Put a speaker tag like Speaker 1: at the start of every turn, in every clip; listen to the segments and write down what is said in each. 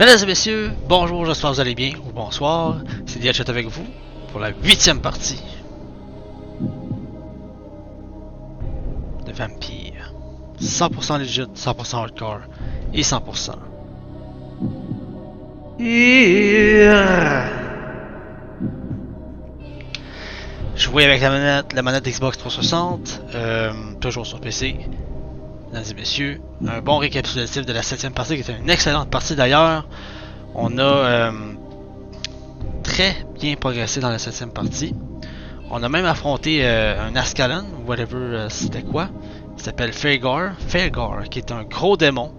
Speaker 1: Mesdames et messieurs, bonjour, j'espère que vous allez bien, ou bonsoir, c'est Diachat avec vous pour la 8e partie de Vampyr. 100% legit, 100% hardcore et 100%. Jouer avec la manette Xbox 360, toujours sur PC. Mesdames et messieurs, un bon récapitulatif de la 7e partie qui était une excellente partie d'ailleurs. On a très bien progressé dans la 7e partie. On a même affronté un Ascalon, whatever c'était quoi. Il s'appelle Fairgar, qui est un gros démon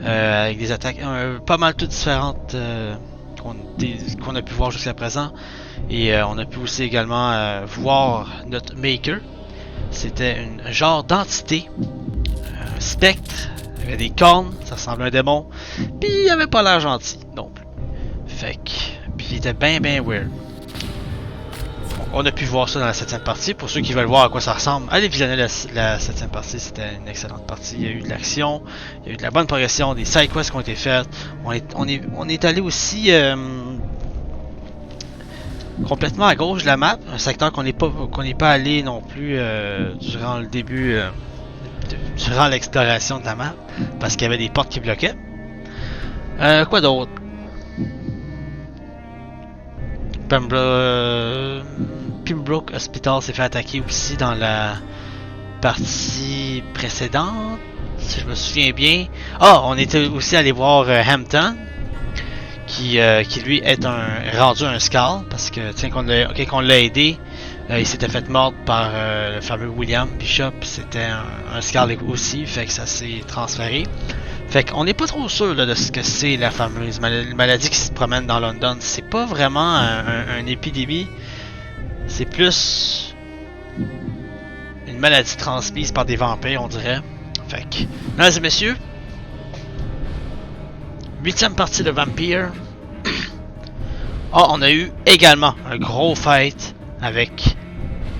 Speaker 1: avec des attaques pas mal toutes différentes qu'on a pu voir jusqu'à présent. Et on a pu aussi également voir notre Maker. C'était un genre d'entité, un spectre, il avait des cornes, ça ressemblait à un démon. Puis il avait pas l'air gentil non plus. Fait que, puis il était bien weird. On a pu voir ça dans la 7e partie. Pour ceux qui veulent voir à quoi ça ressemble, allez visionner la 7e partie. C'était une excellente partie. Il y a eu de l'action, il y a eu de la bonne progression, des side quests qui ont été faites. On est allé aussi complètement à gauche de la map, un secteur qu'on n'est pas allé non plus durant le début, durant l'exploration de la map, parce qu'il y avait des portes qui bloquaient. Quoi d'autre? Pembroke Hospital s'est fait attaquer aussi dans la partie précédente, si je me souviens bien. Ah, on était aussi allé voir Hampton, qui lui est rendu un Skull, parce que qu'on l'a aidé, il s'était fait mordre par le fameux William Bishop, c'était un Skull aussi, fait que ça s'est transféré. Fait qu'on n'est pas trop sûr là, de ce que c'est la fameuse maladie qui se promène dans London. C'est pas vraiment une épidémie, c'est plus une maladie transmise par des vampires, on dirait. Fait que, mesdames et messieurs, 8e partie de Vampyr. On a eu également un gros fight avec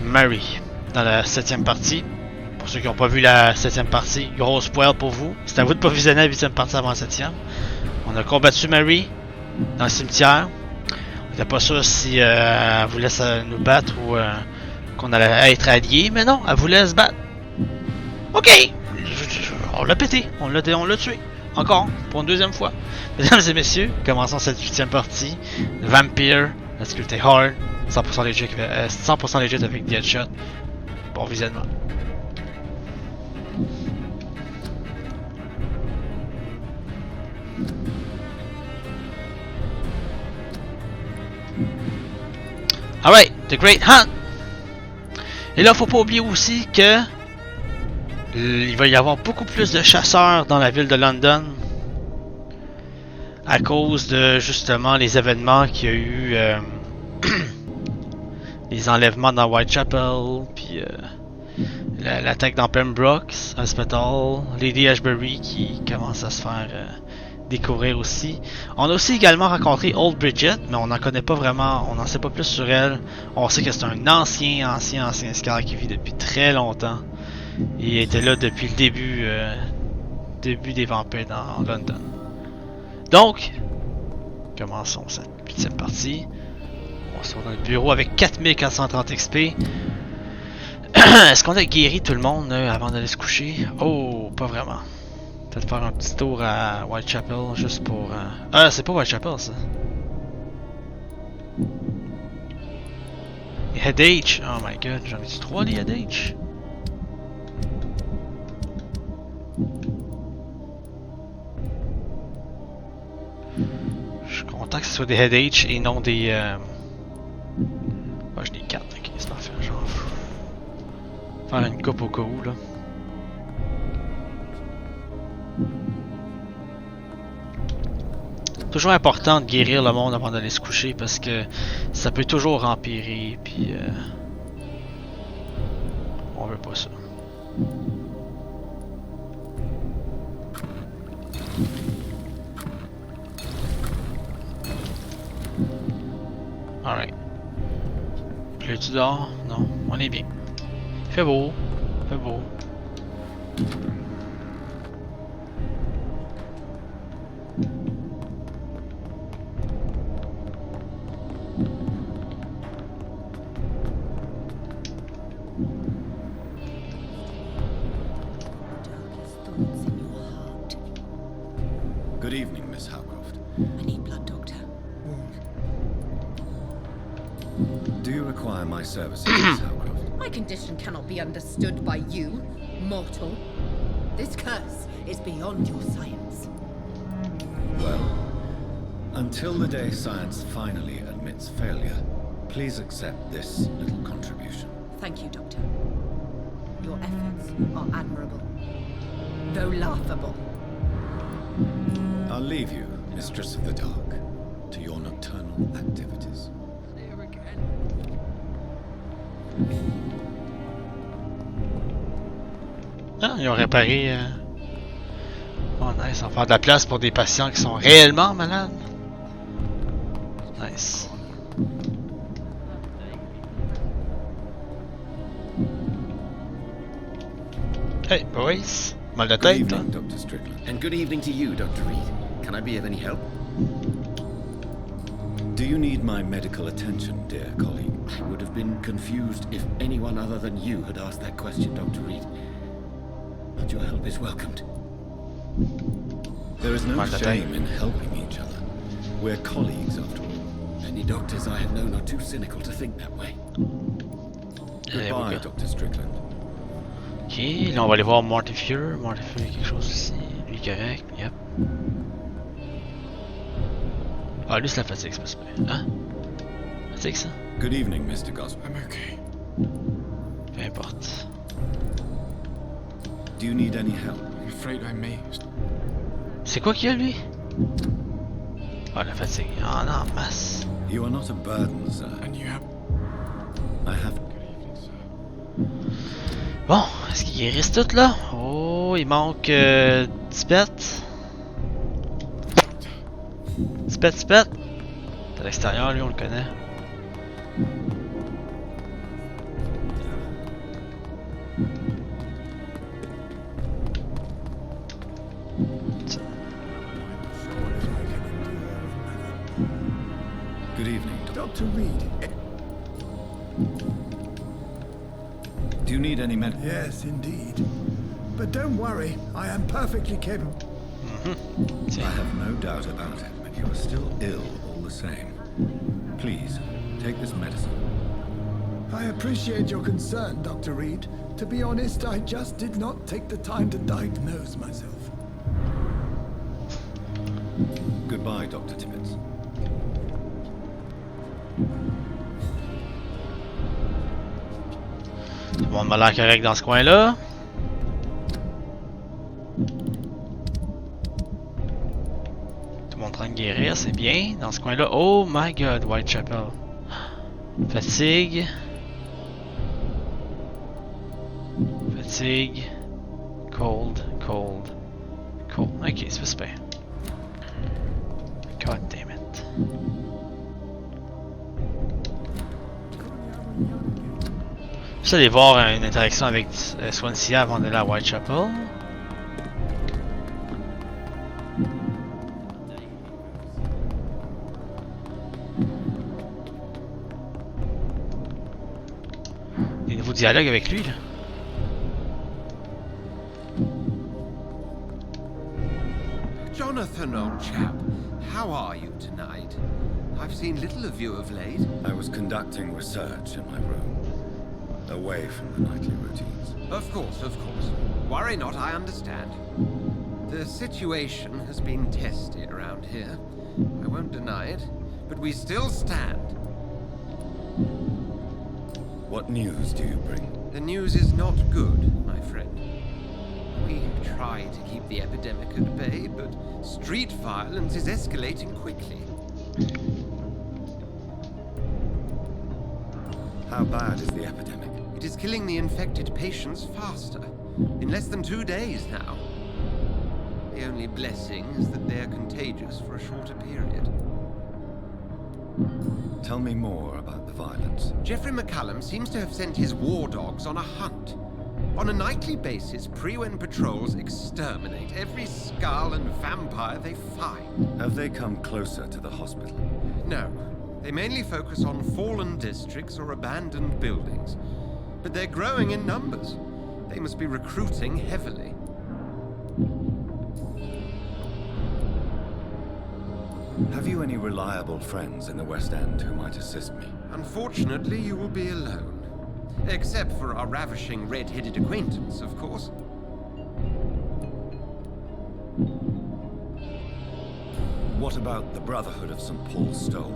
Speaker 1: Mary dans la 7e partie. Pour ceux qui n'ont pas vu la 7e partie, gros spoil pour vous. C'est à vous de pas visionner la 8e partie avant la 7e. On a combattu Mary dans le cimetière. On n'était pas sûr si elle voulait nous battre ou qu'on allait être alliés, mais non, elle voulait se battre. Ok! On l'a pété, on l'a tué. Encore, pour une deuxième fois. Mesdames et messieurs, commençons cette 8e partie. Vampyr, la difficulté hard, 100% legit avec Deadshot. Bon visionnement. Alright, The Great Hunt. Et là, faut pas oublier aussi que il va y avoir beaucoup plus de chasseurs dans la ville de London à cause de justement les événements qu'il y a eu, les enlèvements dans Whitechapel, puis l'attaque dans Pembroke Hospital, Lady Ashbury qui commence à se faire découvrir aussi. On a aussi également rencontré Old Bridget, mais on n'en connaît pas vraiment, on n'en sait pas plus sur elle. On sait que c'est un ancien Scar qui vit depuis très longtemps. Il était là depuis le début des vampires dans London. Donc, commençons cette 8e partie. On se retrouve dans le bureau avec 4430 XP. Est-ce qu'on a guéri tout le monde avant d'aller se coucher? Oh, pas vraiment. Peut-être faire un petit tour à Whitechapel juste pour... Ah, c'est pas Whitechapel ça. Les Head H. Oh my god, j'en ai-tu 3 les Head H? Je suis content que ce soit des Head H et non des... Ouais, j'en ai 4, ok, c'est parfait, genre... Faire une coupe au cas où, là. Toujours important de guérir le monde avant d'aller se coucher parce que ça peut toujours empirer, puis on veut pas ça. Alright. Pleut-tu dehors? Non, on est bien. Fait beau, fait beau.
Speaker 2: Good evening, Miss Howcroft.
Speaker 3: I need blood, Doctor. Warm.
Speaker 2: Do you require my services, Miss Howcroft?
Speaker 3: My condition cannot be understood by you, mortal. This curse is beyond your science.
Speaker 2: Well, until the day science finally admits failure, please accept this little contribution.
Speaker 3: Thank you, Doctor. Your efforts are admirable, though laughable.
Speaker 2: I'll leave you, Mistress of the Dark, to your nocturnal activities.
Speaker 3: There again.
Speaker 1: Ah, ils ont réparé. Oh, nice. On va faire de la place pour des patients qui sont réellement malades. Nice. Hey, boys. Mal de
Speaker 2: Good
Speaker 1: tête, hein?
Speaker 2: evening, Dr. Strickland.
Speaker 4: And good evening to you, Dr. Reed. Can I be of any help?
Speaker 2: Do you need my medical attention, dear colleague?
Speaker 4: I would have been confused if anyone other than you had asked that question, Dr. Reed. But your help is welcomed.
Speaker 2: There is no
Speaker 1: Mal de
Speaker 2: shame
Speaker 1: tête.
Speaker 2: in helping each other. We're colleagues, after all.
Speaker 4: Many doctors I have known are too cynical to think that way.
Speaker 2: Goodbye,
Speaker 1: ok.
Speaker 2: Dr. Strickland.
Speaker 1: Ok, là on va aller voir Vampyr. Vampyr, quelque chose ici. Lui correct, yep. Ah, lui c'est la fatigue, c'est pas super. Hein? Fatigue ça?
Speaker 2: Good evening, Mr. Goswell.
Speaker 4: I'm okay.
Speaker 1: Peu importe.
Speaker 2: Do you need any help?
Speaker 4: I'm afraid I may.
Speaker 1: C'est quoi qu'il y a lui? Ah, la fatigue. Ah non, en masse.
Speaker 2: You are not a burden, sir.
Speaker 4: And you have...
Speaker 2: I have...
Speaker 4: Good evening, sir.
Speaker 1: Bon, est-ce qu'ils guérissent tout là? Oh, il manque 10 pets. 10 pets, 10 pets. De l'extérieur, lui, on le connaît.
Speaker 2: Good evening,
Speaker 5: Dr. Reed.
Speaker 2: Do you need any medical...
Speaker 5: Yes, indeed. But don't worry, I am perfectly capable.
Speaker 2: I have no doubt about it, but you are still ill all the same. Please, take this medicine.
Speaker 5: I appreciate your concern, Dr. Reed. To be honest, I just did not take the time to diagnose myself.
Speaker 2: Goodbye, Dr. Tibbets.
Speaker 1: Tout le monde m'a l'air correct dans ce coin-là. Tout le monde est en train de guérir, c'est bien. Dans ce coin-là, oh my god, Whitechapel. Fatigue. Fatigue. Cold, cold, cold. Ok, c'est pas super. God damn it. Je vais aller voir une interaction avec Swansea avant d'aller à Whitechapel. Des nouveaux dialogues avec lui là.
Speaker 6: Jonathan, old chap, how are you tonight? I've seen little of you of late.
Speaker 2: I was conducting research in my room, away from the nightly routines.
Speaker 6: Of course, of course. Worry not, I understand. The situation has been testy around here. I won't deny it, but we still stand.
Speaker 2: What news do you bring?
Speaker 6: The news is not good, my friend. We try to keep the epidemic at bay, but street violence is escalating quickly.
Speaker 2: How bad is the epidemic?
Speaker 6: It is killing the infected patients faster. In less than 2 days now. The only blessing is that they are contagious for a shorter period.
Speaker 2: Tell me more about the violence.
Speaker 6: Geoffrey McCallum seems to have sent his war dogs on a hunt. On a nightly basis, Priwen patrols exterminate every skull and vampire they find.
Speaker 2: Have they come closer to the hospital?
Speaker 6: No, they mainly focus on fallen districts or abandoned buildings. But they're growing in numbers. They must be recruiting heavily.
Speaker 2: Have you any reliable friends in the West End who might assist me?
Speaker 6: Unfortunately, you will be alone. Except for our ravishing red-headed acquaintance, of course.
Speaker 2: What about the Brotherhood of St. Paul's Stone?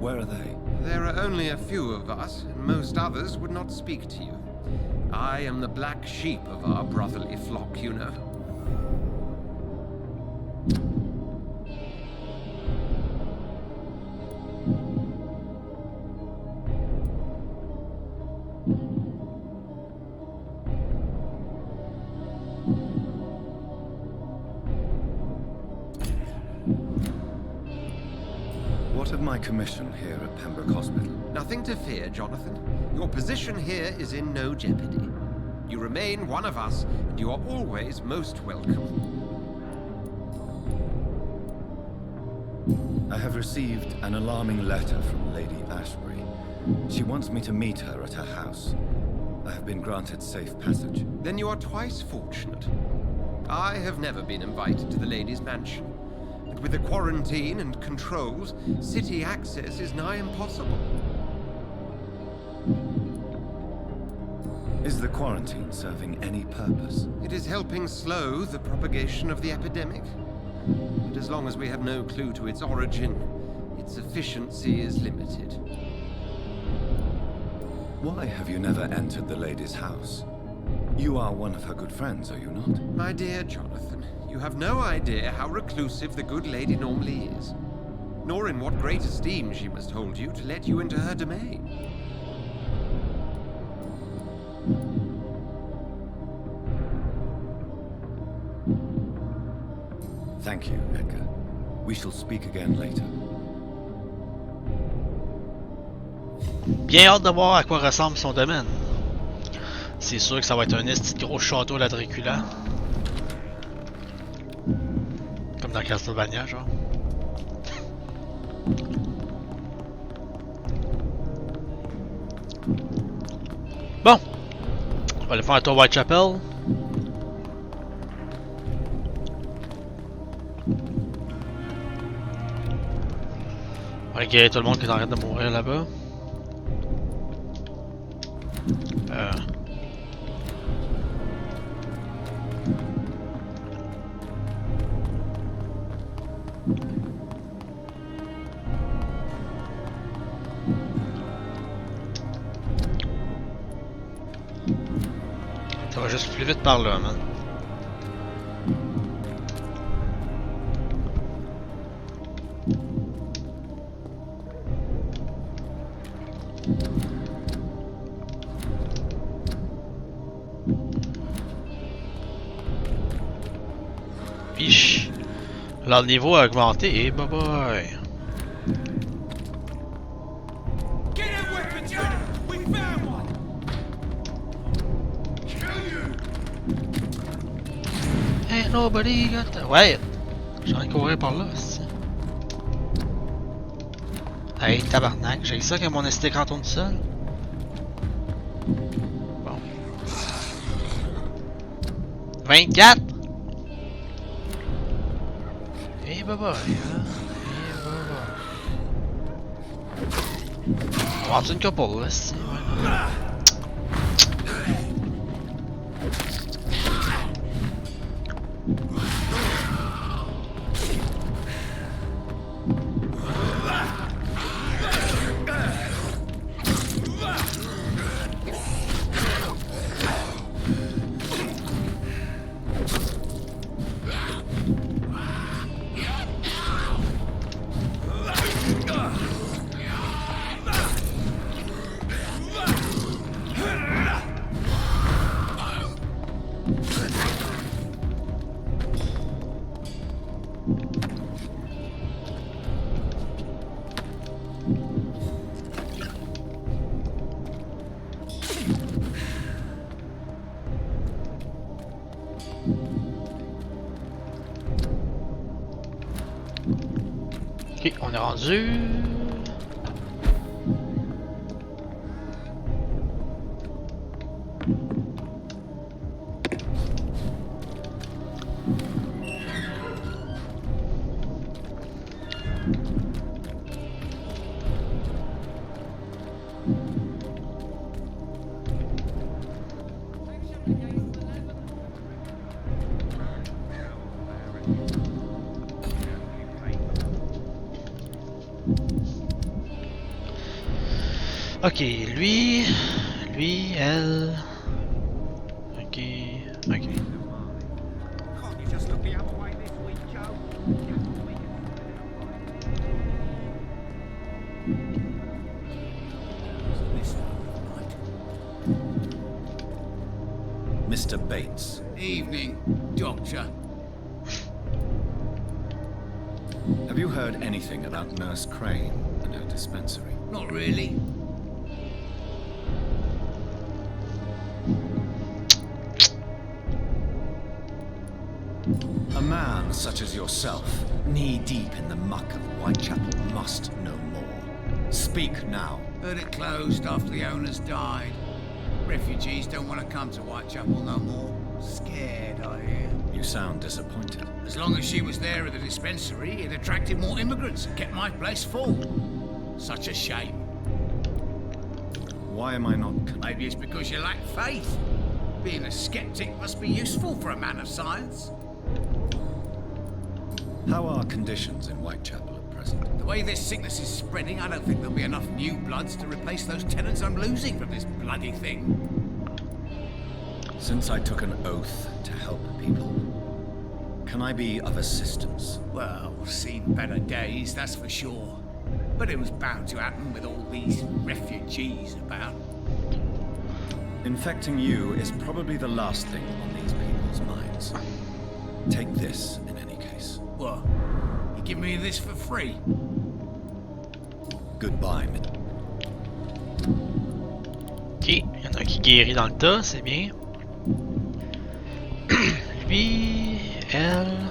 Speaker 2: Where are they?
Speaker 6: There are only a few of us, and most others would not speak to you. I am the black sheep of our brotherly flock, you know.
Speaker 2: What of my commission here at Pembroke Hospital?
Speaker 6: Nothing to fear, Jonathan. Your position here is in no jeopardy. You remain one of us, and you are always most welcome.
Speaker 2: I have received an alarming letter from Lady Ashbury. She wants me to meet her at her house. I have been granted safe passage.
Speaker 6: Then you are twice fortunate. I have never been invited to the lady's mansion. And with the quarantine and controls, city access is nigh impossible.
Speaker 2: Is the quarantine serving any purpose?
Speaker 6: It is helping slow the propagation of the epidemic. But as long as we have no clue to its origin, its efficiency is limited.
Speaker 2: Why have you never entered the lady's house? You are one of her good friends, are you not?
Speaker 6: My dear Jonathan, you have no idea how reclusive the good lady normally is, nor in what great esteem she must hold you to let you into her domain.
Speaker 2: Thank you, Edgar. We shall speak again later.
Speaker 1: Bien hâte de voir à quoi ressemble son domaine. C'est sûr que ça va être un esti de gros château à la Dracula. Comme dans Castlevania, genre. Bon! On va aller faire un tour Whitechapel. On va guérir tout le monde qui est en train de mourir là-bas. Ça va juste plus vite par là, man. Biche. Alors le niveau a augmenté et bye bye. Ain't nobody got the... Ouais! J'ai envie de courir par là, aussi. Hey, tabarnak, j'ai ça que mon ST quand tourne seul. Bon. 24! Et bye bye, hein? Et bye bye. On va en une couple, là, si. Ok, on est rendu. Ok, lui, elle. Ok, ok.
Speaker 6: Can't you just look the other way this week, Joe?
Speaker 2: Mr. Bates.
Speaker 7: Evening, Doctor.
Speaker 2: Have you heard anything about Nurse Crane and her dispensary?
Speaker 7: Not really.
Speaker 2: A man such as yourself, knee-deep in the muck of Whitechapel, must know more. Speak now.
Speaker 7: Heard it closed after the owners died. Refugees don't want to come to Whitechapel no more. Scared, I hear.
Speaker 2: You sound disappointed.
Speaker 7: As long as she was there at the dispensary, it attracted more immigrants and kept my place full. Such a shame.
Speaker 2: Why am I not...
Speaker 7: Maybe it's because you lack faith. Being a skeptic must be useful for a man of science.
Speaker 2: How are conditions in Whitechapel at present?
Speaker 7: The way this sickness is spreading, I don't think there'll be enough new bloods to replace those tenants I'm losing from this bloody thing.
Speaker 2: Since I took an oath to help people, can I be of assistance?
Speaker 7: Well, seen better days, that's for sure. But it was bound to happen with all these refugees about.
Speaker 2: Infecting you is probably the last thing on these people's minds. Take this in any case.
Speaker 7: What? You give me this for free?
Speaker 2: Goodbye,
Speaker 1: Ok, il y en a un qui guérit dans le tas, c'est bien. Lui, elle.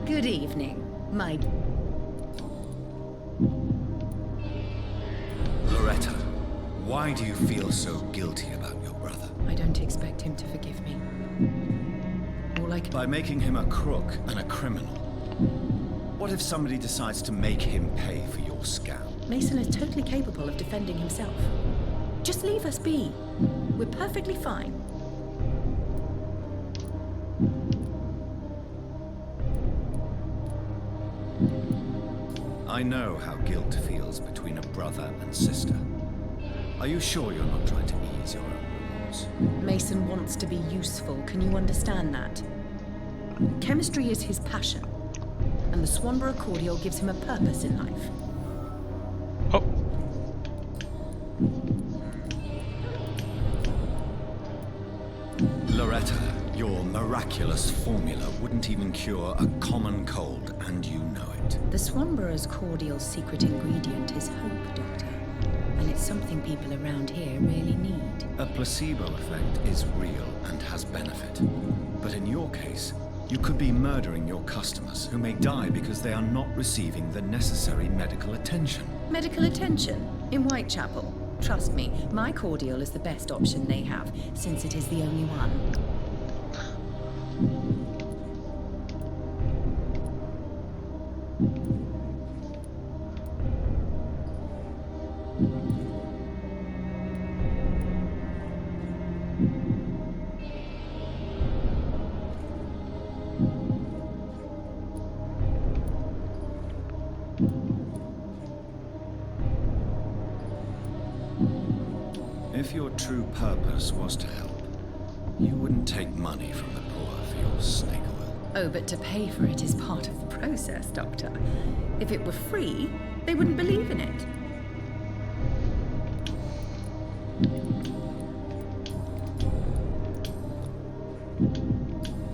Speaker 3: Good evening, my...
Speaker 2: Loretta, why do you feel so guilty about your brother?
Speaker 3: I don't expect him to forgive me. All I can...
Speaker 2: By making him a crook and a criminal. What if somebody decides to make him pay for your scam?
Speaker 3: Mason is totally capable of defending himself. Just leave us be. We're perfectly fine.
Speaker 2: I know how guilt feels between a brother and sister. Are you sure you're not trying to ease your own remorse?
Speaker 3: Mason wants to be useful, can you understand that? Chemistry is his passion, and the Swanborough cordial gives him a purpose in life.
Speaker 1: Oh.
Speaker 2: Loretta, your miraculous formula wouldn't even cure a common cold, and you know it.
Speaker 3: The Swanborough's cordial's secret ingredient is hope, Doctor. And it's something people around here really need.
Speaker 2: A placebo effect is real and has benefit. But in your case, you could be murdering your customers who may die because they are not receiving the necessary medical attention.
Speaker 3: Medical attention? In Whitechapel? Trust me, my cordial is the best option they have, since it is the only one.
Speaker 2: If your true purpose was to help, you wouldn't take money from the poor for your snake oil.
Speaker 3: Oh, but to pay for it is part of the process, Doctor. If it were free, they wouldn't believe in it.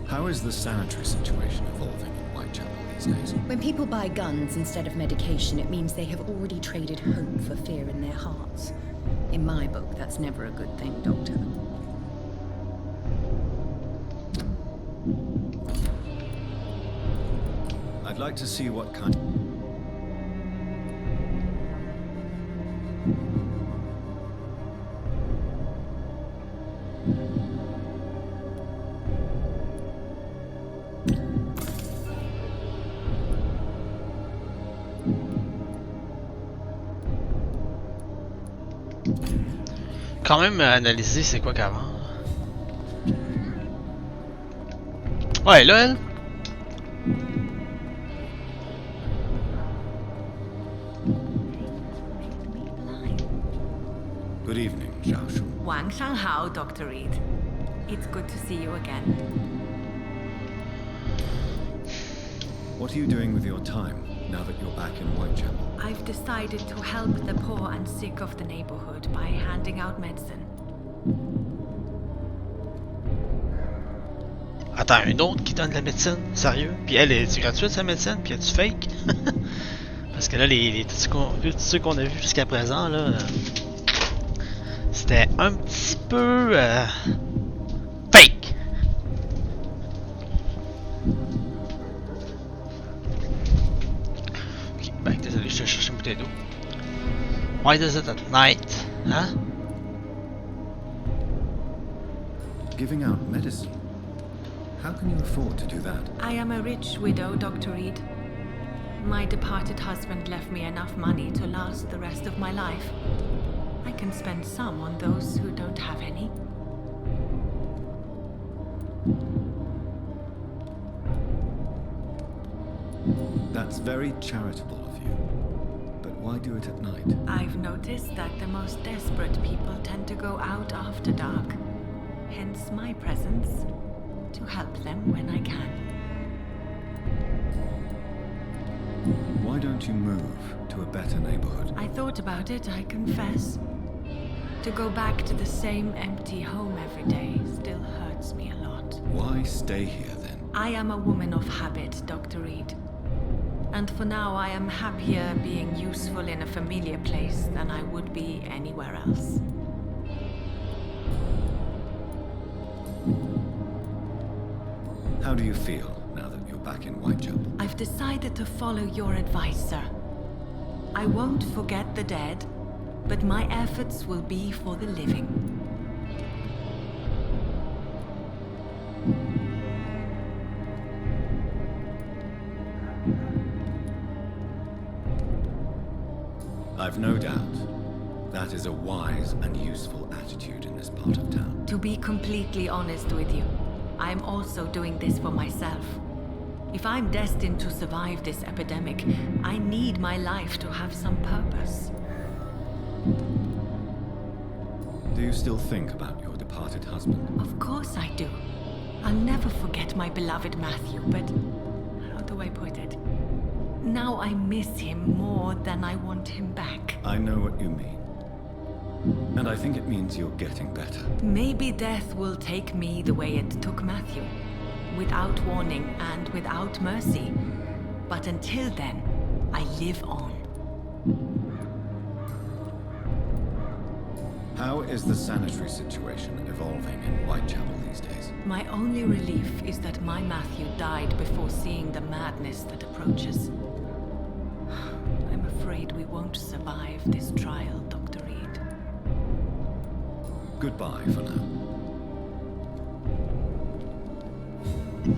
Speaker 2: How is the sanitary situation evolving in Whitechapel these days?
Speaker 3: When people buy guns instead of medication, it means they have already traded hope for fear in their hearts. In my book, that's never a good thing, Doctor.
Speaker 2: I'd like to see what kind...
Speaker 1: Quand même analyser c'est quoi qu'avant. Ouais, là, elle.
Speaker 2: Good evening, Xiao Shu.
Speaker 3: 晚上好, Dr. Reed. It's good to see you again.
Speaker 2: What are you doing with your time now that you're back in Whitechapel?
Speaker 3: I've decided to help the poor and sick of the neighborhood by handing out medicine.
Speaker 1: Attends, une autre qui donne de la médecine? Sérieux? Puis elle, est-tu gratuite sa médecine? Puis est-tu fake? Parce que là, tous ceux qu'on a vus jusqu'à présent, là, c'était un petit peu fake. Ok, ben désolé, je te cherche une bouteille d'eau. Why does it at night? Hein?
Speaker 2: Giving out medicine? How can you afford to do that?
Speaker 3: I am a rich widow, Dr. Reed. My departed husband left me enough money to last the rest of my life. I can spend some on those who don't have any.
Speaker 2: That's very charitable of you. But why do it at night?
Speaker 3: I've noticed that the most desperate people tend to go out after dark. Hence my presence, to help them when I can.
Speaker 2: Why don't you move to a better neighborhood?
Speaker 3: I thought about it, I confess. To go back to the same empty home every day still hurts me a lot.
Speaker 2: Why stay here then?
Speaker 3: I am a woman of habit, Dr. Reed. And for now I am happier being useful in a familiar place than I would be anywhere else.
Speaker 2: How do you feel now that you're back in Whitechapel?
Speaker 3: I've decided to follow your advice, sir. I won't forget the dead, but my efforts will be for the living.
Speaker 2: I've no doubt that is a wise and useful attitude in this part of town.
Speaker 3: To be completely honest with you, I'm also doing this for myself. If I'm destined to survive this epidemic, I need my life to have some purpose.
Speaker 2: Do you still think about your departed husband?
Speaker 3: Of course I do. I'll never forget my beloved Matthew, but how do I put it? Now I miss him more than I want him back.
Speaker 2: I know what you mean. And I think it means you're getting better.
Speaker 3: Maybe death will take me the way it took Matthew, without warning and without mercy. But until then, I live on.
Speaker 2: How is the sanitary situation evolving in Whitechapel these days?
Speaker 3: My only relief is that my Matthew died before seeing the madness that approaches. I'm afraid we won't survive this trial, Dr. Reed.
Speaker 2: Goodbye for now.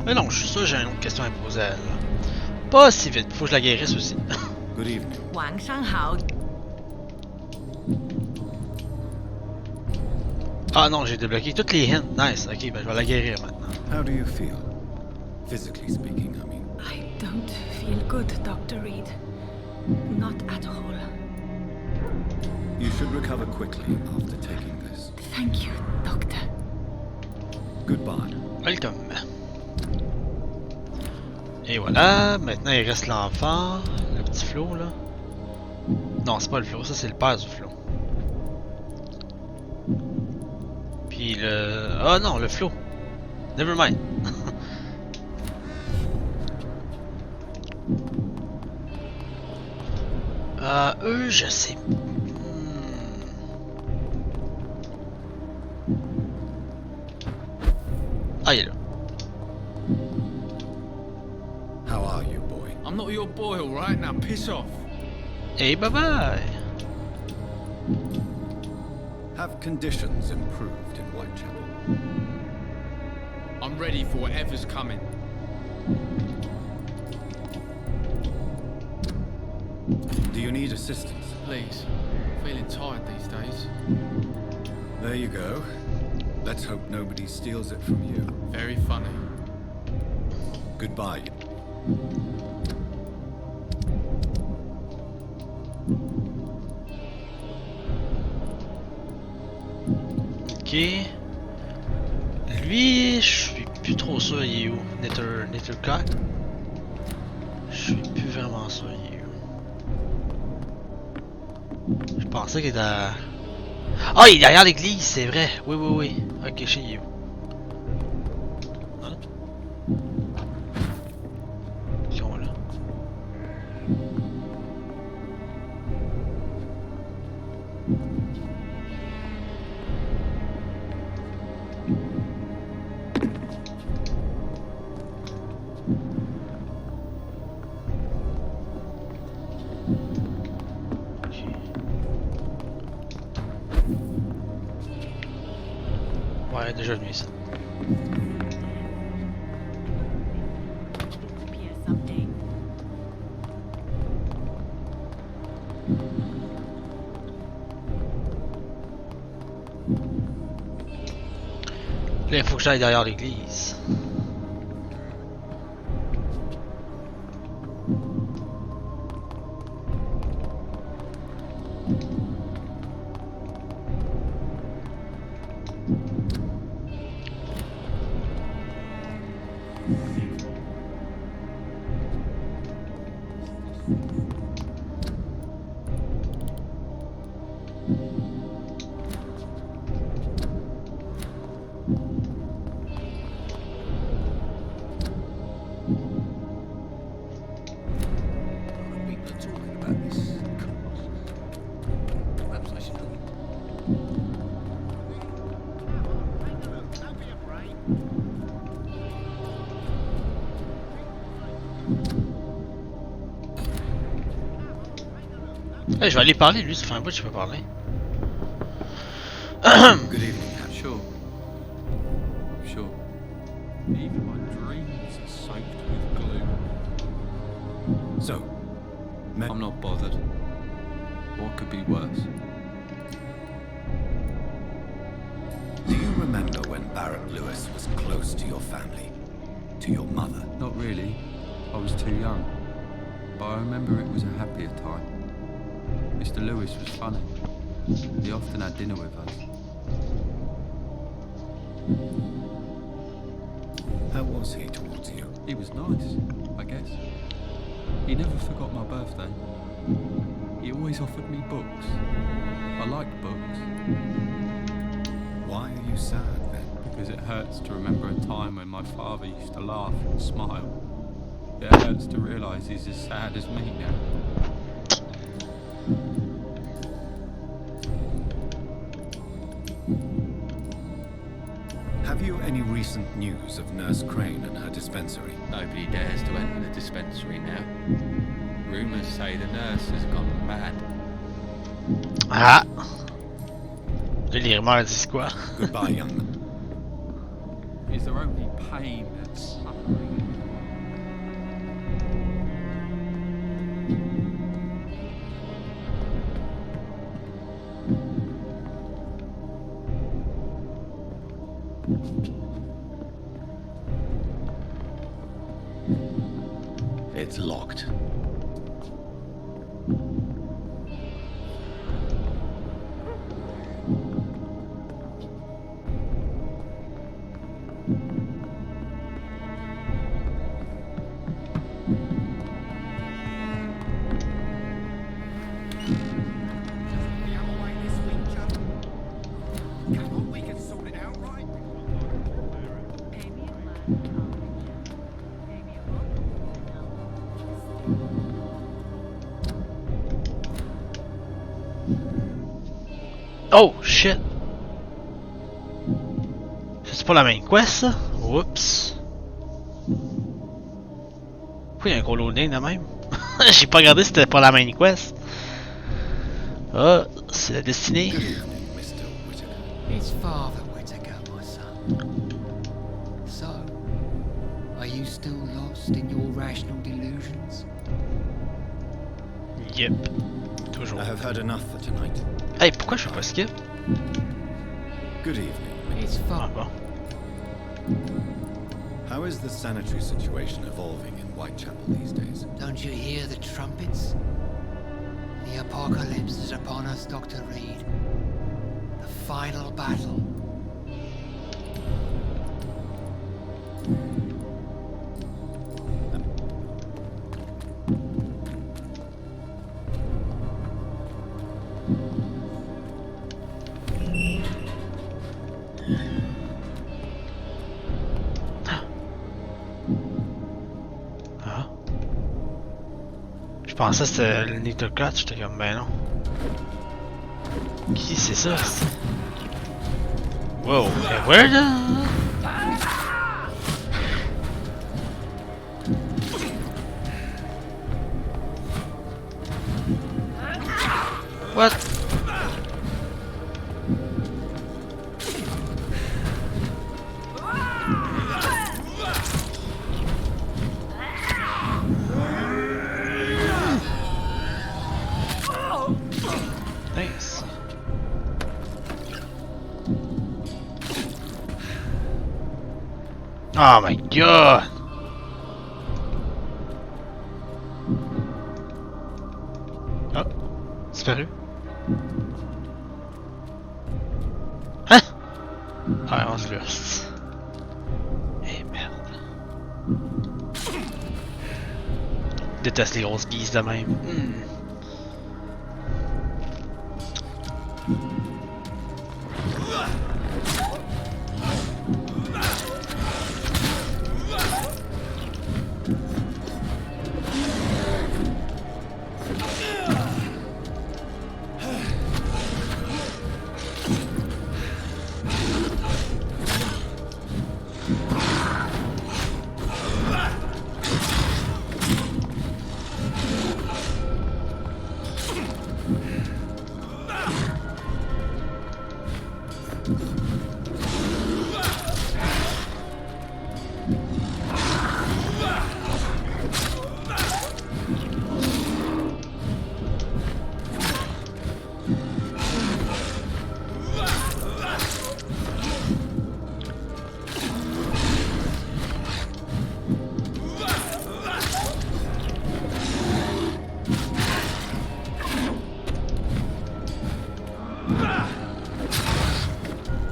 Speaker 1: Mais non, je suis sûr que j'ai une autre question à poser à elle. Pas si vite, faut que je la guérisse aussi.
Speaker 2: Good evening.
Speaker 3: 晚上好.
Speaker 1: Ah non, j'ai débloqué toutes les hints. Nice, ok, ben je vais la guérir maintenant.
Speaker 2: How do you feel? Physically speaking, I mean.
Speaker 3: I don't feel good, Dr. Reed. Not at all.
Speaker 2: You should recover quickly after taking this.
Speaker 3: Thank you, Doctor.
Speaker 2: Goodbye.
Speaker 1: Welcome. Et voilà, maintenant il reste l'enfant, le petit Flo là. Non, c'est pas le Flo, ça c'est le père du Flo. Puis le... Ah non, le Flo. Never mind. Eux, je sais. Ah, il est là.
Speaker 2: How are you, boy?
Speaker 8: I'm not your boy, alright? Now piss off.
Speaker 1: Hey, bye bye.
Speaker 2: Have conditions improved in Whitechapel?
Speaker 8: I'm ready for whatever's coming.
Speaker 2: Do you need assistance?
Speaker 8: Please. Feeling tired these days.
Speaker 2: There you go. Let's hope nobody steals it from you.
Speaker 8: Very funny.
Speaker 2: Goodbye.
Speaker 1: Ok. Lui, je suis plus trop sûr il est où. Nethercock. Je suis plus vraiment sûr il est où. Je pensais qu'il était à... Ah, il est derrière l'église, c'est vrai. Oui, oui, oui. Ok, je sais il est où. Hein? Ils sont là. Ouais, déjà venu ici. Là, il faut que j'aille derrière l'église. Hey, je vais aller parler, lui, ça fait un bout que je peux parler.
Speaker 9: Good evening, Sure. Sure. Even my dreams are soaked with glue.
Speaker 2: So,
Speaker 9: I'm not bothered. What could be worse?
Speaker 2: do you remember when Barrett Lewis was close to your family? To your mother?
Speaker 9: Not really. I was too young. But I remember it was a happier time. Mr. Lewis was funny. He often had dinner with us.
Speaker 2: How was he towards you?
Speaker 9: He was nice, I guess. He never forgot my birthday. He always offered me books. I like books.
Speaker 2: Why are you sad then?
Speaker 9: Because it hurts to remember a time when my father used to laugh and smile. It hurts to realise he's as sad as me now.
Speaker 2: Have you any recent news of Nurse Crane and her dispensary?
Speaker 10: Nobody dares to enter the dispensary now. Rumours say the nurse has gone mad.
Speaker 1: Ah! Là, les rumeurs disent quoi?
Speaker 2: Goodbye, young man.
Speaker 9: Is there only pain and suffering?
Speaker 2: It's locked.
Speaker 1: Oh shit! C'est pas la main quest ça? Oups! Pourquoi il y a un gros loading de même? J'ai pas regardé si c'était pas la main quest. Ah, c'est la destinée.
Speaker 11: It's Father Whittaker, my son. So, are you still lost in your rational delusions?
Speaker 1: Yep. Toujours.
Speaker 2: I have had enough for tonight.
Speaker 1: Hey, pourquoi je fais pas skip?
Speaker 2: Good evening.
Speaker 11: It's
Speaker 1: Ah
Speaker 11: Father.
Speaker 1: bon.
Speaker 2: How is the sanitary situation evolving in Whitechapel these days?
Speaker 11: Don't you hear the trumpets? The apocalypse is upon us, Dr. Reed. The final battle.
Speaker 1: Je pensais que c'était le Nictocrat, j'étais comme ben non. Qui c'est ça? Wow, et where the... What? Nice. Oh my god. Oh, disparu. Hein? Ah, on se laisse. Eh merde. Déteste les grosses guises de même.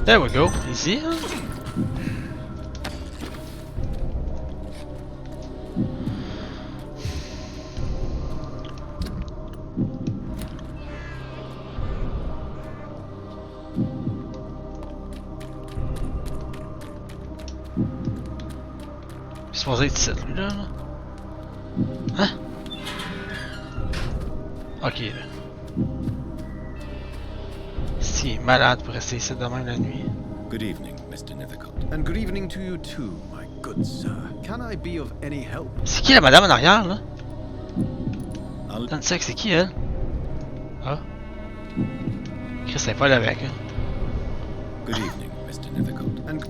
Speaker 1: There we go, easy. C'est supposé être 7 lui là. Hein? Ok là. Si malade pour rester ici de même la nuit.
Speaker 2: Good evening, Mr. Nethercott.
Speaker 5: And good evening to you too, my good sir. Can I be of any help?
Speaker 1: C'est qui la madame en arrière là? Dans le sac, c'est qui elle? Ah. Chris est pas là avec hein.
Speaker 2: Good evening, Mr. Nethercott. And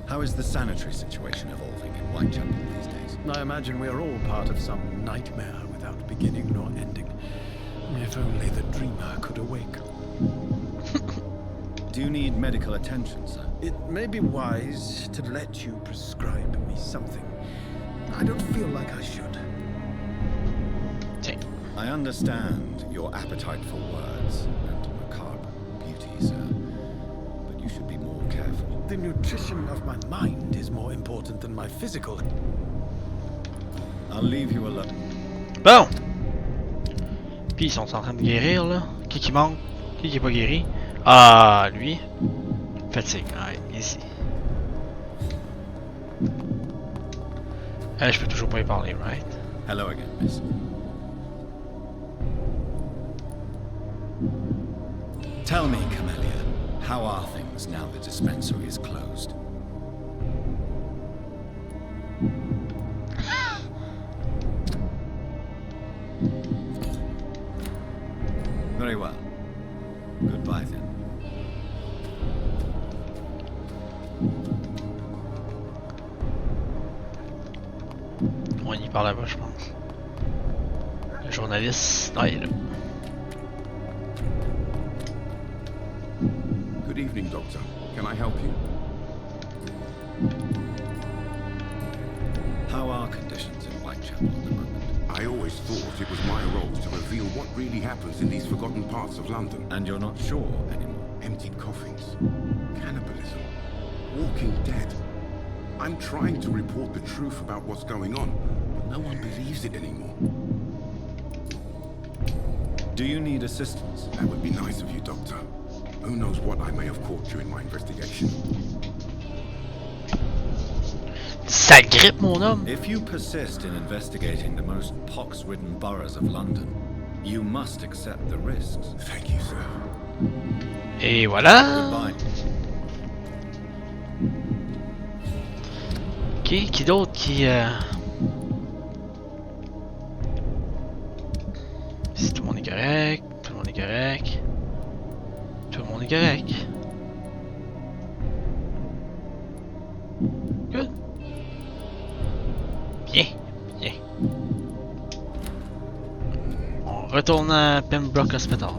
Speaker 2: how is the sanitary situation evolving in Whitechapel these days?
Speaker 5: I imagine we are all part of some nightmare without beginning nor ending. If only the dreamer could awake.
Speaker 2: Do you need medical attention, sir?
Speaker 5: It may be wise to let you prescribe me something. I don't feel like I should.
Speaker 2: I understand your appetite for words and macabre beauty, sir. But you should be more careful.
Speaker 5: The nutrition of my mind is more important than my physical.
Speaker 2: I'll leave you alone.
Speaker 1: Bon! Puis ils sont en train de guérir là. Qui manque? Qui est pas guéri? Ah, lui. Fatigue. Ouais, ici. Je peux toujours pas y parler, right?
Speaker 2: Hello again, miss. Tell me, Camellia, how are things now the dispensary is closed? Very well. Goodbye then.
Speaker 1: On y parle là-bas, je pense. Le journaliste. Ah, il est là.
Speaker 12: Good evening, Doctor. Can I help you?
Speaker 2: How are conditions in Whitechapel at the moment?
Speaker 12: I always thought it was my role to reveal what really happens in these forgotten parts of London.
Speaker 2: And you're not sure anymore?
Speaker 12: Emptied coffins, cannibalism, walking dead. I'm trying to report the truth about what's going on, but no one believes it anymore.
Speaker 2: Do you need assistance?
Speaker 12: That would be nice of you, Doctor. Who knows what I may have caught during my investigation.
Speaker 1: Ça grippe, mon homme.
Speaker 2: If you persist in investigating the most pox-ridden boroughs of London, you must accept the risks.
Speaker 12: Thank you, sir.
Speaker 1: Et voilà.
Speaker 2: Goodbye.
Speaker 1: Ok, qui d'autre qui... Si tout le monde est correct, tout le monde est correct. Tout le monde est correct. Good. Bien, bien. On retourne à Pembroke Hospital.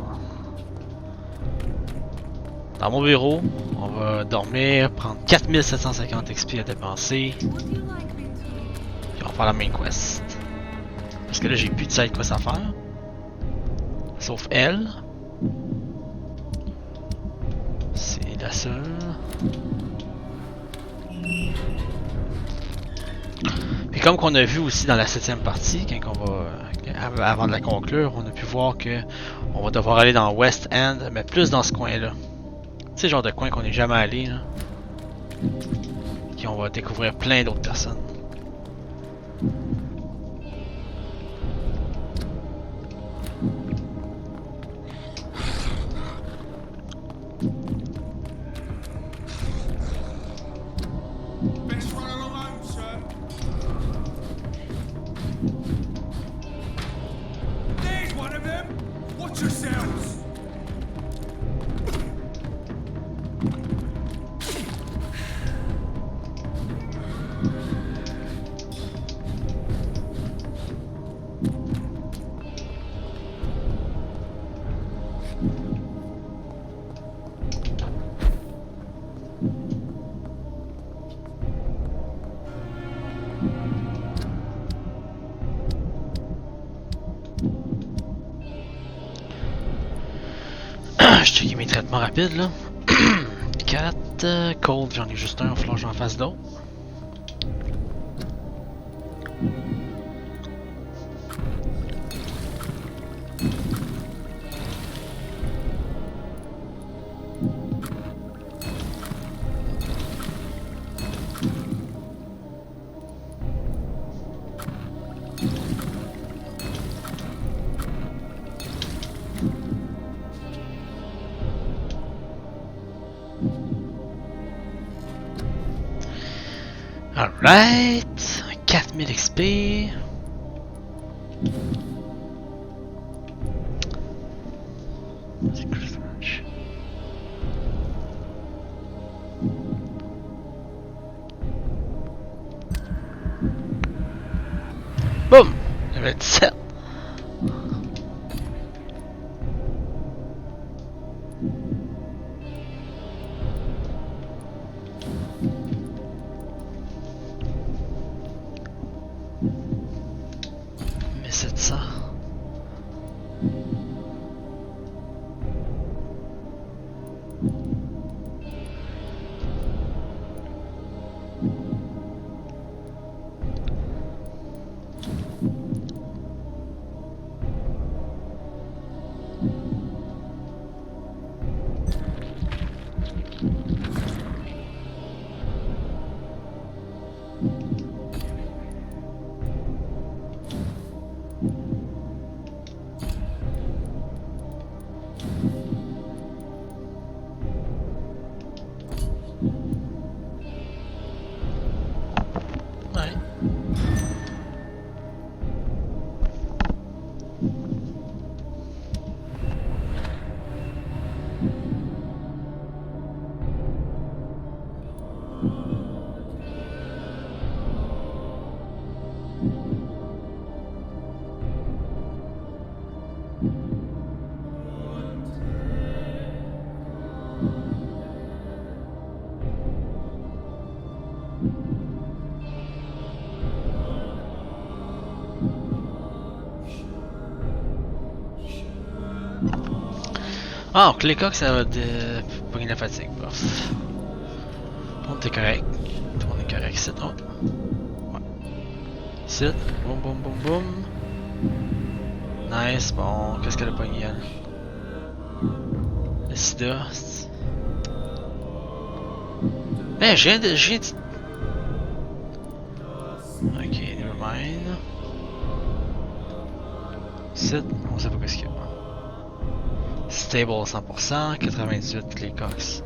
Speaker 1: Dans mon bureau, on va dormir, prendre 4750 XP à dépenser. Puis on va faire la main quest. Parce que là j'ai plus de side quest à faire. Sauf elle. C'est la seule. Puis comme qu'on a vu aussi dans la 7e partie, quand on va, avant de la conclure, on a pu voir que on va devoir aller dans West End, mais plus dans ce coin-là. C'est le genre de coin qu'on n'est jamais allé, là. Puis on va découvrir plein d'autres personnes. Je check mes traitements rapides là. 4 cold, j'en ai juste un, il va falloir que j'en fasse d'autres. Alright, 4000 XP. Boum, level 17. Ah, donc les coques, ça va pogner la fatigue. Bof. Bon, t'es correct. On est correct, c'est non. Ouais. Ici. Boum, boum, boum, boum. Nice, bon. Qu'est-ce qu'elle a pogné, elle? Le sida. Ben, j'ai dit. Ok, nevermind. Ici, on sait pas qu'est-ce qu'il y a. Stable 100%, 98 les cox.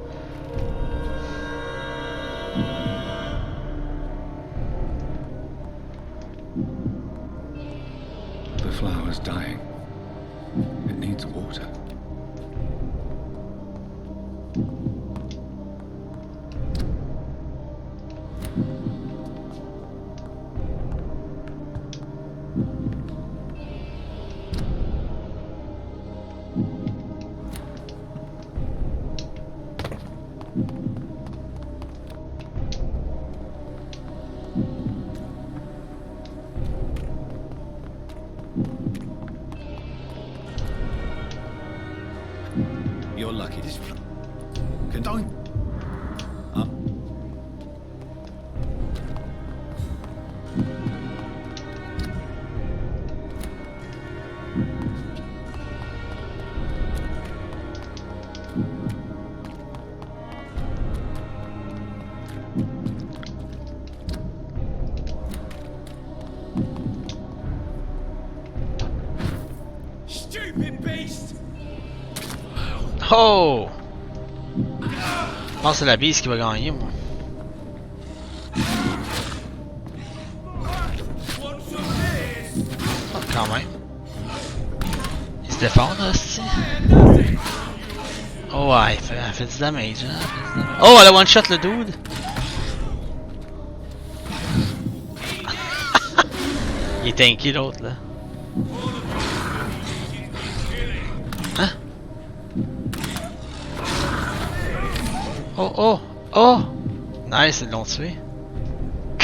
Speaker 2: The flower's dying. It needs water. You're lucky this can don't. Up.
Speaker 7: Stupid beast!
Speaker 1: Oh! Je pense que c'est la bise qui va gagner, moi. Oh, quand même. Il se défend, là, aussi. Oh, ouais, elle fait du damage, hein. Oh, elle a one-shot le dude! Il est tanky, l'autre, là. Hein? Oh, oh, oh! Nice, ils l'ont tué.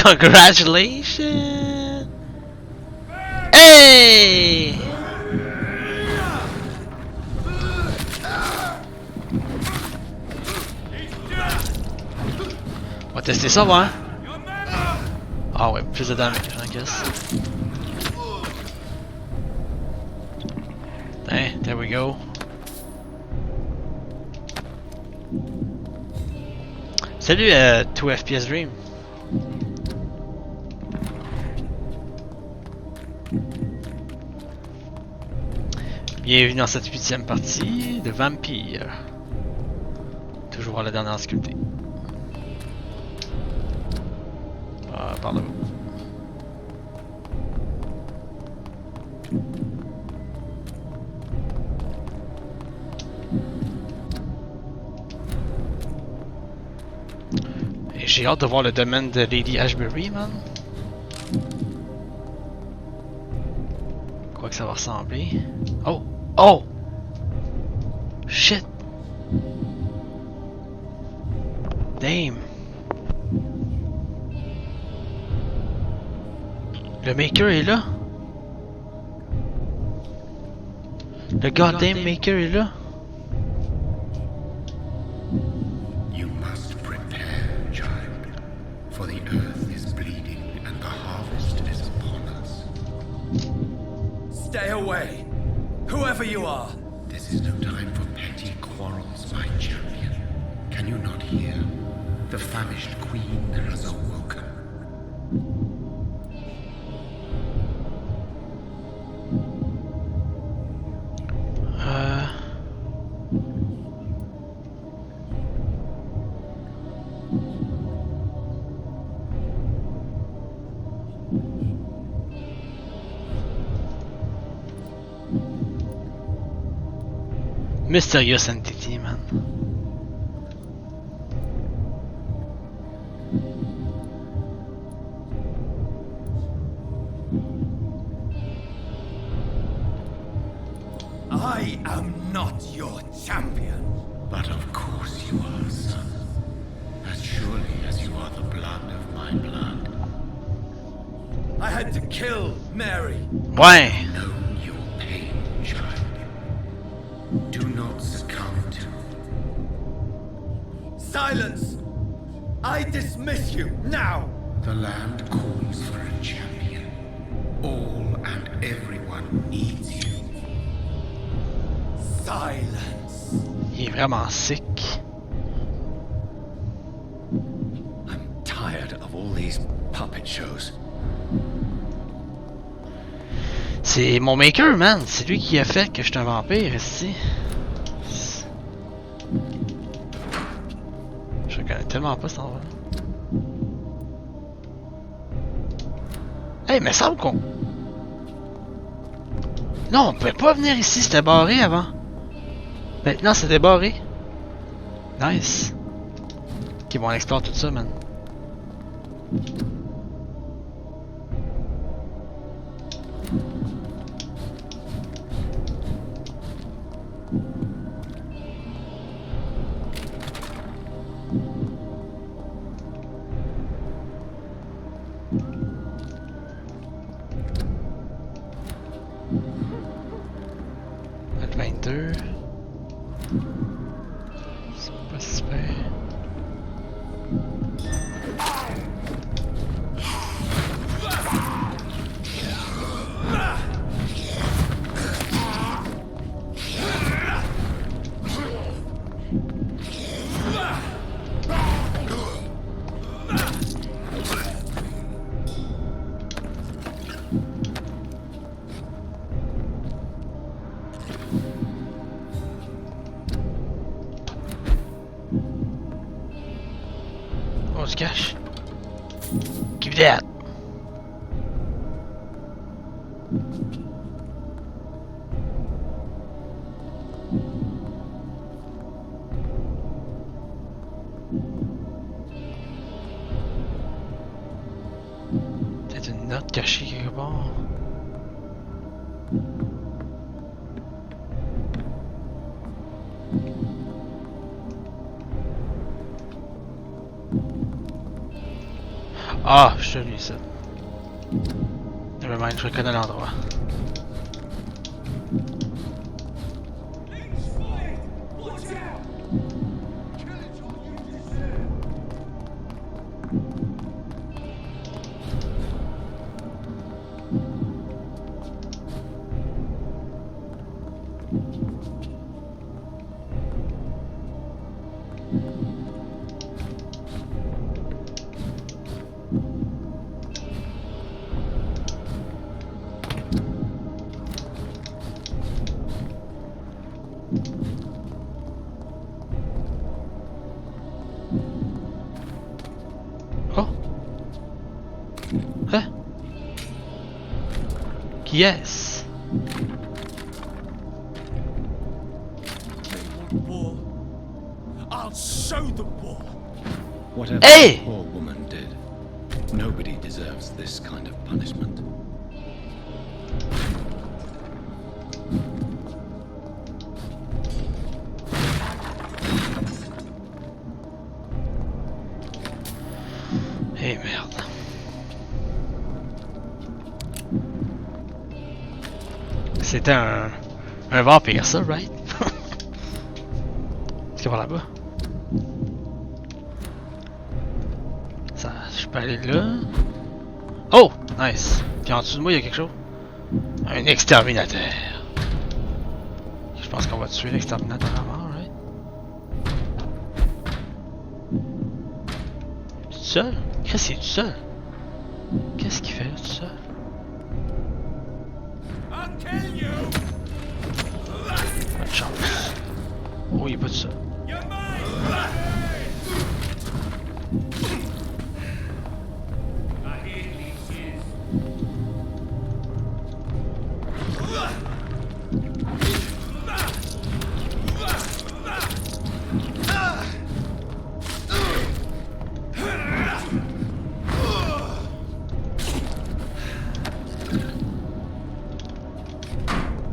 Speaker 1: Congratulations! Hey! On va tester ça, ouais. Ah ouais, plus de damage, I guess. Hey, there we go. Salut 2 FPS Dream. Bienvenue dans cette 8e partie de Vampyr. Toujours à la dernière difficulté. Par là. J'ai hâte de voir le domaine de Lady Ashbury, man. Quoi que ça va ressembler. Oh! Oh! Shit! Damn! Le Maker est là? Le goddamn Maker est là?
Speaker 2: For the earth is bleeding and the harvest is upon us.
Speaker 7: Stay away, whoever you are.
Speaker 2: This is no time for petty quarrels, my champion. Can you not hear? The famished queen has awoken.
Speaker 1: Mysterious entity, man.
Speaker 7: I am not your champion.
Speaker 2: But of course you are, son. As surely as you are the blood of my blood.
Speaker 7: I had to kill Mary.
Speaker 1: Ouais.
Speaker 2: Know your pain, child. Do not succumb
Speaker 4: Silence! I dismiss you, now!
Speaker 12: The land calls for a champion. All and everyone needs you.
Speaker 4: Silence!
Speaker 1: Il est vraiment sick.
Speaker 4: I'm tired of all these puppet shows.
Speaker 1: C'est mon maker, man. C'est lui qui a fait que je suis un vampire ici. Je connais tellement pas cet endroit. Hey, mais semble qu'on... Non, on pouvait pas venir ici, c'était barré avant. Maintenant, c'était barré. Nice. Ok, bon, on explore tout ça, man. Le 22. C'est pas super. Oh, du cash. Give that. Peut-être une note cachée quelque part. Ah, je te lis ça. Nevermind, je reconnais l'endroit. Oh! Hein? Qui est-ce?
Speaker 4: I'll show them war.
Speaker 2: Whatever
Speaker 1: Hey!
Speaker 2: the poor woman did, nobody deserves this kind of punishment.
Speaker 1: Eh merde. C'était un vampire, ça, right? Est-ce qu'il va là-bas? Ça, je peux aller là. Oh! Nice. Puis en dessous de moi, il y a quelque chose. Un exterminateur. Je pense qu'on va tuer l'exterminateur avant, right? Tout seul? Chris, il est tout seul. Qu'est-ce qu'il fait là, tout seul? Pas de chance. Oh, il est pas tout seul.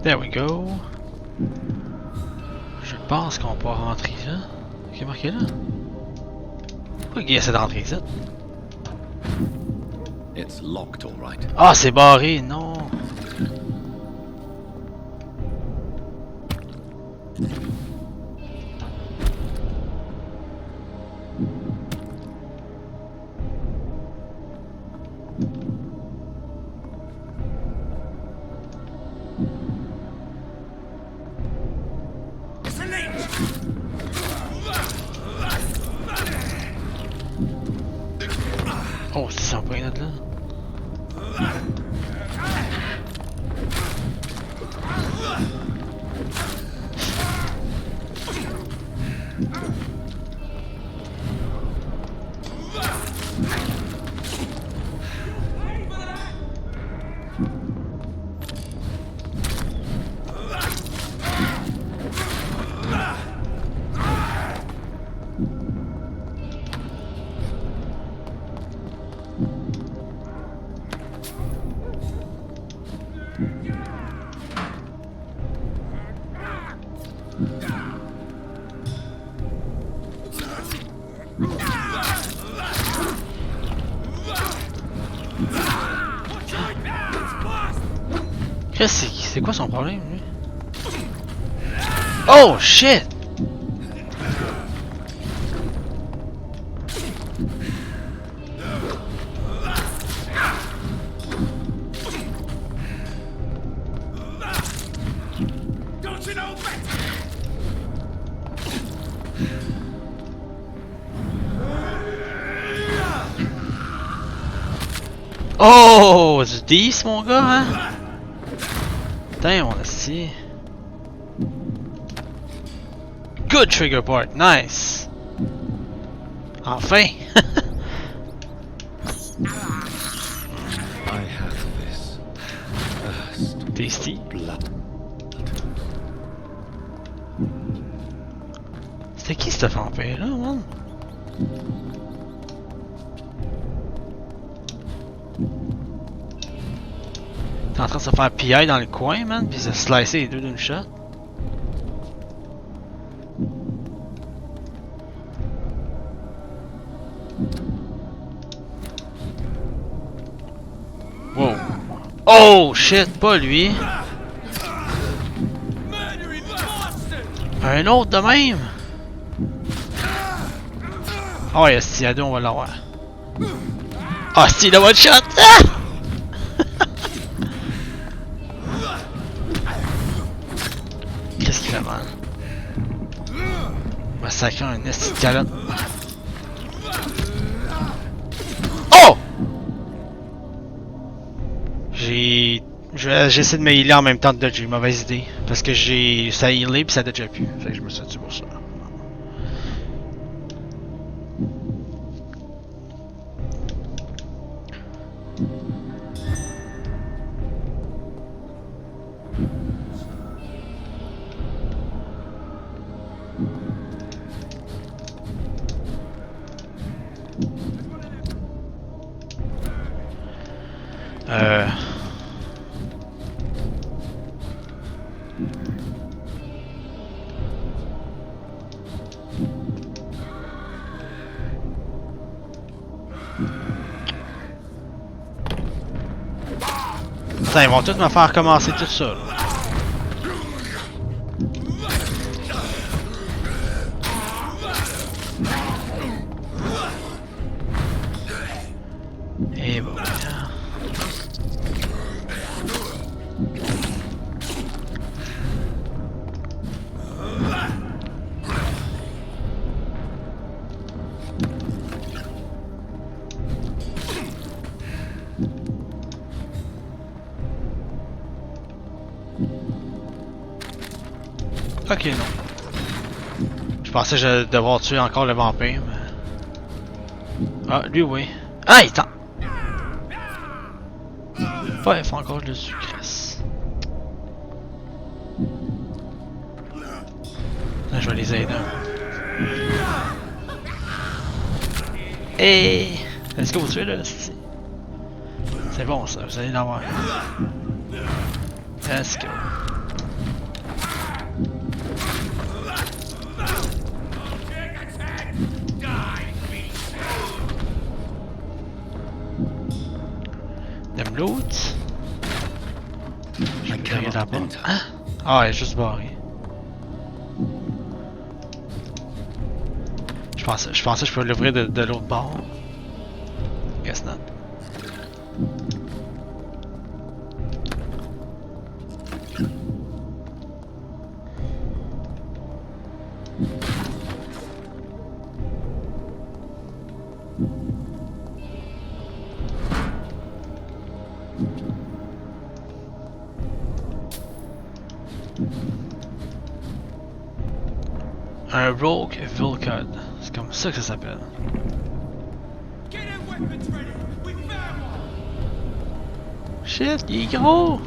Speaker 1: There we go. Je pense qu'on peut rentrer là. Qu'est-ce qui est marqué là? Pourquoi il essaie de rentrer ici?
Speaker 2: It's locked, all right.
Speaker 1: Ah, c'est barré, non! Oh, c'est ça, pas là. C'est quoi son problème, lui? Oh shit! Oh, du 10 mon gars, hein? Putain, on a si. Good trigger part, nice! Enfin!
Speaker 2: I have this thirst
Speaker 1: Tasty.
Speaker 2: blood.
Speaker 1: C'était qui ce vampire là, man? T'es en train de se faire PI dans le coin, man, pis se slicer les deux d'une shot. Wow. Oh shit, pas lui. Un autre de même. Oh yes, il y a deux, on va l'avoir. Ah, si, le one shot! Ah! Qu'est-ce qu'il fait mal? Massacrer un esti de calotte. Oh! J'essaie de me healer en même temps de dodger, mauvaise idée. Parce que ça a healé pis ça dodge plus. Fait que je me suis tué pour ça. Putain, ils vont tous me faire commencer tout ça. Là. Et bon. Ok, non. Je pensais que j'allais devoir tuer encore le vampire, mais... Ah, lui, oui. Ah, il tente! Ouais, il faut encore le sucre. Là, je vais les aider. Hey! Est-ce que vous tuez là? C'est bon ça, vous allez l'avoir. Let's go. Dem loot. Je vais créer là-bas. Hein? Ah, elle est juste barrée. Je pensais que je peux l'ouvrir de l'autre bord. Guess not. Un rogue vulcan. C'est comme ça que ça s'appelle. Shit, il est gros!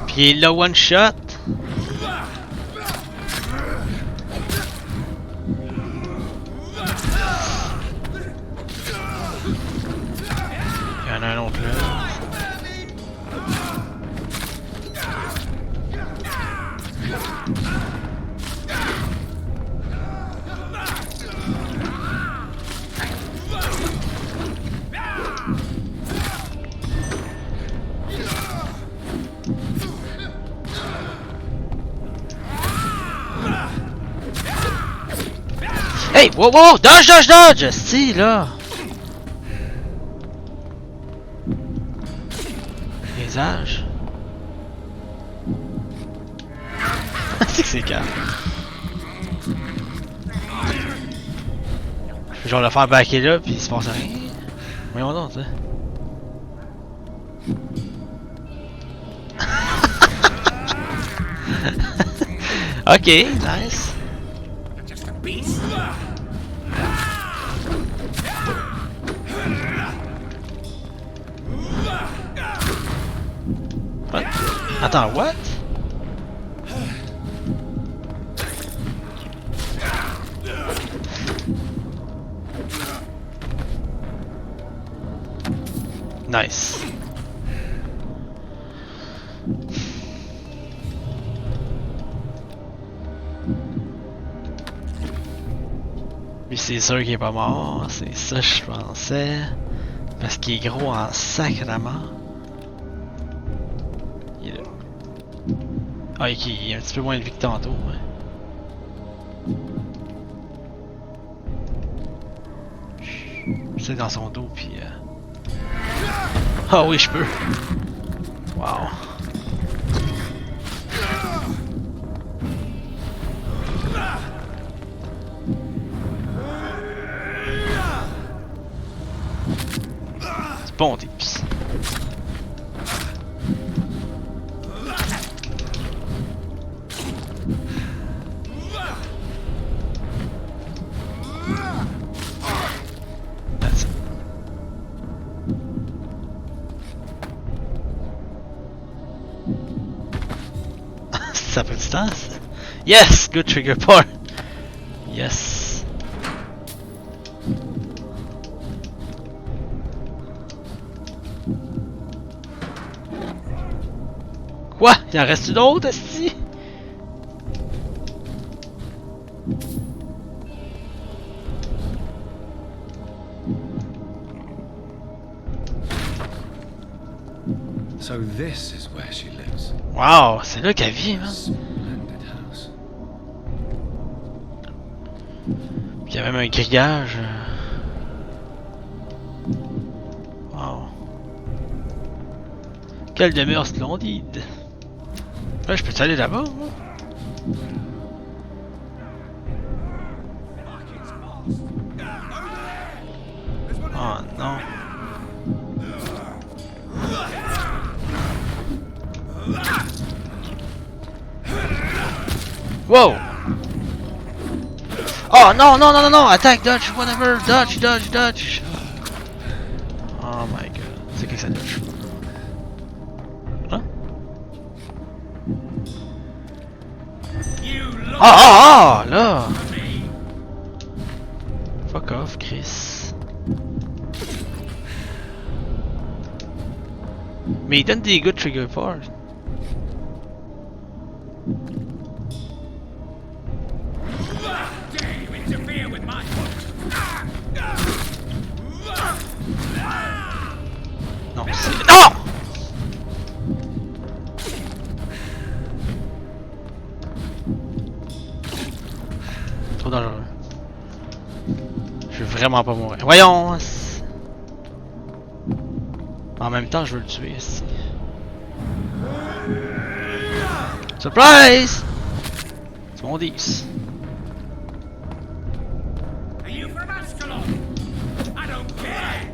Speaker 1: Pis il l'a one shot! Il y en a un autre là. Hey! Wow, wow! Dodge, dodge, dodge! Si, là! Paysage. C'est que c'est calme. Je peux genre le faire backer là, pis il se passe rien. Voyons donc, tu sais. Ok, nice. What? Attends, what? Nice. Lui c'est sûr qu'il est pas mort, c'est ça je pensais. Parce qu'il est gros en sacrement. Il est là. Ah, il a un petit peu moins de vie que tantôt. Ouais. C'est dans son dos puis ah oui je peux. Wow. C'est bon tips. Ça fait du temps ça. Yes! Good trigger point! Yes! Quoi? Il en reste d'autres, esti?
Speaker 2: So this is where she lives.
Speaker 1: Wow, c'est là qu'elle vit, man.
Speaker 2: Splendid house.
Speaker 1: Puis il y a même un grillage. Wow. Quelle demeure splendide. Ouais, je peux aller là-bas, moi? Oh non. Wow! Oh non, non, non, non, non! Attaque, dodge, whatever! Dodge, dodge, dodge! Oh my god. C'est que ça dodge? Hein? Ah, ah, ah! Là! Fuck off, Chris. Mais il donne des good trigger parts. Non, c'est... Non! Trop dangereux. Je veux vraiment pas mourir. Voyons! En même temps, je veux le tuer ici. Surprise! C'est mon 10.
Speaker 7: Are you from Ascalon? I don't care!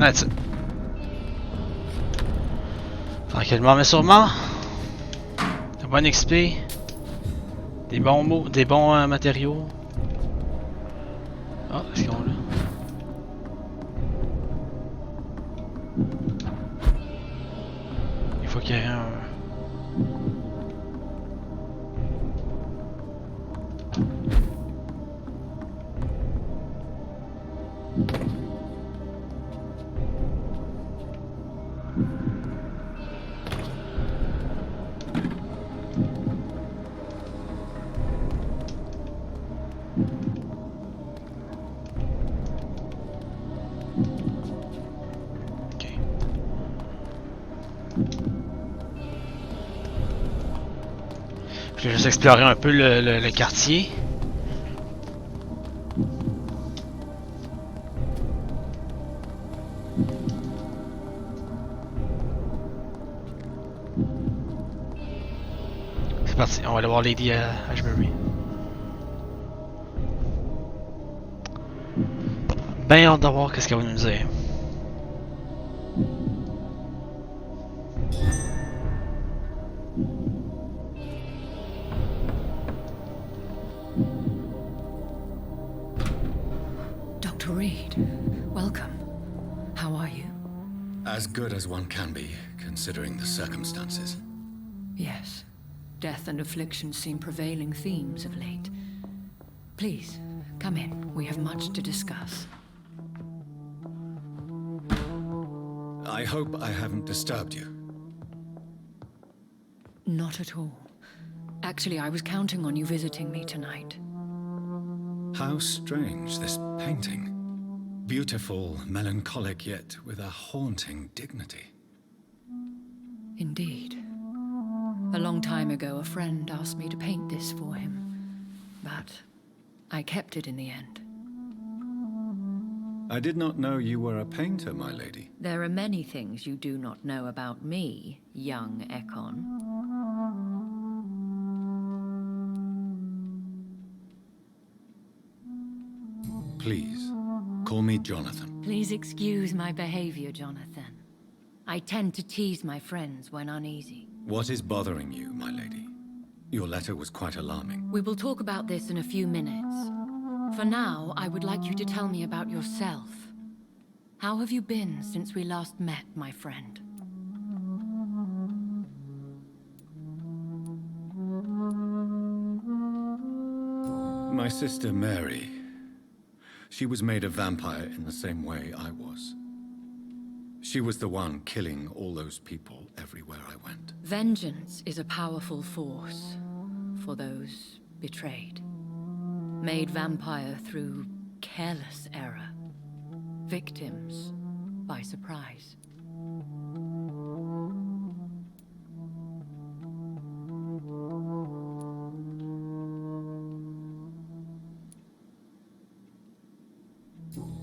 Speaker 1: That's it. Tranquillement mais sûrement. Un bon XP. Des bons mots, des bons matériaux. Ah, est-ce qu'on l'a? Il faut qu'il y ait un... Je vais juste explorer un peu le quartier. C'est parti, on va aller voir Lady Ashbury. Ben hâte de voir qu'est-ce qu'elle va nous dire.
Speaker 3: Dr. Reed, welcome. How are you?
Speaker 2: As good as one can be, considering the circumstances.
Speaker 3: Yes. Death and affliction seem prevailing themes of late. Please, come in. We have much to discuss.
Speaker 2: I hope I haven't disturbed you.
Speaker 3: Not at all. Actually, I was counting on you visiting me tonight.
Speaker 2: How strange, this painting. Beautiful, melancholic, yet with a haunting dignity.
Speaker 3: Indeed. A long time ago, a friend asked me to paint this for him, but I kept it in the end.
Speaker 2: I did not know you were a painter, my lady.
Speaker 3: There are many things you do not know about me, young Ekon.
Speaker 2: Please, call me Jonathan.
Speaker 3: Please excuse my behavior, Jonathan. I tend to tease my friends when uneasy.
Speaker 2: What is bothering you, my lady? Your letter was quite alarming.
Speaker 3: We will talk about this in a few minutes. For now, I would like you to tell me about yourself. How have you been since we last met, my friend?
Speaker 2: My sister Mary. She was made a vampire in the same way I was. She was the one killing all those people everywhere I went.
Speaker 3: Vengeance is a powerful force for those betrayed. Made vampire through careless error. Victims by surprise.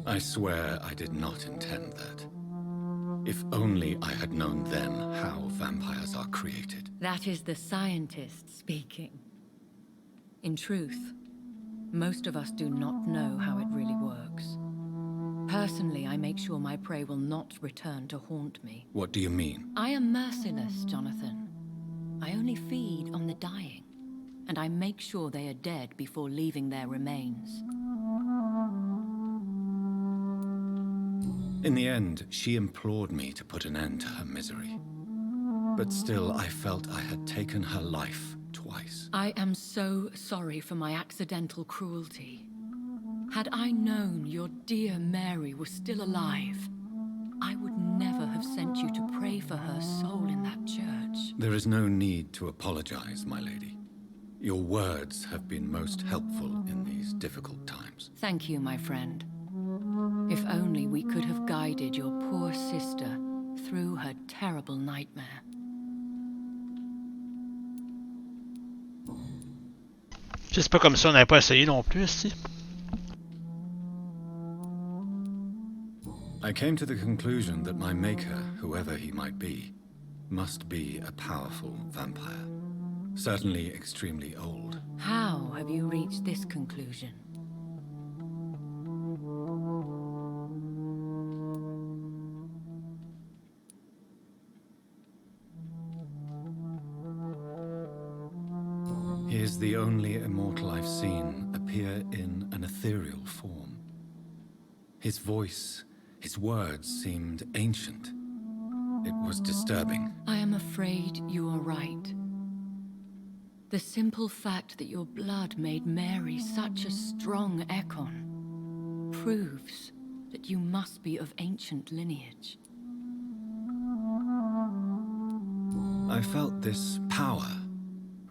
Speaker 2: I swear I did not intend that. If only I had known then how vampires are created.
Speaker 3: That is the scientist speaking. In truth, most of us do not know how it really works. Personally, I make sure my prey will not return to haunt me.
Speaker 2: What do you mean?
Speaker 3: I am merciless, Jonathan. I only feed on the dying, and I make sure they are dead before leaving their remains.
Speaker 2: In the end, she implored me to put an end to her misery. But still, I felt I had taken her life twice.
Speaker 3: I am so sorry for my accidental cruelty. Had I known your dear Mary was still alive, I would never have sent you to pray for her soul in that church.
Speaker 2: There is no need to apologize, my lady. Your words have been most helpful in these difficult times.
Speaker 3: Thank you, my friend. If only we could have guided your poor sister through her terrible nightmare.
Speaker 1: C'est pas comme si on n'avait pas essayé non plus, si.
Speaker 2: I came to the conclusion that my maker, whoever he might be, must be a powerful vampire. Certainly extremely old.
Speaker 3: How have you reached this conclusion?
Speaker 2: He is the only immortal I've seen appear in an ethereal form. His voice, his words seemed ancient. It was disturbing.
Speaker 3: I am afraid you are right. The simple fact that your blood made Mary such a strong Ekon proves that you must be of ancient lineage.
Speaker 2: I felt this power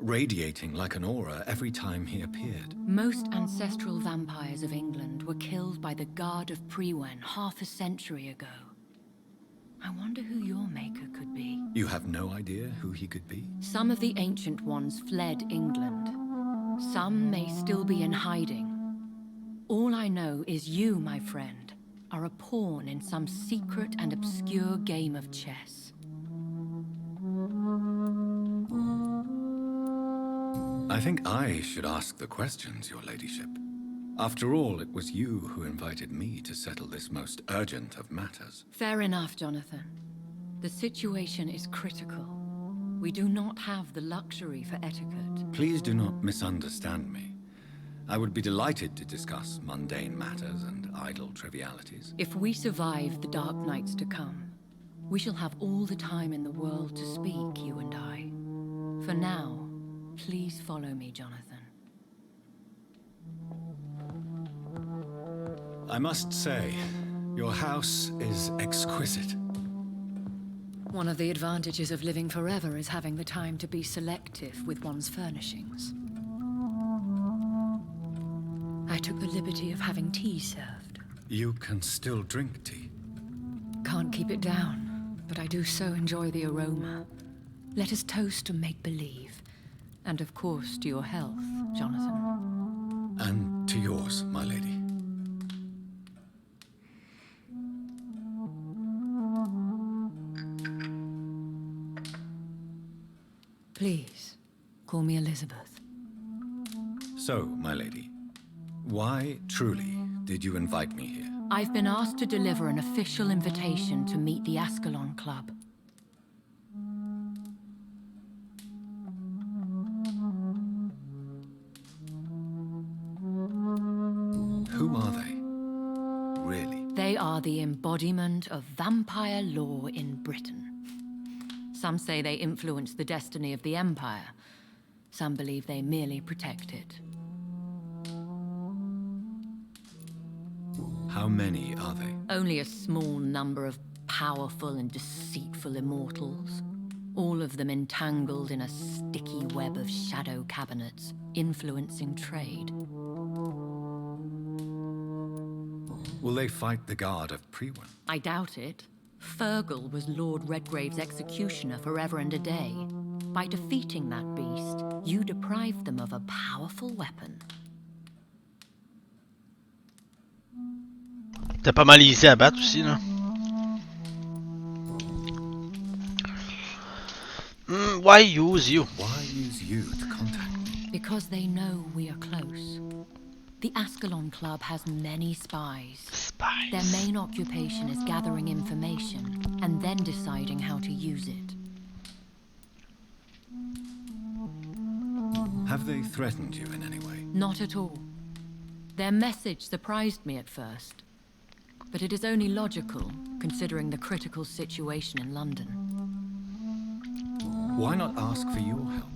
Speaker 2: radiating like an aura every time he appeared.
Speaker 3: Most ancestral vampires of England were killed by the Gardes de Priwens half a century ago. I wonder who your maker could be.
Speaker 2: You have no idea who he could be?
Speaker 3: Some of the ancient ones fled England. Some may still be in hiding. All I know is you, my friend, are a pawn in some secret and obscure game of chess.
Speaker 2: I think I should ask the questions, your ladyship. After all, it was you who invited me to settle this most urgent of matters.
Speaker 3: Fair enough, Jonathan. The situation is critical. We do not have the luxury for etiquette.
Speaker 2: Please do not misunderstand me. I would be delighted to discuss mundane matters and idle trivialities.
Speaker 3: If we survive the dark nights to come, we shall have all the time in the world to speak, you and I. For now, please follow me, Jonathan.
Speaker 2: I must say, your house is exquisite.
Speaker 3: One of the advantages of living forever is having the time to be selective with one's furnishings. I took the liberty of having tea served.
Speaker 2: You can still drink tea?
Speaker 3: Can't keep it down, but I do so enjoy the aroma. Let us toast to make-believe. And of course to your health, Jonathan.
Speaker 2: And to yours, my lady.
Speaker 3: Please, call me Elizabeth.
Speaker 2: So, my lady, why truly did you invite me here?
Speaker 3: I've been asked to deliver an official invitation to meet the Ascalon Club.
Speaker 2: Who are they? Really?
Speaker 3: They are the embodiment of vampire law in Britain. Some say they influence the destiny of the Empire. Some believe they merely protect it.
Speaker 2: How many are they?
Speaker 3: Only a small number of powerful and deceitful immortals. All of them entangled in a sticky web of shadow cabinets, influencing trade.
Speaker 2: Will they fight the Gardes of Priwens?
Speaker 3: I doubt it. Fergal was Lord Redgrave's executioner forever and a day. By defeating that beast, you deprived them of a powerful weapon.
Speaker 1: T'es pas mal easy à battre aussi, là. Why use you?
Speaker 2: Why use you to contact me?
Speaker 3: Because they know we are close. The Ascalon Club has many spies. Their main occupation is gathering information and then deciding how to use it.
Speaker 2: Have they threatened you in any way?
Speaker 3: Not at all. Their message surprised me at first. But it is only logical, considering the critical situation in London.
Speaker 2: Why not ask for your help?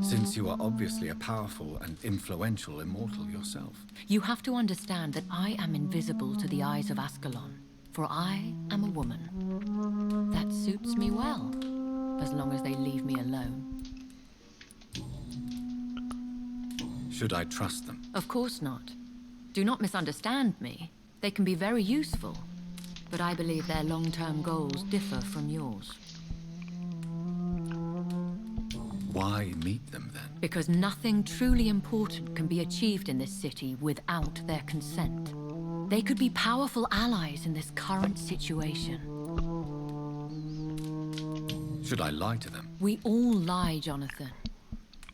Speaker 2: Since you are obviously a powerful and influential immortal yourself.
Speaker 3: You have to understand that I am invisible to the eyes of Ascalon, for I am a woman. That suits me well, as long as they leave me alone.
Speaker 2: Should I trust them?
Speaker 3: Of course not. Do not misunderstand me. They can be very useful, but I believe their long-term goals differ from yours.
Speaker 2: Why meet them then?
Speaker 3: Because nothing truly important can be achieved in this city without their consent. They could be powerful allies in this current situation.
Speaker 2: Should I lie to them?
Speaker 3: We all lie, Jonathan.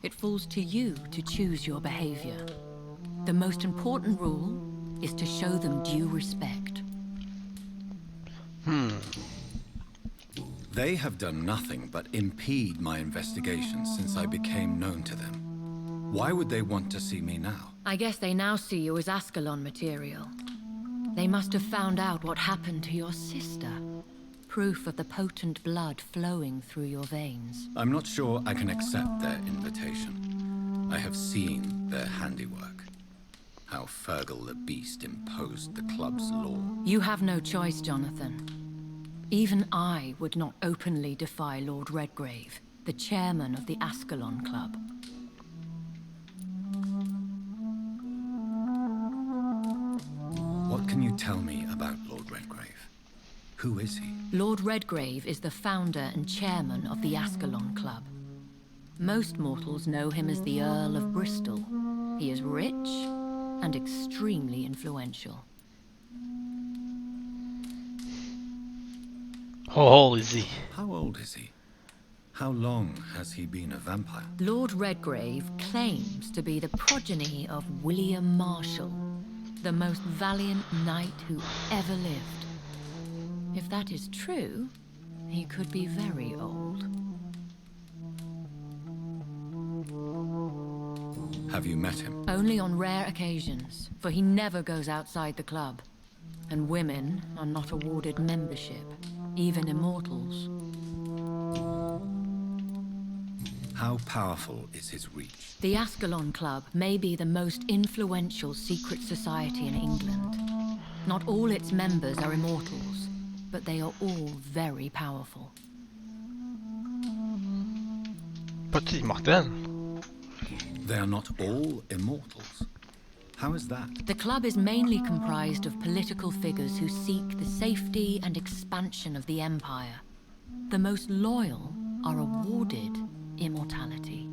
Speaker 3: It falls to you to choose your behavior. The most important rule is to show them due respect.
Speaker 2: They have done nothing but impede my investigation since I became known to them. Why would they want to see me now?
Speaker 3: I guess they now see you as Ascalon material. They must have found out what happened to your sister. Proof of the potent blood flowing through your veins.
Speaker 2: I'm not sure I can accept their invitation. I have seen their handiwork. How Fergal the Beast imposed the club's law.
Speaker 3: You have no choice, Jonathan. Even I would not openly defy Lord Redgrave, the chairman of the Ascalon Club.
Speaker 2: What can you tell me about Lord Redgrave? Who is he?
Speaker 3: Lord Redgrave is the founder and chairman of the Ascalon Club. Most mortals know him as the Earl of Bristol. He is rich and extremely influential.
Speaker 1: How old is he?
Speaker 2: How old is he? How long has he been a vampire?
Speaker 3: Lord Redgrave claims to be the progeny of William Marshall, the most valiant knight who ever lived. If that is true, he could be very old.
Speaker 2: Have you met him?
Speaker 3: Only on rare occasions, for he never goes outside the club. And women are not awarded membership, even immortals.
Speaker 2: How powerful is his reach?
Speaker 3: The Ascalon Club may be the most influential secret society in England. Not all its members are immortals, but they are all very powerful.
Speaker 1: Partie immortelle.
Speaker 2: They are not all immortals. How is that?
Speaker 3: The club is mainly comprised of political figures who seek the safety and expansion of the Empire. The most loyal are awarded immortality.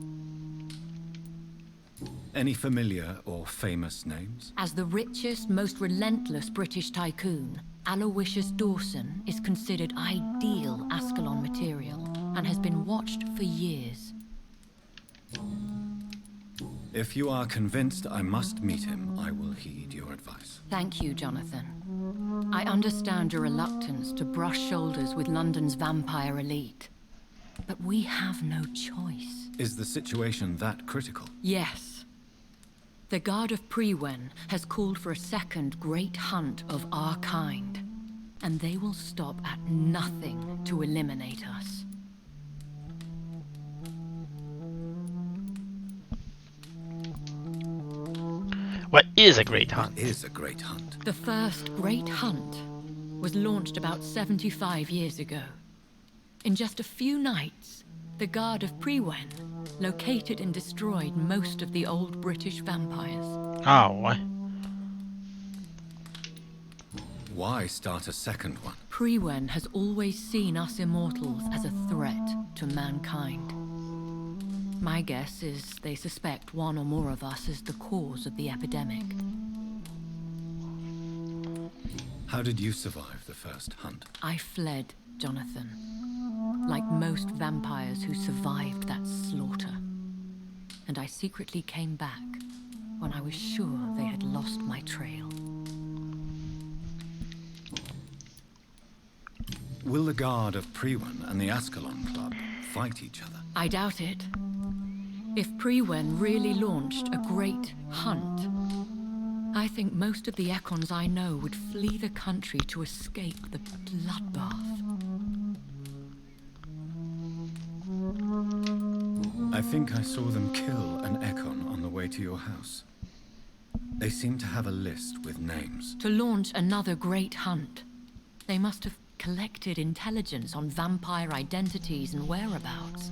Speaker 2: Any familiar or famous names?
Speaker 3: As the richest, most relentless British tycoon, Aloysius Dawson is considered ideal Ascalon material and has been watched for years.
Speaker 2: If you are convinced I must meet him, I will heed your advice.
Speaker 3: Thank you, Jonathan. I understand your reluctance to brush shoulders with London's vampire elite. But we have no choice.
Speaker 2: Is the situation that critical?
Speaker 3: Yes. The Gardes de Priwens has called for a second great hunt of our kind. And they will stop at nothing to eliminate us.
Speaker 1: What is a great hunt?
Speaker 2: What is a great hunt?
Speaker 3: The first great hunt was launched about 75 years ago. In just a few nights, the Gardes de Priwens located and destroyed most of the old British vampires.
Speaker 1: Ah, ouais.
Speaker 2: Why start a second one?
Speaker 3: Priwen has always seen us immortals as a threat to mankind. My guess is they suspect one or more of us is the cause of the epidemic.
Speaker 2: How did you survive the first hunt?
Speaker 3: I fled, Jonathan. Like most vampires who survived that slaughter. And I secretly came back when I was sure they had lost my trail.
Speaker 2: Will the Garde of Priwen and the Ascalon Club fight each other?
Speaker 3: I doubt it. If Priwen really launched a great hunt, I think most of the Econs I know would flee the country to escape the bloodbath.
Speaker 2: I think I saw them kill an Econ on the way to your house. They seem to have a list with names.
Speaker 3: To launch another great hunt, they must have collected intelligence on vampire identities and whereabouts.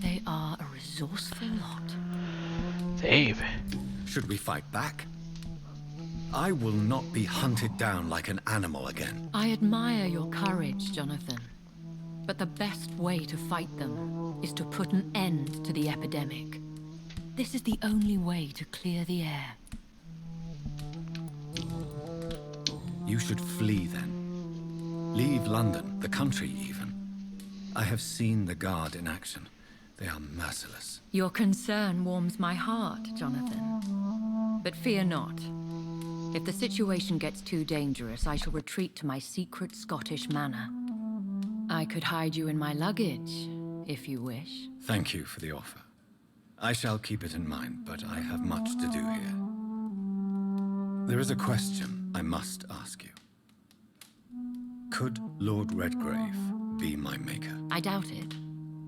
Speaker 3: They are a resourceful lot.
Speaker 1: Dave.
Speaker 2: Should we fight back? I will not be hunted down like an animal again.
Speaker 3: I admire your courage, Jonathan. But the best way to fight them is to put an end to the epidemic. This is the only way to clear the air.
Speaker 2: You should flee then. Leave London, the country even. I have seen the Guard in action. They are merciless.
Speaker 3: Your concern warms my heart, Jonathan. But fear not. If the situation gets too dangerous, I shall retreat to my secret Scottish manor. I could hide you in my luggage, if you wish.
Speaker 2: Thank you for the offer. I shall keep it in mind, but I have much to do here. There is a question I must ask you. Could Lord Redgrave be my maker?
Speaker 3: I doubt it.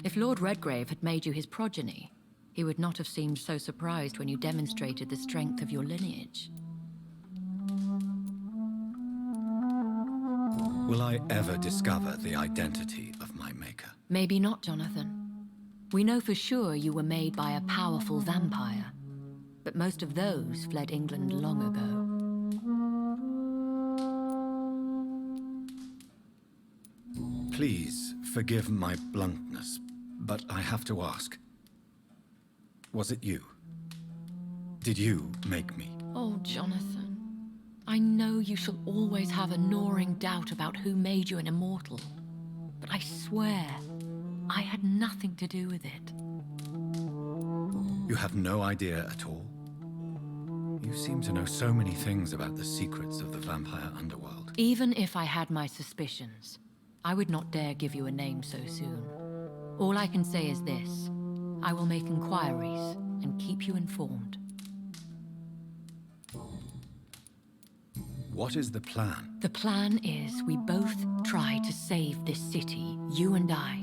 Speaker 3: If Lord Redgrave had made you his progeny, he would not have seemed so surprised when you demonstrated the strength of your lineage.
Speaker 2: Will I ever discover the identity of my maker?
Speaker 3: Maybe not, Jonathan. We know for sure you were made by a powerful vampire, but most of those fled England long ago.
Speaker 2: Please forgive my bluntness, but I have to ask. Was it you? Did you make me?
Speaker 3: Oh, Jonathan. I know you shall always have a gnawing doubt about who made you an immortal, but I swear, I had nothing to do with it.
Speaker 2: You have no idea at all? You seem to know so many things about the secrets of the vampire underworld.
Speaker 3: Even if I had my suspicions, I would not dare give you a name so soon. All I can say is this. I will make inquiries and keep you informed.
Speaker 2: What is the plan?
Speaker 3: The plan is we both try to save this city, you and I.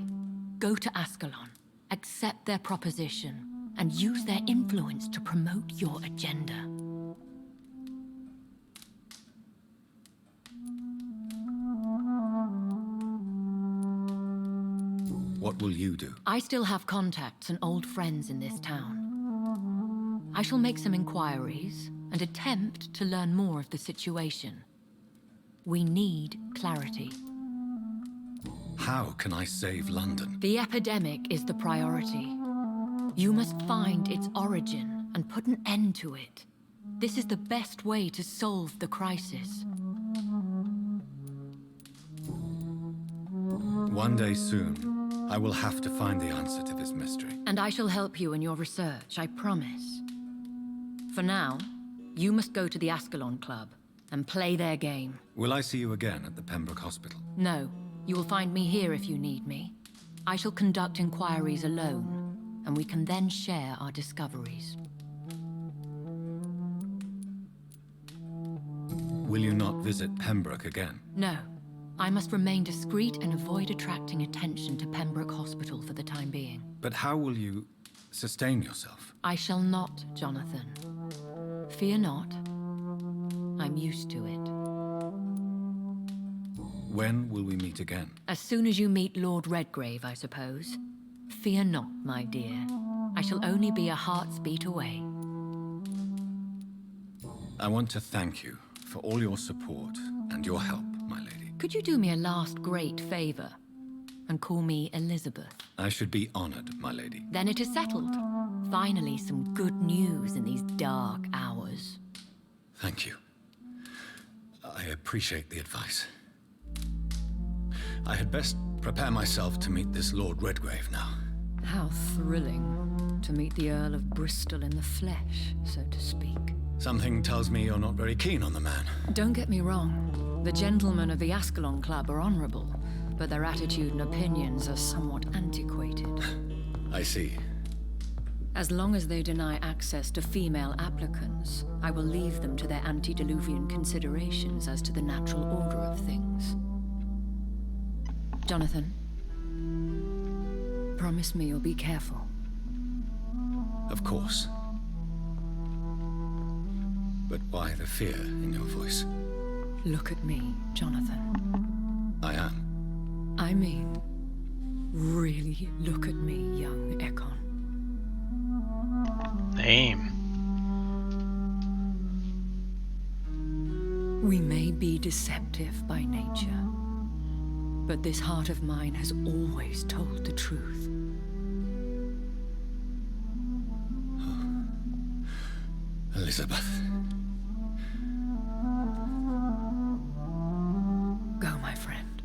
Speaker 3: Go to Ascalon, accept their proposition, and use their influence to promote your agenda.
Speaker 2: What will you do?
Speaker 3: I still have contacts and old friends in this town. I shall make some inquiries and attempt to learn more of the situation. We need clarity.
Speaker 2: How can I save London?
Speaker 3: The epidemic is the priority. You must find its origin and put an end to it. This is the best way to solve the crisis.
Speaker 2: One day soon, I will have to find the answer to this mystery.
Speaker 3: And I shall help you in your research, I promise. For now, you must go to the Ascalon Club and play their game.
Speaker 2: Will I see you again at the Pembroke Hospital?
Speaker 3: No, you will find me here if you need me. I shall conduct inquiries alone, and we can then share our discoveries.
Speaker 2: Will you not visit Pembroke again?
Speaker 3: No. I must remain discreet and avoid attracting attention to Pembroke Hospital for the time being.
Speaker 2: But how will you sustain yourself?
Speaker 3: I shall not, Jonathan. Fear not. I'm used to it.
Speaker 2: When will we meet again?
Speaker 3: As soon as you meet Lord Redgrave, I suppose. Fear not, my dear. I shall only be a heart's beat away.
Speaker 2: I want to thank you for all your support and your help, my lady.
Speaker 3: Could you do me a last great favor and call me Elizabeth?
Speaker 2: I should be honored, my lady.
Speaker 3: Then it is settled. Finally, some good news in these dark hours.
Speaker 2: Thank you. I appreciate the advice. I had best prepare myself to meet this Lord Redgrave now.
Speaker 3: How thrilling to meet the Earl of Bristol in the flesh, so to speak.
Speaker 2: Something tells me you're not very keen on the man.
Speaker 3: Don't get me wrong. The gentlemen of the Ascalon Club are honorable, but their attitude and opinions are somewhat antiquated.
Speaker 2: I see.
Speaker 3: As long as they deny access to female applicants, I will leave them to their antediluvian considerations as to the natural order of things. Jonathan, promise me you'll be careful.
Speaker 2: Of course. But why the fear in your voice?
Speaker 3: Look at me, Jonathan.
Speaker 2: I am.
Speaker 3: I mean, really look at me, young Ekon.
Speaker 1: Damn.
Speaker 3: We may be deceptive by nature, but this heart of mine has always told the truth.
Speaker 2: Oh. Elizabeth.
Speaker 3: Go, my friend.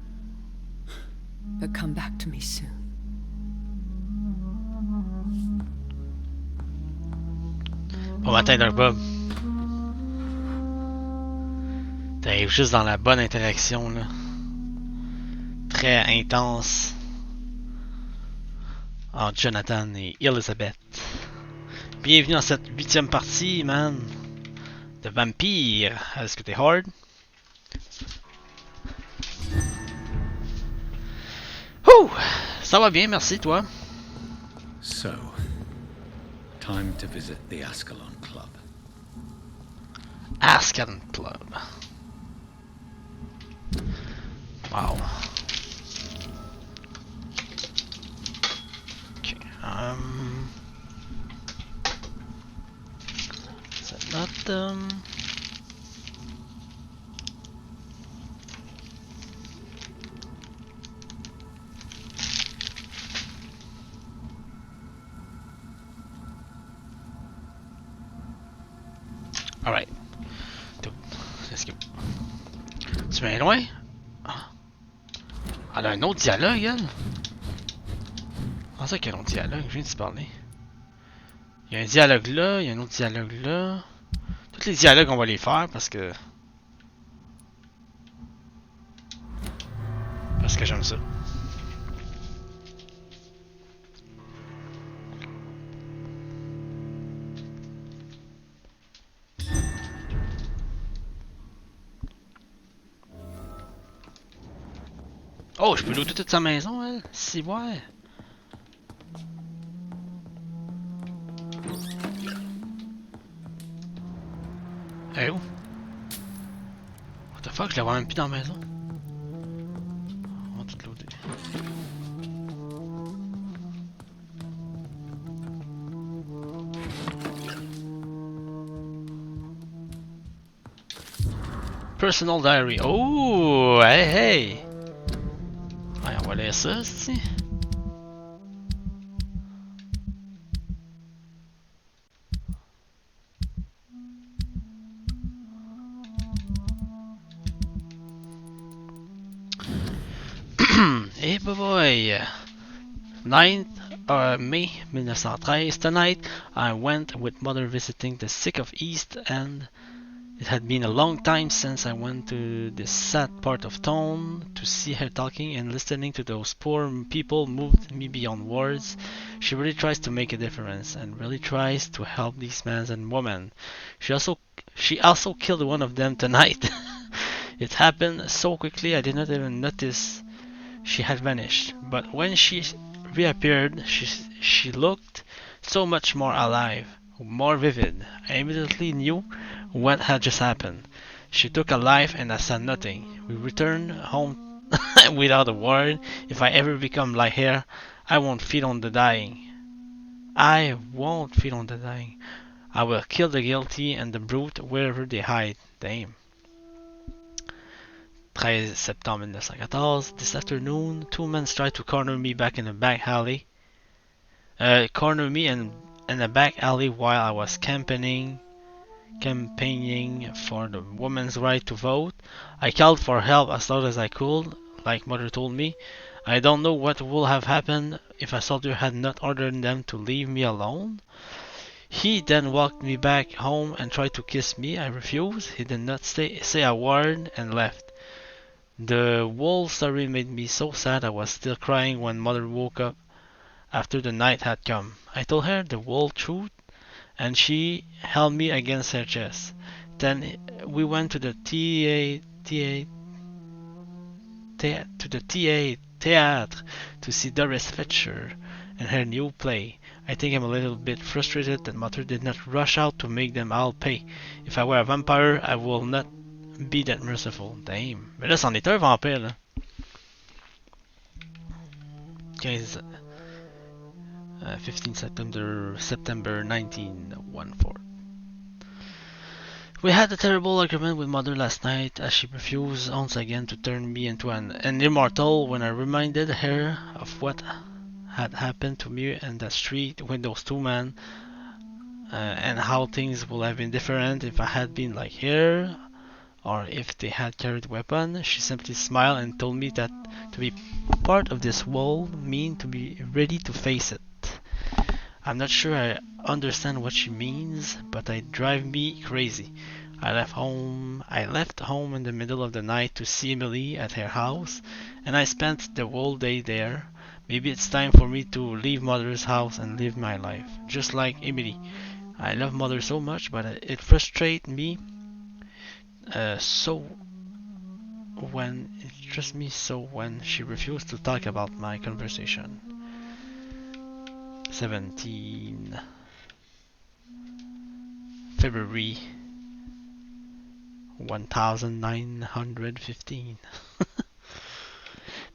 Speaker 3: But come back to me soon.
Speaker 1: Bon matin, Dark Bob. T'arrives juste dans la bonne interaction, là. Très intense entre Jonathan et Elizabeth. bienvenue dans cette 8e partie, man, de Vampyr. Est-ce que t'es hard? Ouh! Ça va bien, merci, toi.
Speaker 2: So, time to visit the Ascalon Club.
Speaker 1: Ascalon Club. Wow. Okay, is that not Alright. Let's go. Tu viens loin? Ah. Elle a un autre dialogue, elle? Ah, ça qu'il y a un autre dialogue, je viens de te parler. Il y a un dialogue là, il y a un autre dialogue là. Tous les dialogues, on va les faire parce que j'aime ça. Oh, je peux looter toute sa maison, elle? Si, ouais. Eh où? What the fuck, je la vois même plus dans la maison. On va tout looter. Personal diary. Oh, hey, hey. Ouais, on va lire ça, c'est. Hey boy, 9th May 1913. Tonight I went with mother visiting the sick of East End. It had been a long time since I went to this sad part of town. To see her talking and listening to those poor people moved me beyond words. She really tries to make a difference and really tries to help these men and women. She also killed one of them tonight. It happened so quickly I did not even notice she had vanished. But when she reappeared, she looked so much more alive, more vivid. I immediately knew what had just happened. She took a life and I said nothing. We returned home without a word. If I ever become like her, I won't feed on the dying. I won't feed on the dying. I will kill the guilty and the brute wherever they hide. Damn. 13 septembre 1914. This afternoon, two men tried to corner me back in a back alley. Corner me in a back alley while I was campaigning for the women's right to vote. I called for help as loud as I could, like mother told me. I don't know what would have happened if a soldier had not ordered them to leave me alone. He then walked me back home and tried to kiss me. I refused. He did not say a word and left. The whole story made me so sad I was still crying when mother woke up after the night had come. I told her the whole truth and she held me against her chest. Then we went to the theater to see Doris Fletcher and her new play. I think I'm a little bit frustrated that mother did not rush out to make them all pay. If I were a vampire, I will not be that merciful. Damn. Mais là, c'en est un vampire, là. 15 September 1914. We had a terrible argument with mother last night as she refused once again to turn me into an immortal when I reminded her of what had happened to me in the street with those two men and how things would have been different if I had been like her or if they had carried weapons. She simply smiled and told me that to be part of this world meant to be ready to face it. I'm not sure I understand what she means, but it drives me crazy. I left home in the middle of the night to see Emily at her house, and I spent the whole day there. Maybe it's time for me to leave mother's house and live my life, just like Emily. I love mother so much, but it frustrates me so when she refused to talk about my conversation. 17 February 1915.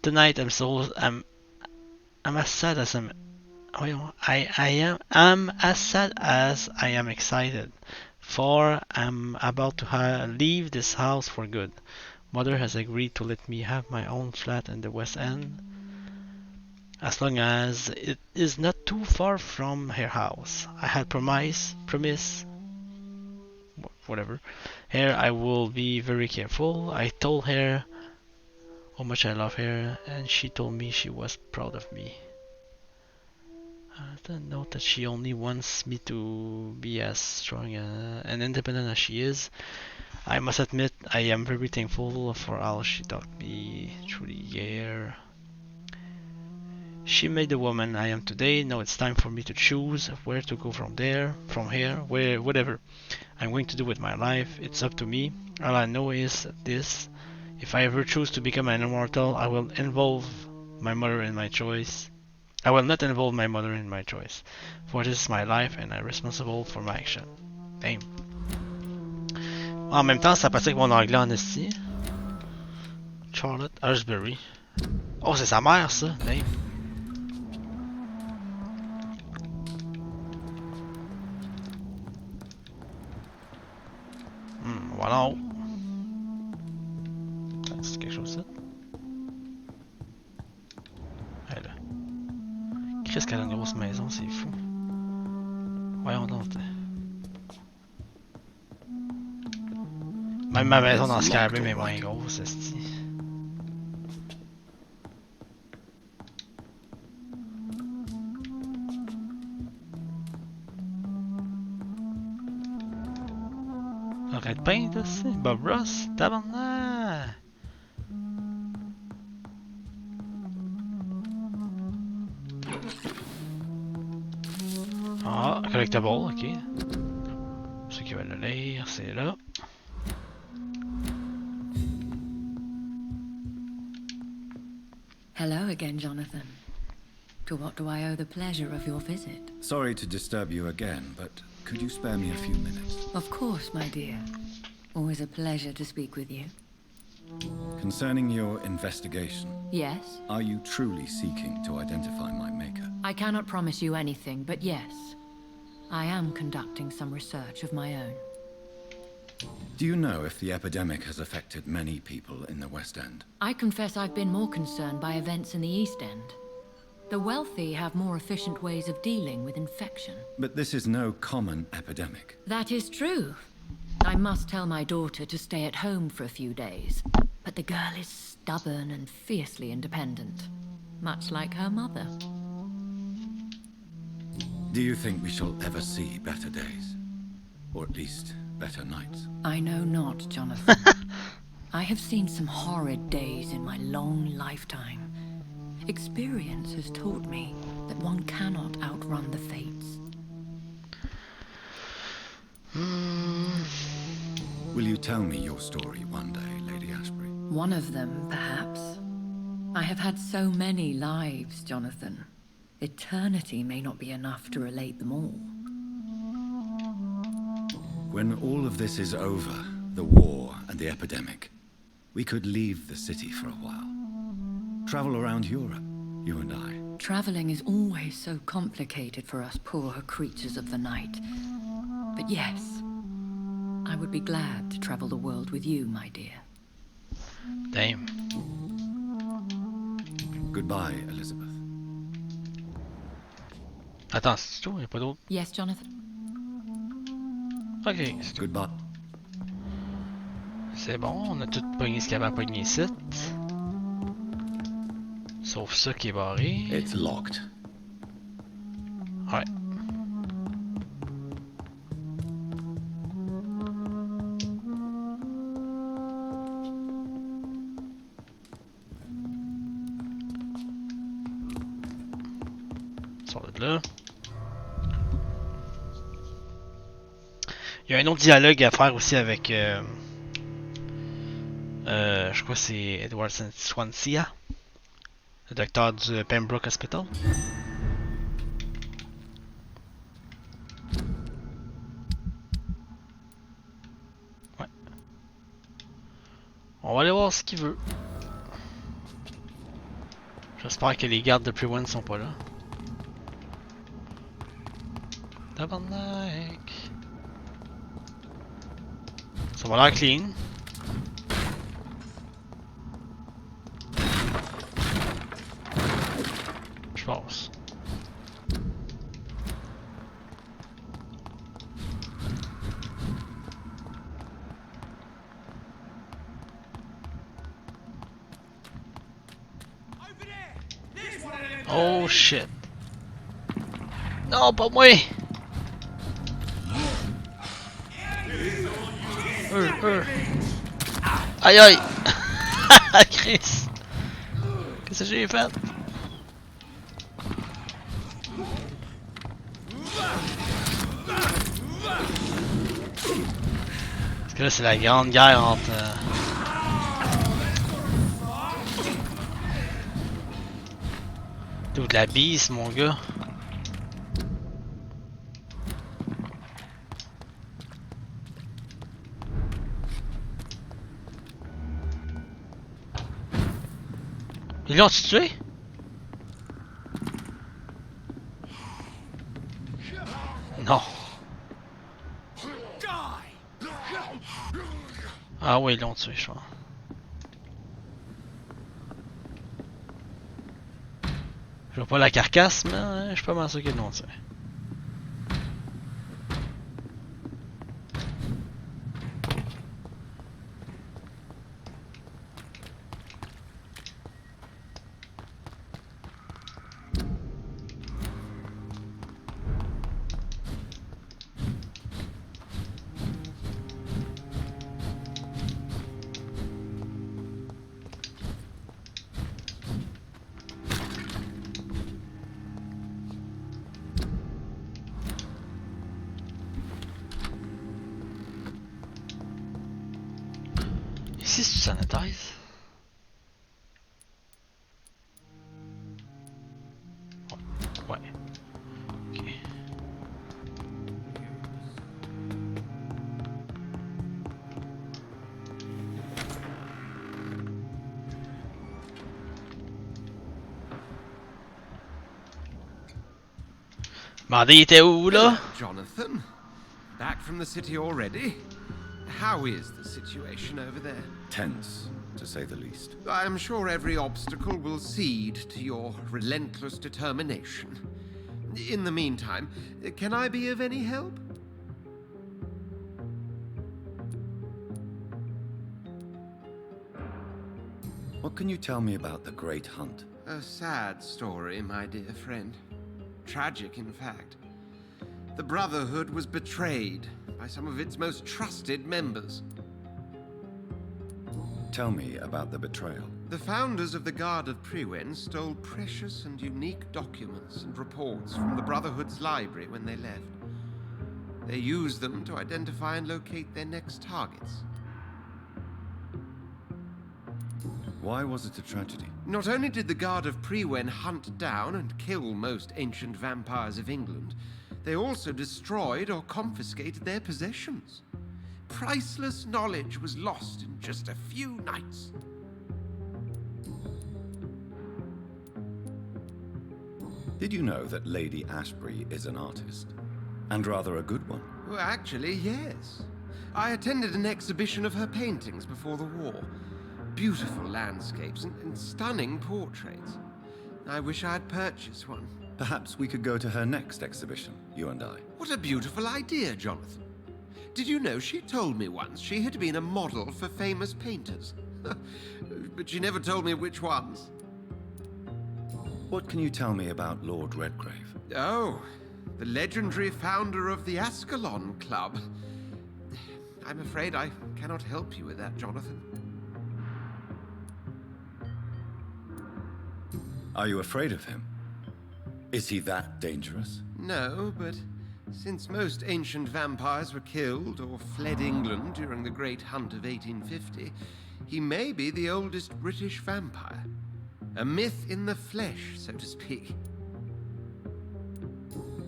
Speaker 1: Tonight I'm as sad as I'm as sad as I am excited, for I'm about to leave this house for good. Mother has agreed to let me have my own flat in the West End, as long as it is not too far from her house. I had promised her I will be very careful. I told her how much I love her, and she told me she was proud of me. I note that she only wants me to be as strong and independent as she is. I must admit, I am very thankful for all she taught me through the year. She made the woman I am today. Now it's time for me to choose where to go from here, whatever I'm going to do with my life. It's up to me. All I know is this: if I ever choose to become an immortal, I will not involve my mother in my choice. For this is my life and I'm responsible for my action. Damn. En même temps, ça pratique mon anglais en esti. Charlotte Ashbury. Oh, c'est sa mère, ça. Damn. Voilà. C'est quelque chose, ça. Elle. Qu'est-ce qu'elle a une grosse maison, c'est fou. Voyons donc. Même ma maison dans Skyrim est moins grosse, esti. Arrête de peindre, esti. Bob Ross, tabarnak. Ah, collectible, ok. Ceux qui veulent le lire, c'est là.
Speaker 3: Hello again, Jonathan. To what do I owe the pleasure of your visit?
Speaker 2: Sorry to disturb you again, but could you spare me a few minutes?
Speaker 3: Of course, my dear. Always a pleasure to speak with you.
Speaker 2: Concerning your investigation.
Speaker 3: Yes?
Speaker 2: Are you truly seeking to identify my maker?
Speaker 3: I cannot promise you anything, but yes. I am conducting some research of my own.
Speaker 2: Do you know if the epidemic has affected many people in the West End?
Speaker 3: I confess I've been more concerned by events in the East End. The wealthy have more efficient ways of dealing with infection.
Speaker 2: But this is no common epidemic.
Speaker 3: That is true. I must tell my daughter to stay at home for a few days. But the girl is stubborn and fiercely independent. Much like her mother.
Speaker 2: Do you think we shall ever see better days? Or at least better nights?
Speaker 3: I know not, Jonathan. I have seen some horrid days in my long lifetime. Experience has taught me that one cannot outrun the fates.
Speaker 2: Will you tell me your story one day, Lady Ashbury?
Speaker 3: One of them, perhaps. I have had so many lives, Jonathan. Eternity may not be enough to relate them all.
Speaker 2: When all of this is over, the war and the epidemic, we could leave the city for a while. Travel around Europe, you and I.
Speaker 3: Traveling is always so complicated for us poor creatures of the night. But yes, I would be glad to travel the world with you, my dear.
Speaker 1: Damn.
Speaker 2: Goodbye, Elizabeth.
Speaker 1: Attends, c'est tout? Y'a pas d'autre?
Speaker 3: Yes, Jonathan?
Speaker 1: Ok, c'est tout.
Speaker 2: Goodbye.
Speaker 1: C'est bon, on a tout pogné ce qu'il y avait à pogner ici. Sauf ça qui est barré.
Speaker 2: It's locked.
Speaker 1: Ouais. Sors de là. Il y a un autre dialogue à faire aussi avec. Je crois que c'est Edward Swansea, le docteur du Pembroke Hospital. Ouais. On va aller voir ce qu'il veut. J'espère que les gardes de Priwens sont pas là. Tabarnak. Ça va l'air clean. Je pense. Oh shit. Non, pas moi. Aïe aïe. Chris. Qu'est-ce que j'ai fait? Parce que là c'est la grande guerre entre... Toute la bise mon gars. Ils l'ont tué? Non. Ah oui, ils l'ont tué, je crois. Je vois pas la carcasse, mais je suis pas mal sûr qu'ils l'ont tué. Ici, c'est sanitize. Ouais. Ok. Mardi était où là?
Speaker 6: Jonathan, back from the city already? How is the situation over there?
Speaker 2: Tense, to say the least.
Speaker 6: I am sure every obstacle will cede to your relentless determination. In the meantime, can I be of any help?
Speaker 2: What can you tell me about the Great Hunt?
Speaker 6: A sad story, my dear friend. Tragic, in fact. The Brotherhood was betrayed by some of its most trusted members.
Speaker 2: Tell me about the betrayal.
Speaker 6: The founders of the Gardes de Priwens stole precious and unique documents and reports from the Brotherhood's library when they left. They used them to identify and locate their next targets.
Speaker 2: Why was it a tragedy?
Speaker 6: Not only did the Gardes of Priwen hunt down and kill most ancient vampires of England, they also destroyed or confiscated their possessions. Priceless knowledge was lost in just a few nights.
Speaker 2: Did you know that Lady Ashbury is an artist? And rather a good one?
Speaker 6: Well, actually, yes. I attended an exhibition of her paintings before the war. Beautiful landscapes and stunning portraits. I wish I had purchased one.
Speaker 2: Perhaps we could go to her next exhibition, you and I.
Speaker 6: What a beautiful idea, Jonathan. Did you know she told me once she had been a model for famous painters? But she never told me which ones.
Speaker 2: What can you tell me about Lord Redgrave?
Speaker 6: Oh, the legendary founder of the Ascalon Club. I'm afraid I cannot help you with that, Jonathan.
Speaker 2: Are you afraid of him? Is he that dangerous?
Speaker 6: No, but Since most ancient vampires were killed or fled England during the Great Hunt of 1850, he may be the oldest British vampire. A myth in the flesh, so to speak.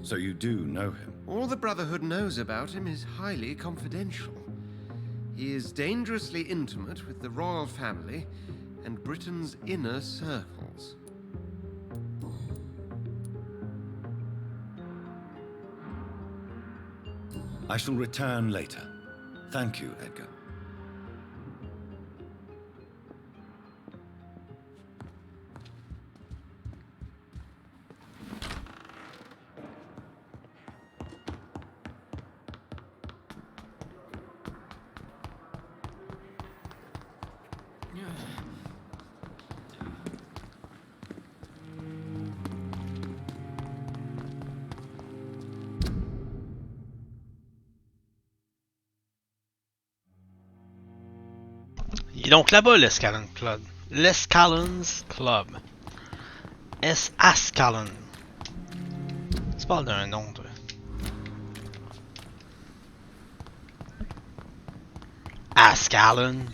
Speaker 2: So you do know him?
Speaker 6: All the Brotherhood knows about him is highly confidential. He is dangerously intimate with the royal family and Britain's inner circles.
Speaker 2: I shall return later. Thank you, Edgar.
Speaker 1: Il est donc là-bas, l'Ascalon Club. L'Ascalon's Club. Ascalon. Tu parles d'un nom, toi. Ascalon.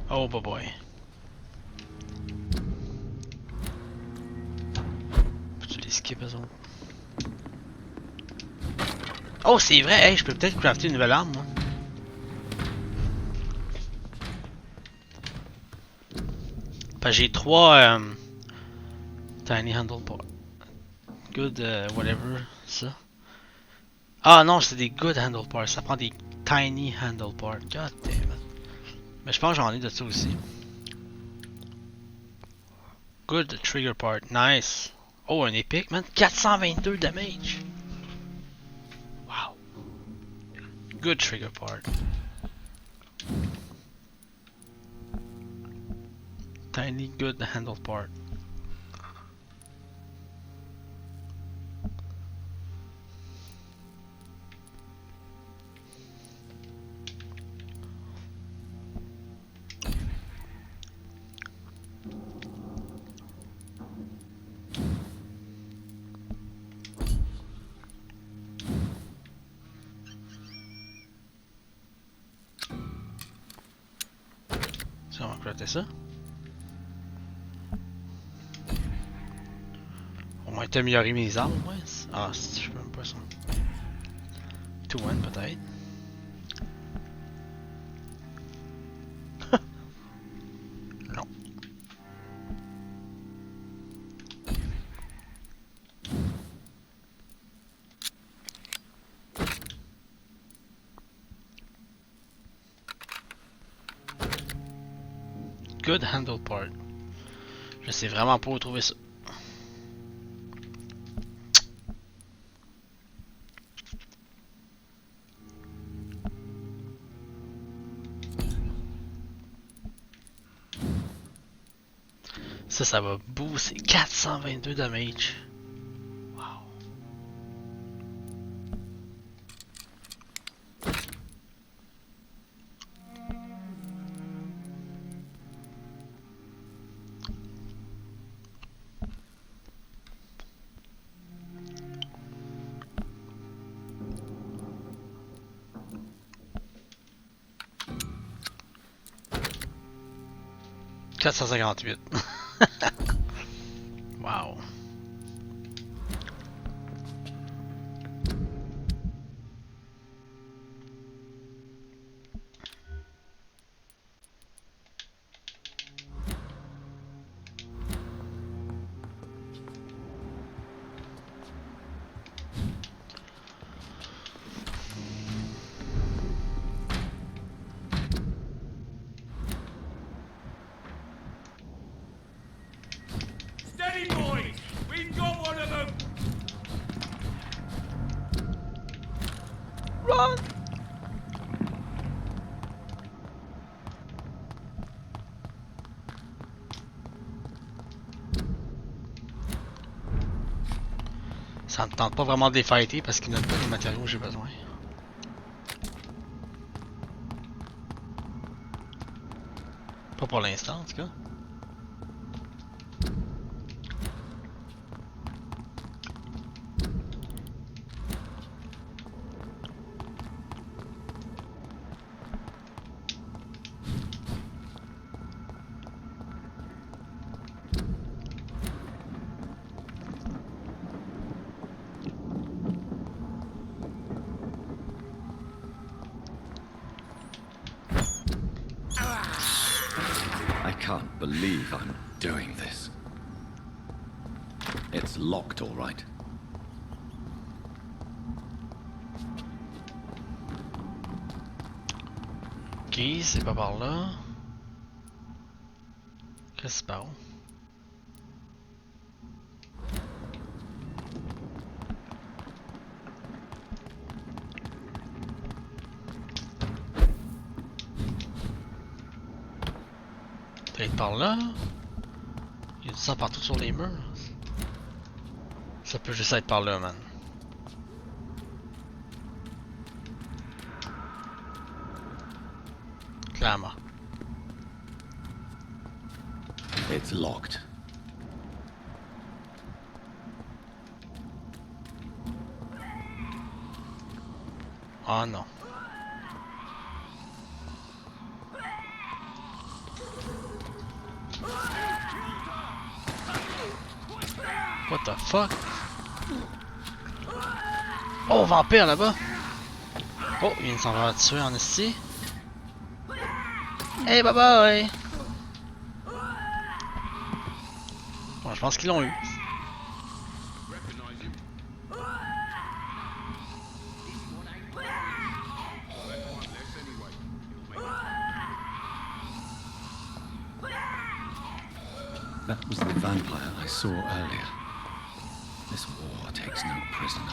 Speaker 1: Oh boy. Peux-tu les skip eux autres? Oh, c'est vrai, hey, je peux peut-être crafter une nouvelle arme, moi. J'ai 3 tiny handle parts. Good, whatever, ça. Ah non, c'est des good handle parts, ça prend des tiny handle parts. God damn it. Mais je pense que j'en ai de ça aussi. Good trigger part, nice. Oh, un épique, man. 422 damage. Wow. Good trigger part. Tiny good handle part. On va crafter ça. Au moins améliorer mes armes, ouais. Ah, si je peux même pas ça. Tout one peut-être. Non. Good handle part. Je sais vraiment pas où trouver ça. Ça va booster 422 damage. Wow. « 458. » Wow. Run! Ça me tente pas vraiment de les fighter parce qu'ils n'ont pas les matériaux que j'ai besoin. Pas pour l'instant en tout cas.
Speaker 4: can't believe I'm doing this. It's locked, all right.
Speaker 1: Ok, c'est pas par là. Qu'est-ce que c'est par où? Peut-être par là? Il y a du sang partout sur les murs. Ça peut juste être par là, man. Clairement.
Speaker 4: It's locked.
Speaker 1: Oh non. What the fuck? Oh, vampire là-bas! Oh, il s'en va tuer en ici. Hey, bye bye! Bon, je pense qu'ils l'ont eu.
Speaker 2: That was the vampire I saw earlier. This war takes no prisoners.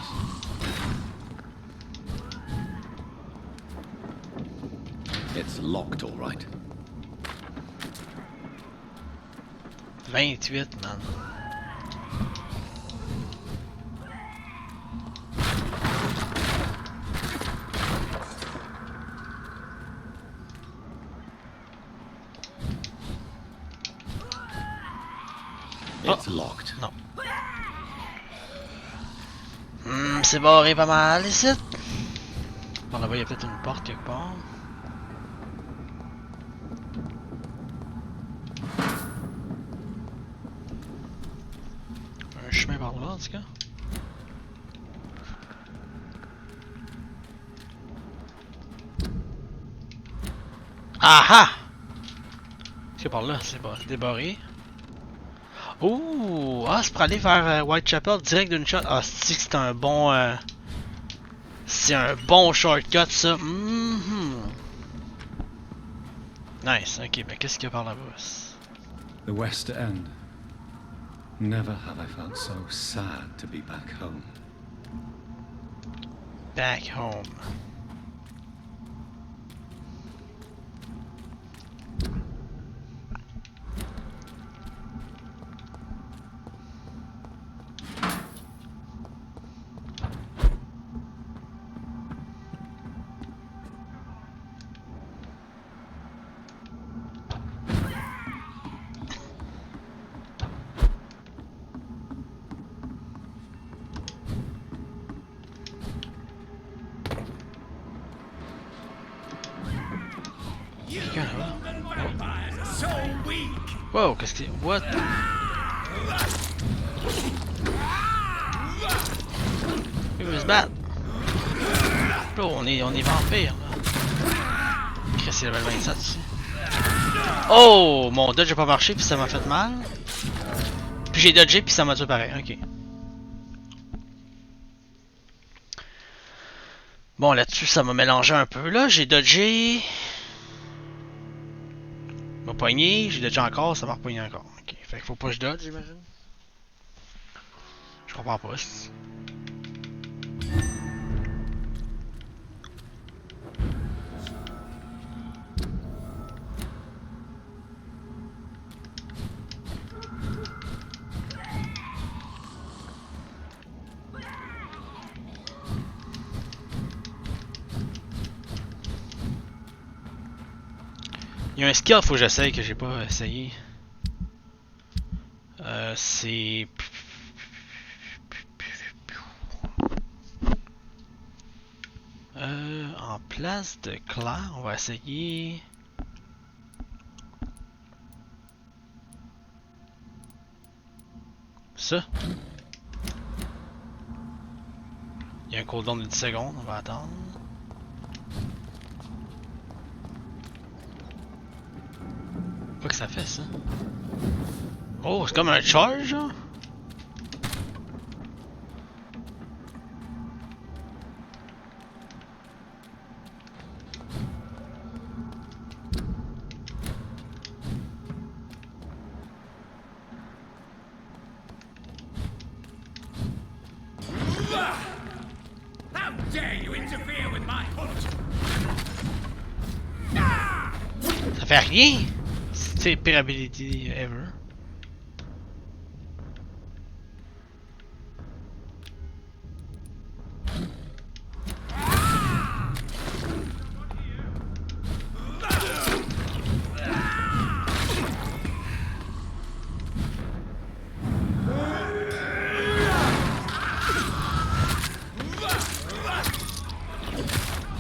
Speaker 4: It's locked, all right.
Speaker 1: 28, man.
Speaker 4: It's locked.
Speaker 1: Non. C'est barré pas mal ici. Bon, là-bas, il y a peut-être une porte quelque part. Un chemin par là, en tout cas. Ah ah! C'est par là, c'est débarré. Ouh! Ah, c'est pour aller vers Whitechapel direct d'une shot. Ah, c'est un bon... c'est un bon shortcut, ça. Nice, ok, mais qu'est-ce qu'il y a par là-bas?
Speaker 2: The West End. Never have I felt so sad to be back home.
Speaker 1: Back home. Wow, qu'est-ce que c'est? What? Il veut se battre. Là, on est vampire, là. Qu'est-ce qu'il level 27 ici? Oh! Mon dodge n'a pas marché puis ça m'a fait mal. Puis j'ai dodgé puis ça m'a tué pareil, ok. Bon, là-dessus, ça m'a mélangé un peu, là. J'ai dodgé... m'a poigné, j'ai dodgé encore, ça m'a repogné encore. Ok, fait qu'il faut pas que je dodge, j'imagine. Je comprends pas. Il y a un skill faut que j'essaye que j'ai pas essayé. C'est... en place de Claire, on va essayer... ça. Il y a un cooldown de 10 secondes, on va attendre. Faut que ça fait ça? Oh, c'est comme un charge, genre?
Speaker 7: How dare you interfere with my hunt?
Speaker 1: Ça fait rien! C'est pire ability ever.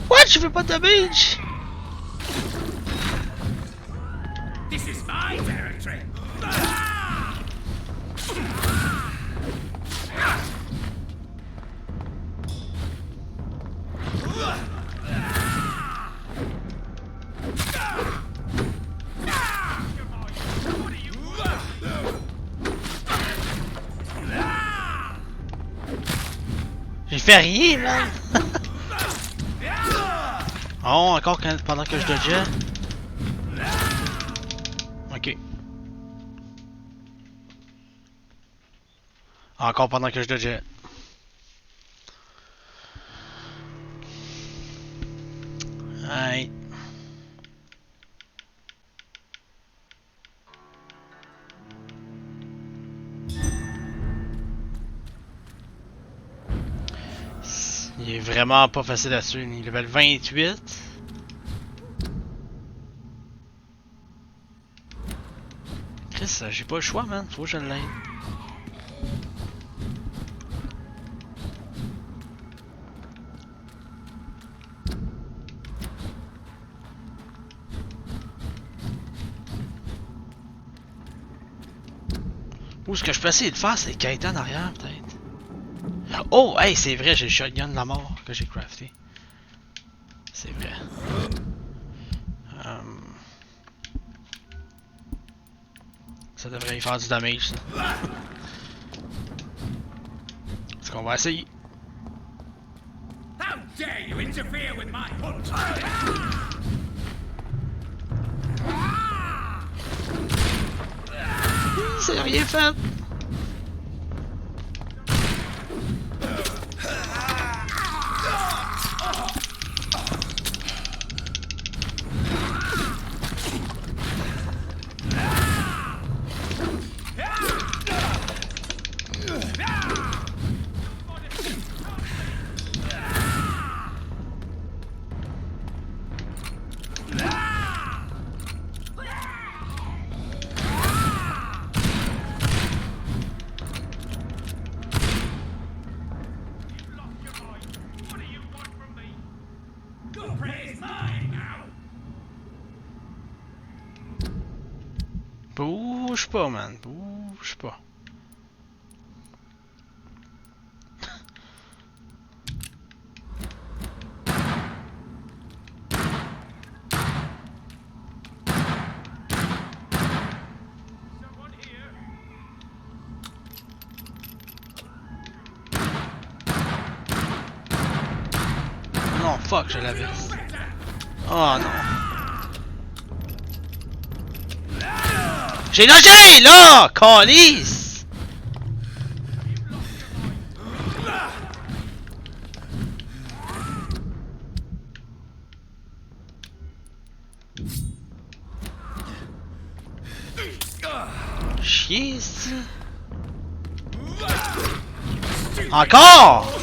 Speaker 1: What? Je fais pas de damage!
Speaker 7: This is my territory.
Speaker 1: J'ai fait rien, man! Oh, encore pendant que je dodgeais. Ok. Encore pendant que je dodgeais. Aïe. Il est vraiment pas facile à suivre. Il est level 28. Chris, j'ai pas le choix, man. Faut que je l'aide. Ou ce que je peux essayer de faire, c'est quitter en arrière, peut-être. Oh, hey, c'est vrai, j'ai le shotgun de la mort que j'ai crafté. C'est vrai. Ça devrait y faire du damage, ça. Est-ce qu'on va essayer?
Speaker 7: How dare you interfere with my hunt?
Speaker 1: C'est rien fait! Bouge pas, man. Bouge pas. Non, fuck, je l'avais. Oh non. J'ai logé, là! Calice! Chier, ici. Encore!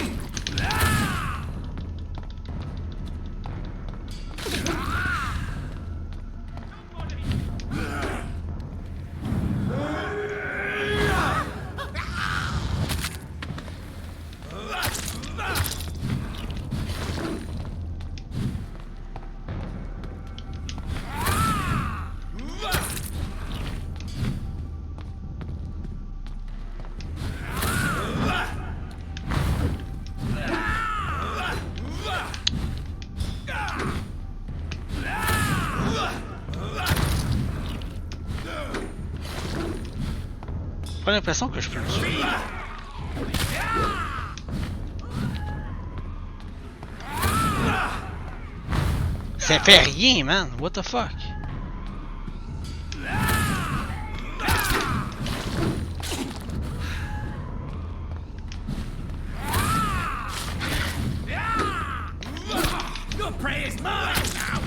Speaker 1: pas l'impression que je peux le tuer. Ça fait rien, man. What the fuck?
Speaker 13: Your prey is mine now.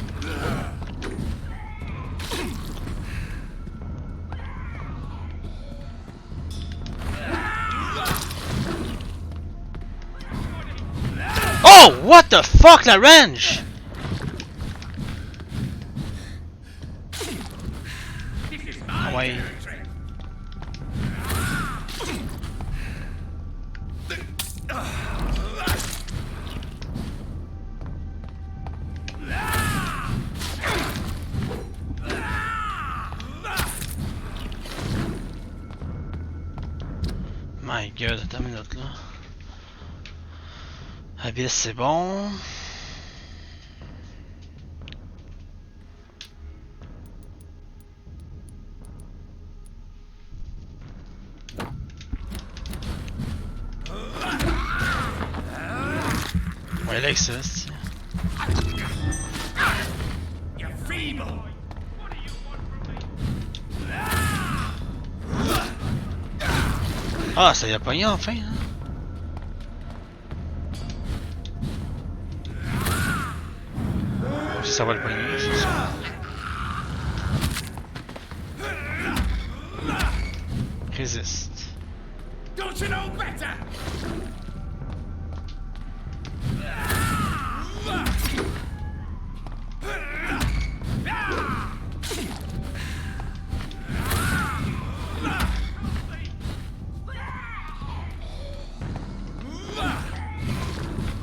Speaker 1: Oh, what the fuck, la range? Ah ouais. My god, attends une minute là. Abyss, c'est bon. Ouais, là, ça, c'est...
Speaker 13: You're feeble.
Speaker 1: Ah, ça y a pogné enfin, hein? Si ça va le pogner, c'est ça. Résiste.
Speaker 13: Don't you know better?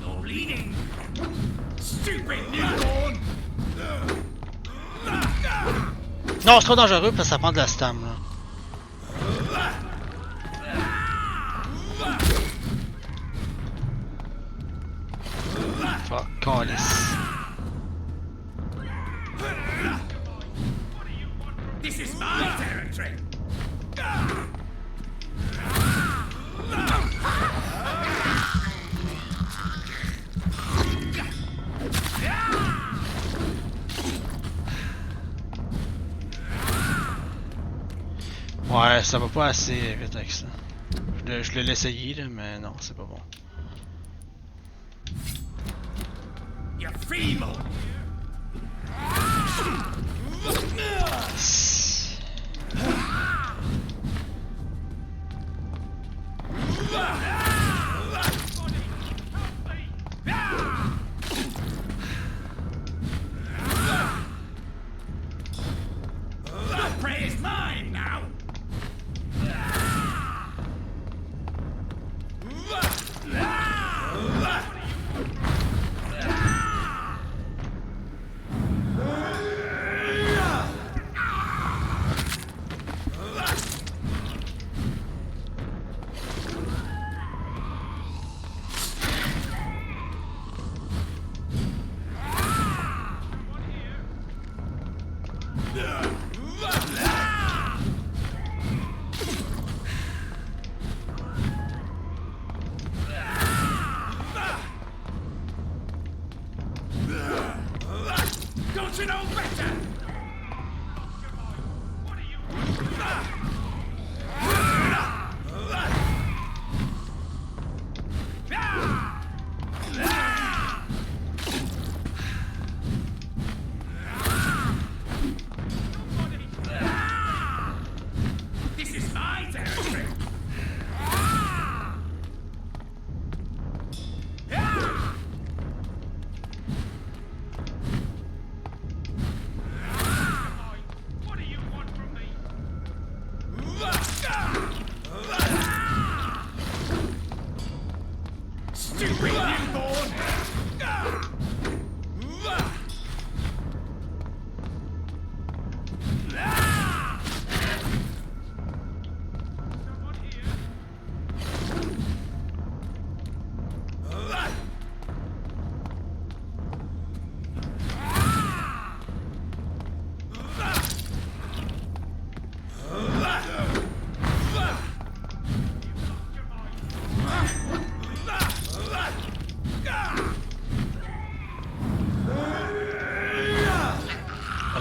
Speaker 13: You're bleeding. Stupid newborn.
Speaker 1: Non, c'est trop dangereux parce que ça prend de la stam là. Fuck, calice.
Speaker 13: This is my territory.
Speaker 1: Ouais, ça va pas assez vite avec ça. Je l'ai essayé là, mais non, c'est pas bon.
Speaker 13: You're feeble. The prey is mine now.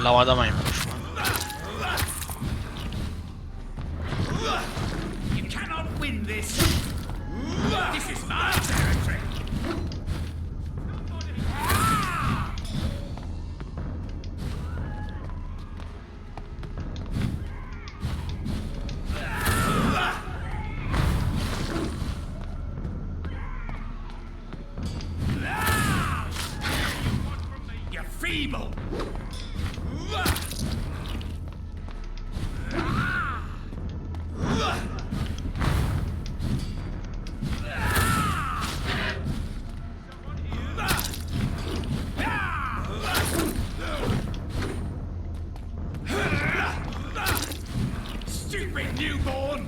Speaker 1: l'avoir de même, pas le choix.
Speaker 13: You cannot win this. This is my territory. You're feeble. Stupid newborn!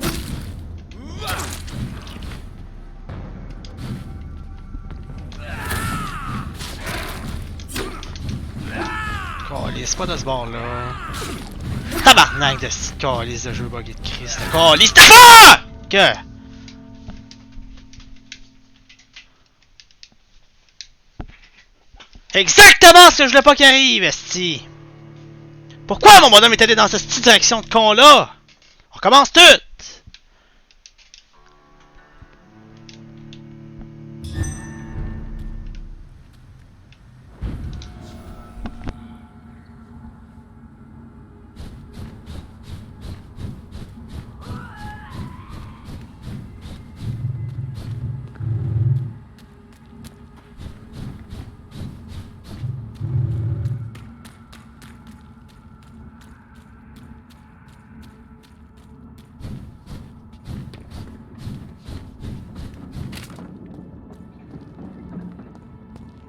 Speaker 1: Calisse, pas de ce bord-là. Tabarnak de ce calisse de jeu buggé de Christ. Calisse de fuck! Exactement ce que je voulais pas qu'il arrive, esti! Pourquoi mon bonhomme est allé dans cette petite direction de con-là? On recommence tout!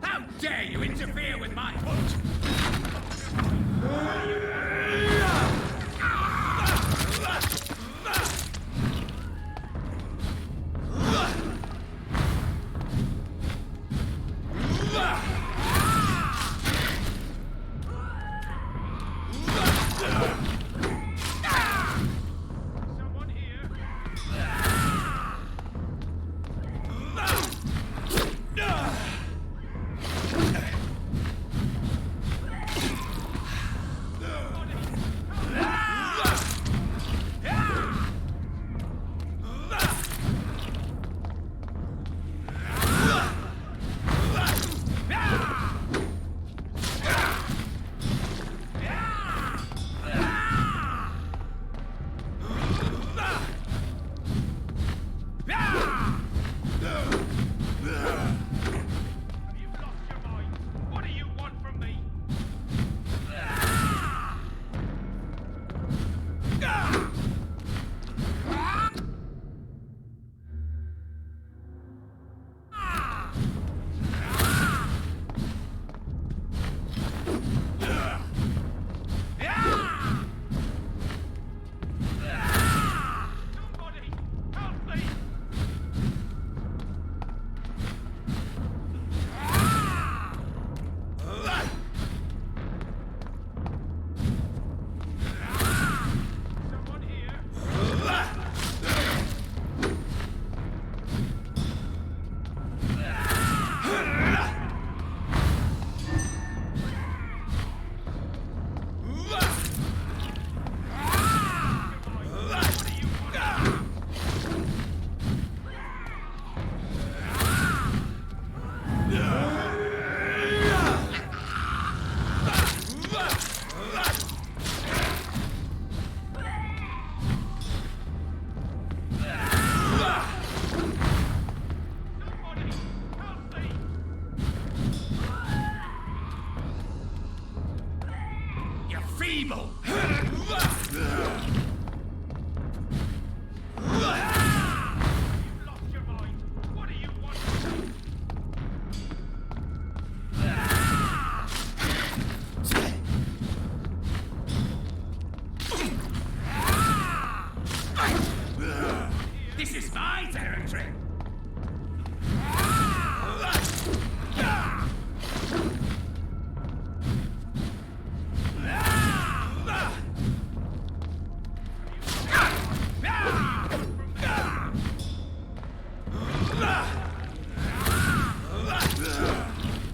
Speaker 13: How dare you interfere with my hunt? Feeble! This is my territory!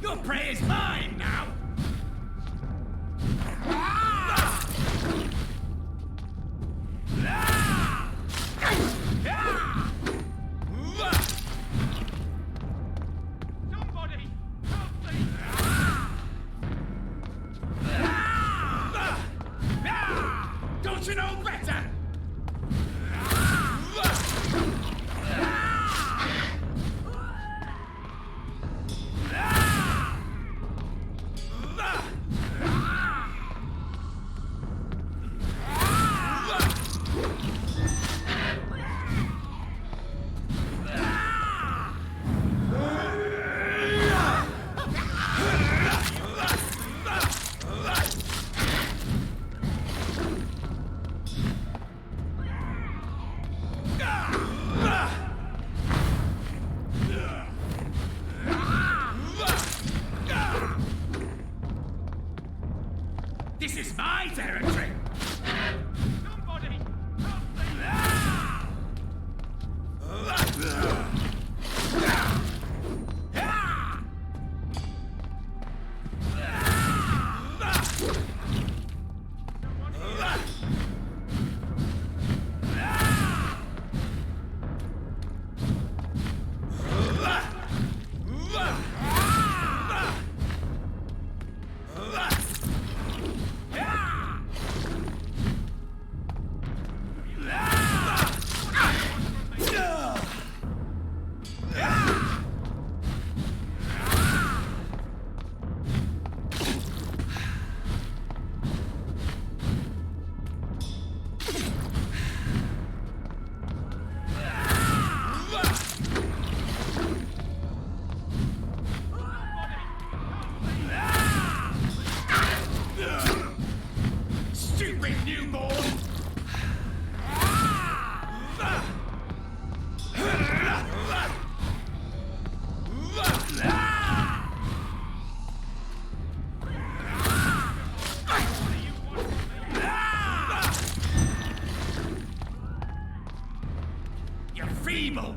Speaker 13: Your prey is mine now! feeble.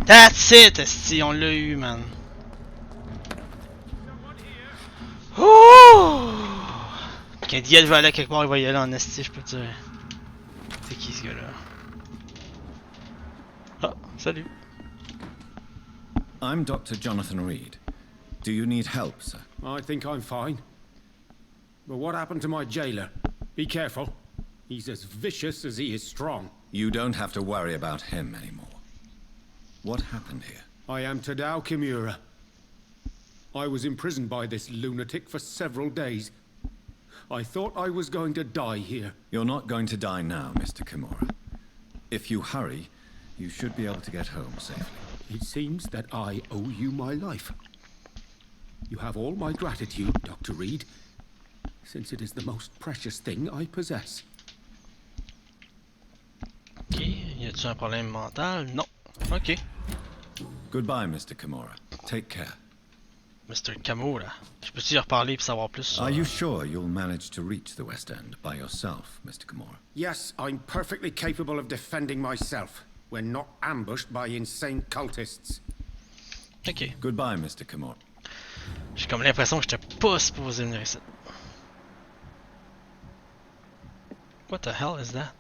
Speaker 1: That's it, esti, on l'a eu, man. Ouh! Quand Diel va aller quelque part, il va y aller en esti, je peux te dire. C'est qui ce gars-là? Ah, salut.
Speaker 2: I'm Dr. Jonathan Reed. Do you need help, sir?
Speaker 14: I think I'm fine. But what happened to my jailer? Be careful. He's as vicious as he is strong.
Speaker 2: You don't have to worry about him anymore. What happened here?
Speaker 14: I am Tadao Kimura. I was imprisoned by this lunatic for several days. I thought I was going to die here.
Speaker 2: You're not going to die now, Mr. Kimura. If you hurry, you should be able to get home safely.
Speaker 14: It seems that I owe you my life. You have all my gratitude, Dr. Reed, since it is the most precious thing I possess.
Speaker 1: Ok, y a-t-il un problème mental? Non. Ok.
Speaker 2: Goodbye, Mr. Kimura. Take care.
Speaker 1: Mr. Kimura. Je peux-tu y reparler pour savoir plus sur...
Speaker 2: Are you sure you'll manage to reach the West End by yourself, Mr. Kimura?
Speaker 14: Yes, I'm perfectly capable of defending myself when not ambushed by insane cultists.
Speaker 1: Ok.
Speaker 2: Goodbye, Mr. Kimura.
Speaker 1: J'ai comme l'impression que j'étais pas supposé venir ici. What the hell is that?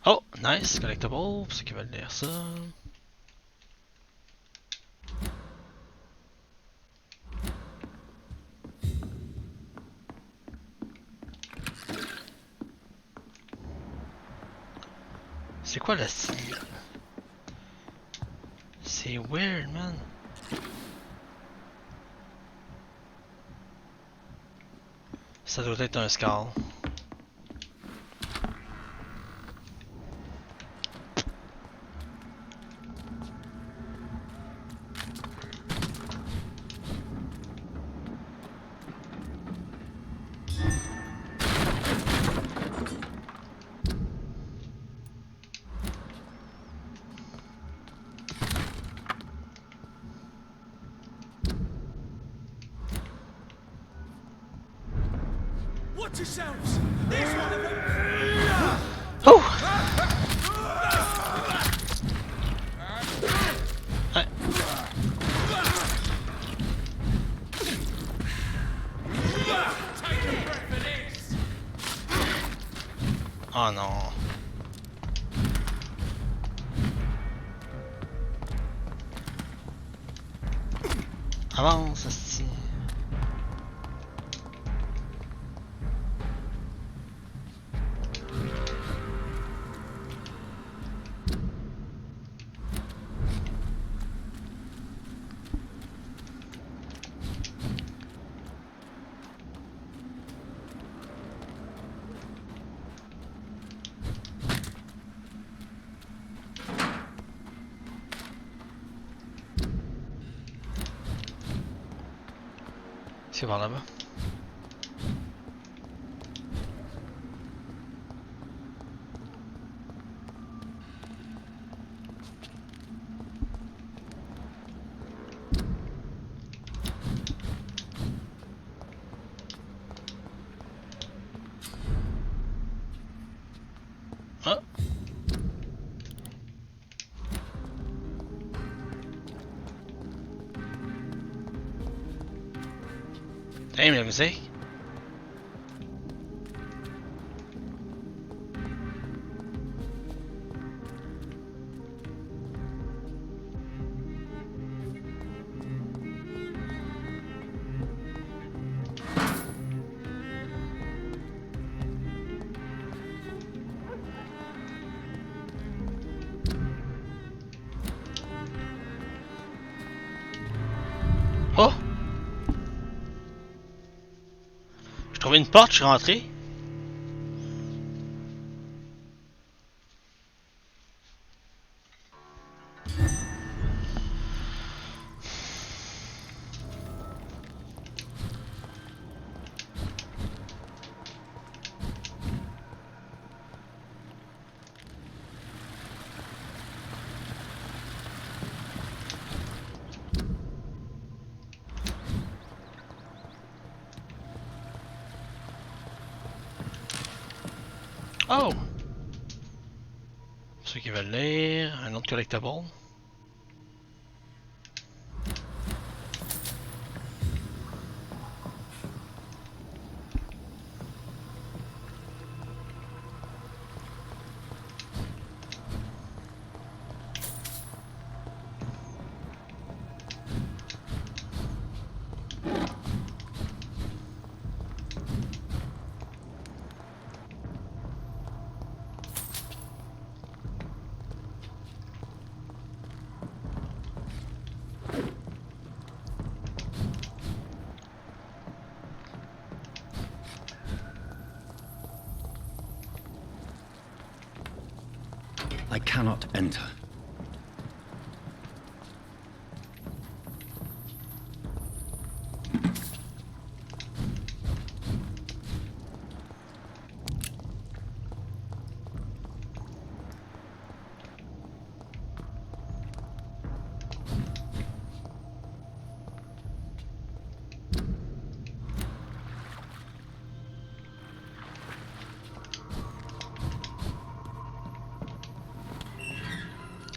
Speaker 1: Oh, nice, collectible, pour ceux qui veulent lire ça. C'est quoi la style? C'est weird, man. Ça doit être un skull.
Speaker 13: Watch yourselves! There's one of them!
Speaker 1: Oh! Ouais. Oh non. Avance, asti. C'est par là-bas. Ah. T'aimes la musique? Oh! J'ai trouvé une porte, je suis rentré. Oh! Pour ceux qui veulent lire, un autre collectible.
Speaker 4: I cannot enter.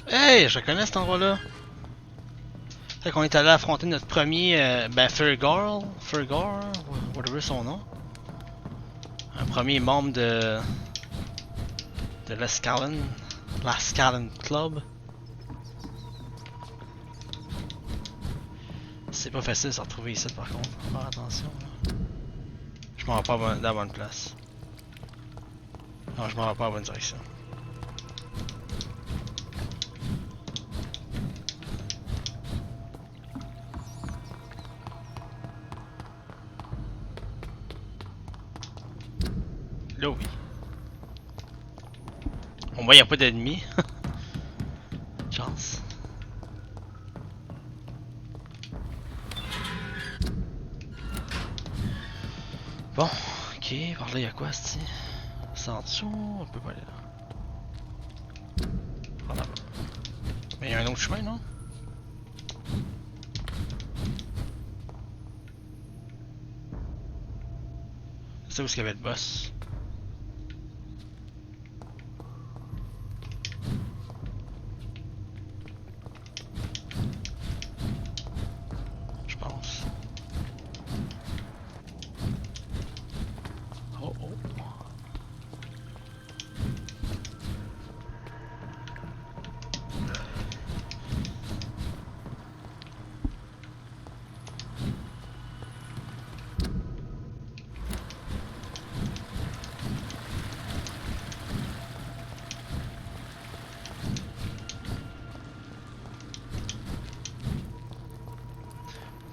Speaker 1: Hey, je connais cet endroit-là. Fait qu'on est allé affronter notre premier, Fergar, whatever son nom. Un premier membre de l'Ascalon Club. C'est pas facile de se retrouver ici par contre. Faut faire attention. Là. Je m'en vais pas dans la bonne place. Non, je m'en vais pas à la bonne direction. Là oui. Au moins il n'y a pas d'ennemis. Chance. Bon, ok, par là il y a quoi c'ti? C'est en dessous, on peut pas aller là. Par là-bas. Mais il y a un autre chemin non? C'est où est-ce qu'il y avait le boss?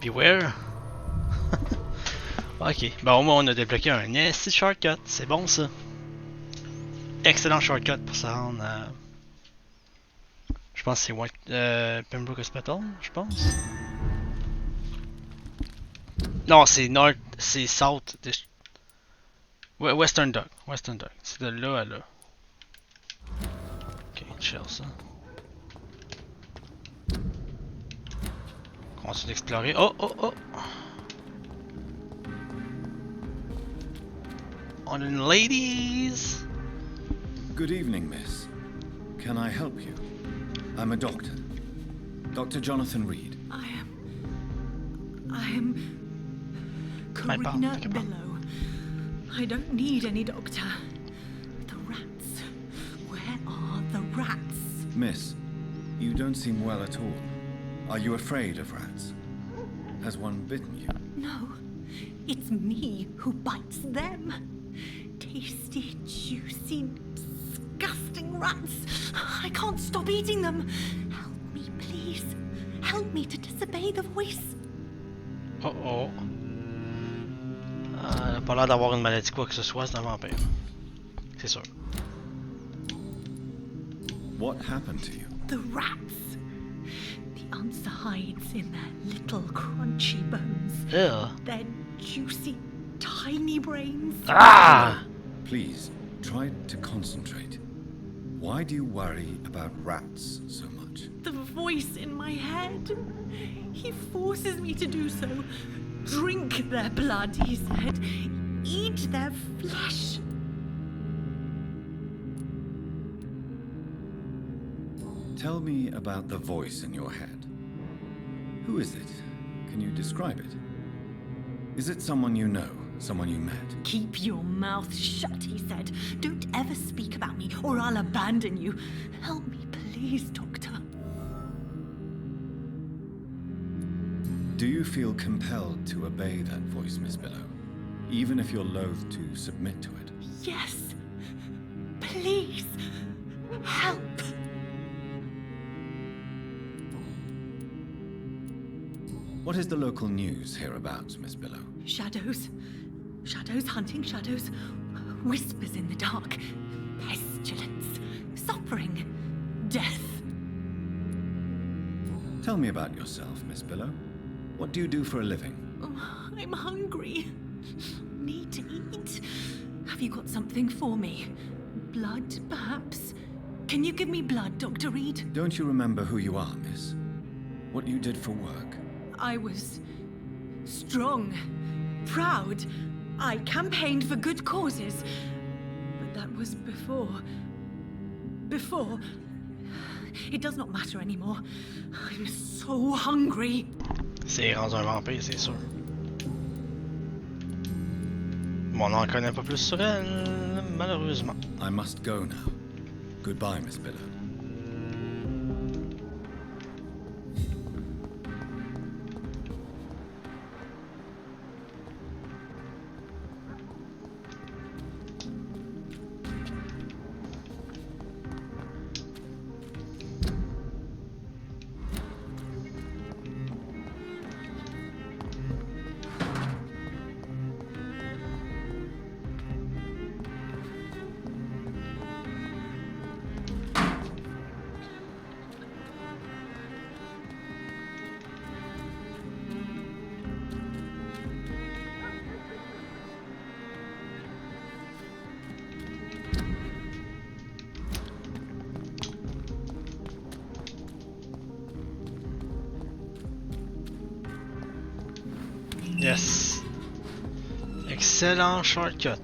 Speaker 1: Beware. Ok, bah au moins on a débloqué un nasty shortcut, c'est bon ça. Excellent shortcut pour se rendre à... Je pense que c'est Pembroke Hospital, je pense. Non, c'est North, c'est South. Western Dog. Western Dog. C'est de là à là. Ok, chill ça. Continue d'explorer. Oh, oh, oh! On a ladies!
Speaker 2: Good evening, miss. Can I help you? I'm a doctor. Dr. Jonathan Reed.
Speaker 15: I am Karina Billow. I don't need any doctor. The rats. Where are the rats?
Speaker 2: Miss, you don't seem well at all. Are you afraid of rats? Has one bitten you?
Speaker 15: No, it's me who bites them. Tasty, juicy, disgusting rats. I can't stop eating them. Help me, please. Help me to disobey the voice.
Speaker 1: Oh oh. Elle a pas l'air d'avoir une maladie quoi que ce soit, c'est un vampire. C'est sûr.
Speaker 2: What happened to you?
Speaker 15: The rats. The answer hides in their little crunchy bones.
Speaker 1: Ew.
Speaker 15: Their juicy, tiny brains.
Speaker 1: Ah!
Speaker 2: Please, try to concentrate. Why do you worry about rats so much?
Speaker 15: The voice in my head. He forces me to do so. Drink their blood, he said. Eat their flesh.
Speaker 2: Tell me about the voice in your head. Who is it? Can you describe it? Is it someone you know? Someone you met?
Speaker 15: Keep your mouth shut, he said. Don't ever speak about me, or I'll abandon you. Help me, please, Doctor.
Speaker 2: Do you feel compelled to obey that voice, Miss Billow? Even if you're loath to submit to it?
Speaker 15: Yes. Please. Help.
Speaker 2: What is the local news hereabouts, Miss Billow?
Speaker 15: Shadows. Shadows hunting shadows. Whispers in the dark. Pestilence. Suffering. Death.
Speaker 2: Tell me about yourself, Miss Billow. What do you do for a living?
Speaker 15: Oh, I'm hungry. Need to eat. Have you got something for me? Blood, perhaps? Can you give me blood, Dr. Reed?
Speaker 2: Don't you remember who you are, miss? What you did for work?
Speaker 15: I was strong, proud. I campaigned for good causes. But that was before. Before. It does not matter anymore. I'm so hungry.
Speaker 1: C'est rendu un vampire, c'est sûr. Bon, on en connaît pas plus sur elle, malheureusement.
Speaker 2: I must go now. Goodbye, Miss Billow.
Speaker 1: Yes. Excellent shortcut.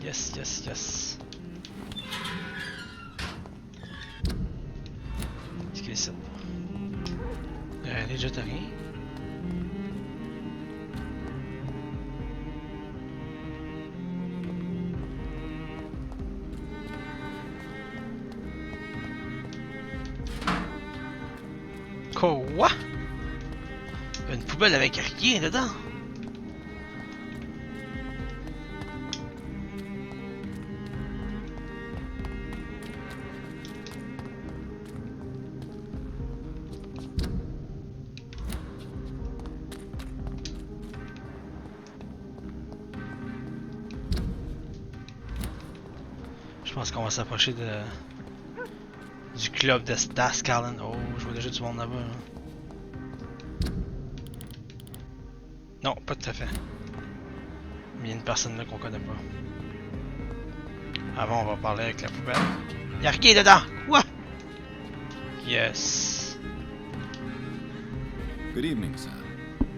Speaker 1: Yes, yes, yes. Qu'est-ce que c'est ça? Déjà t'as rien? Quoi? Une poubelle avec rien dedans? Je pense qu'on va s'approcher du club d'Ascalon. Oh, je vois déjà du monde là-bas. Là. Non, pas tout à fait. Mais il y a une personne là qu'on connaît pas. Avant, on va parler avec la poubelle. Y'a rien dedans! Quoi? Yes.
Speaker 2: Good evening, sir.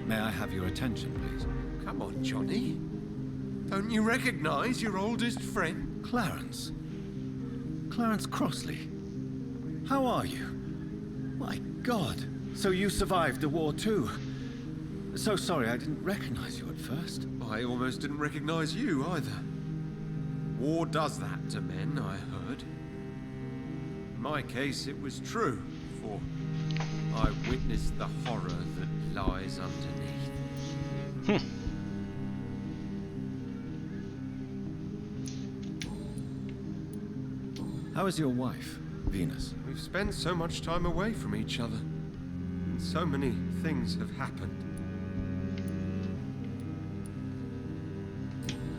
Speaker 2: May I have your attention, please?
Speaker 6: Come on, Johnny. Don't you recognize your oldest friend?
Speaker 2: Clarence. Clarence Crossley. How are you? My God. So you survived the war too. So sorry I didn't recognize you at first.
Speaker 6: I almost didn't recognize you either. War does that to men, I heard. In my case, it was true, for I witnessed the horror that lies underneath.
Speaker 2: How is your wife, Venus?
Speaker 6: We've spent so much time away from each other, and so many things have happened.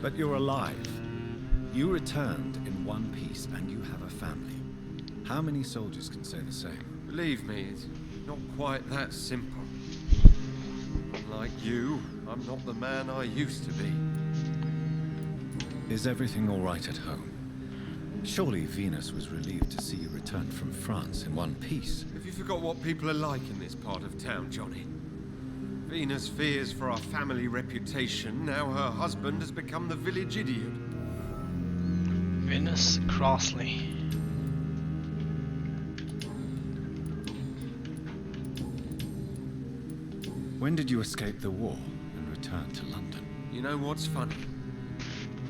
Speaker 2: But you're alive. You returned in one piece, and you have a family. How many soldiers can say the same?
Speaker 6: Believe me, it's not quite that simple. Like you, I'm not the man I used to be.
Speaker 2: Is everything all right at home? Surely Venus was relieved to see you return from France in one piece.
Speaker 6: Have you forgot what people are like in this part of town, Johnny? Venus fears for our family reputation. Now her husband has become the village idiot.
Speaker 1: Venus Crossley.
Speaker 2: When did you escape the war and return to London?
Speaker 6: You know what's funny?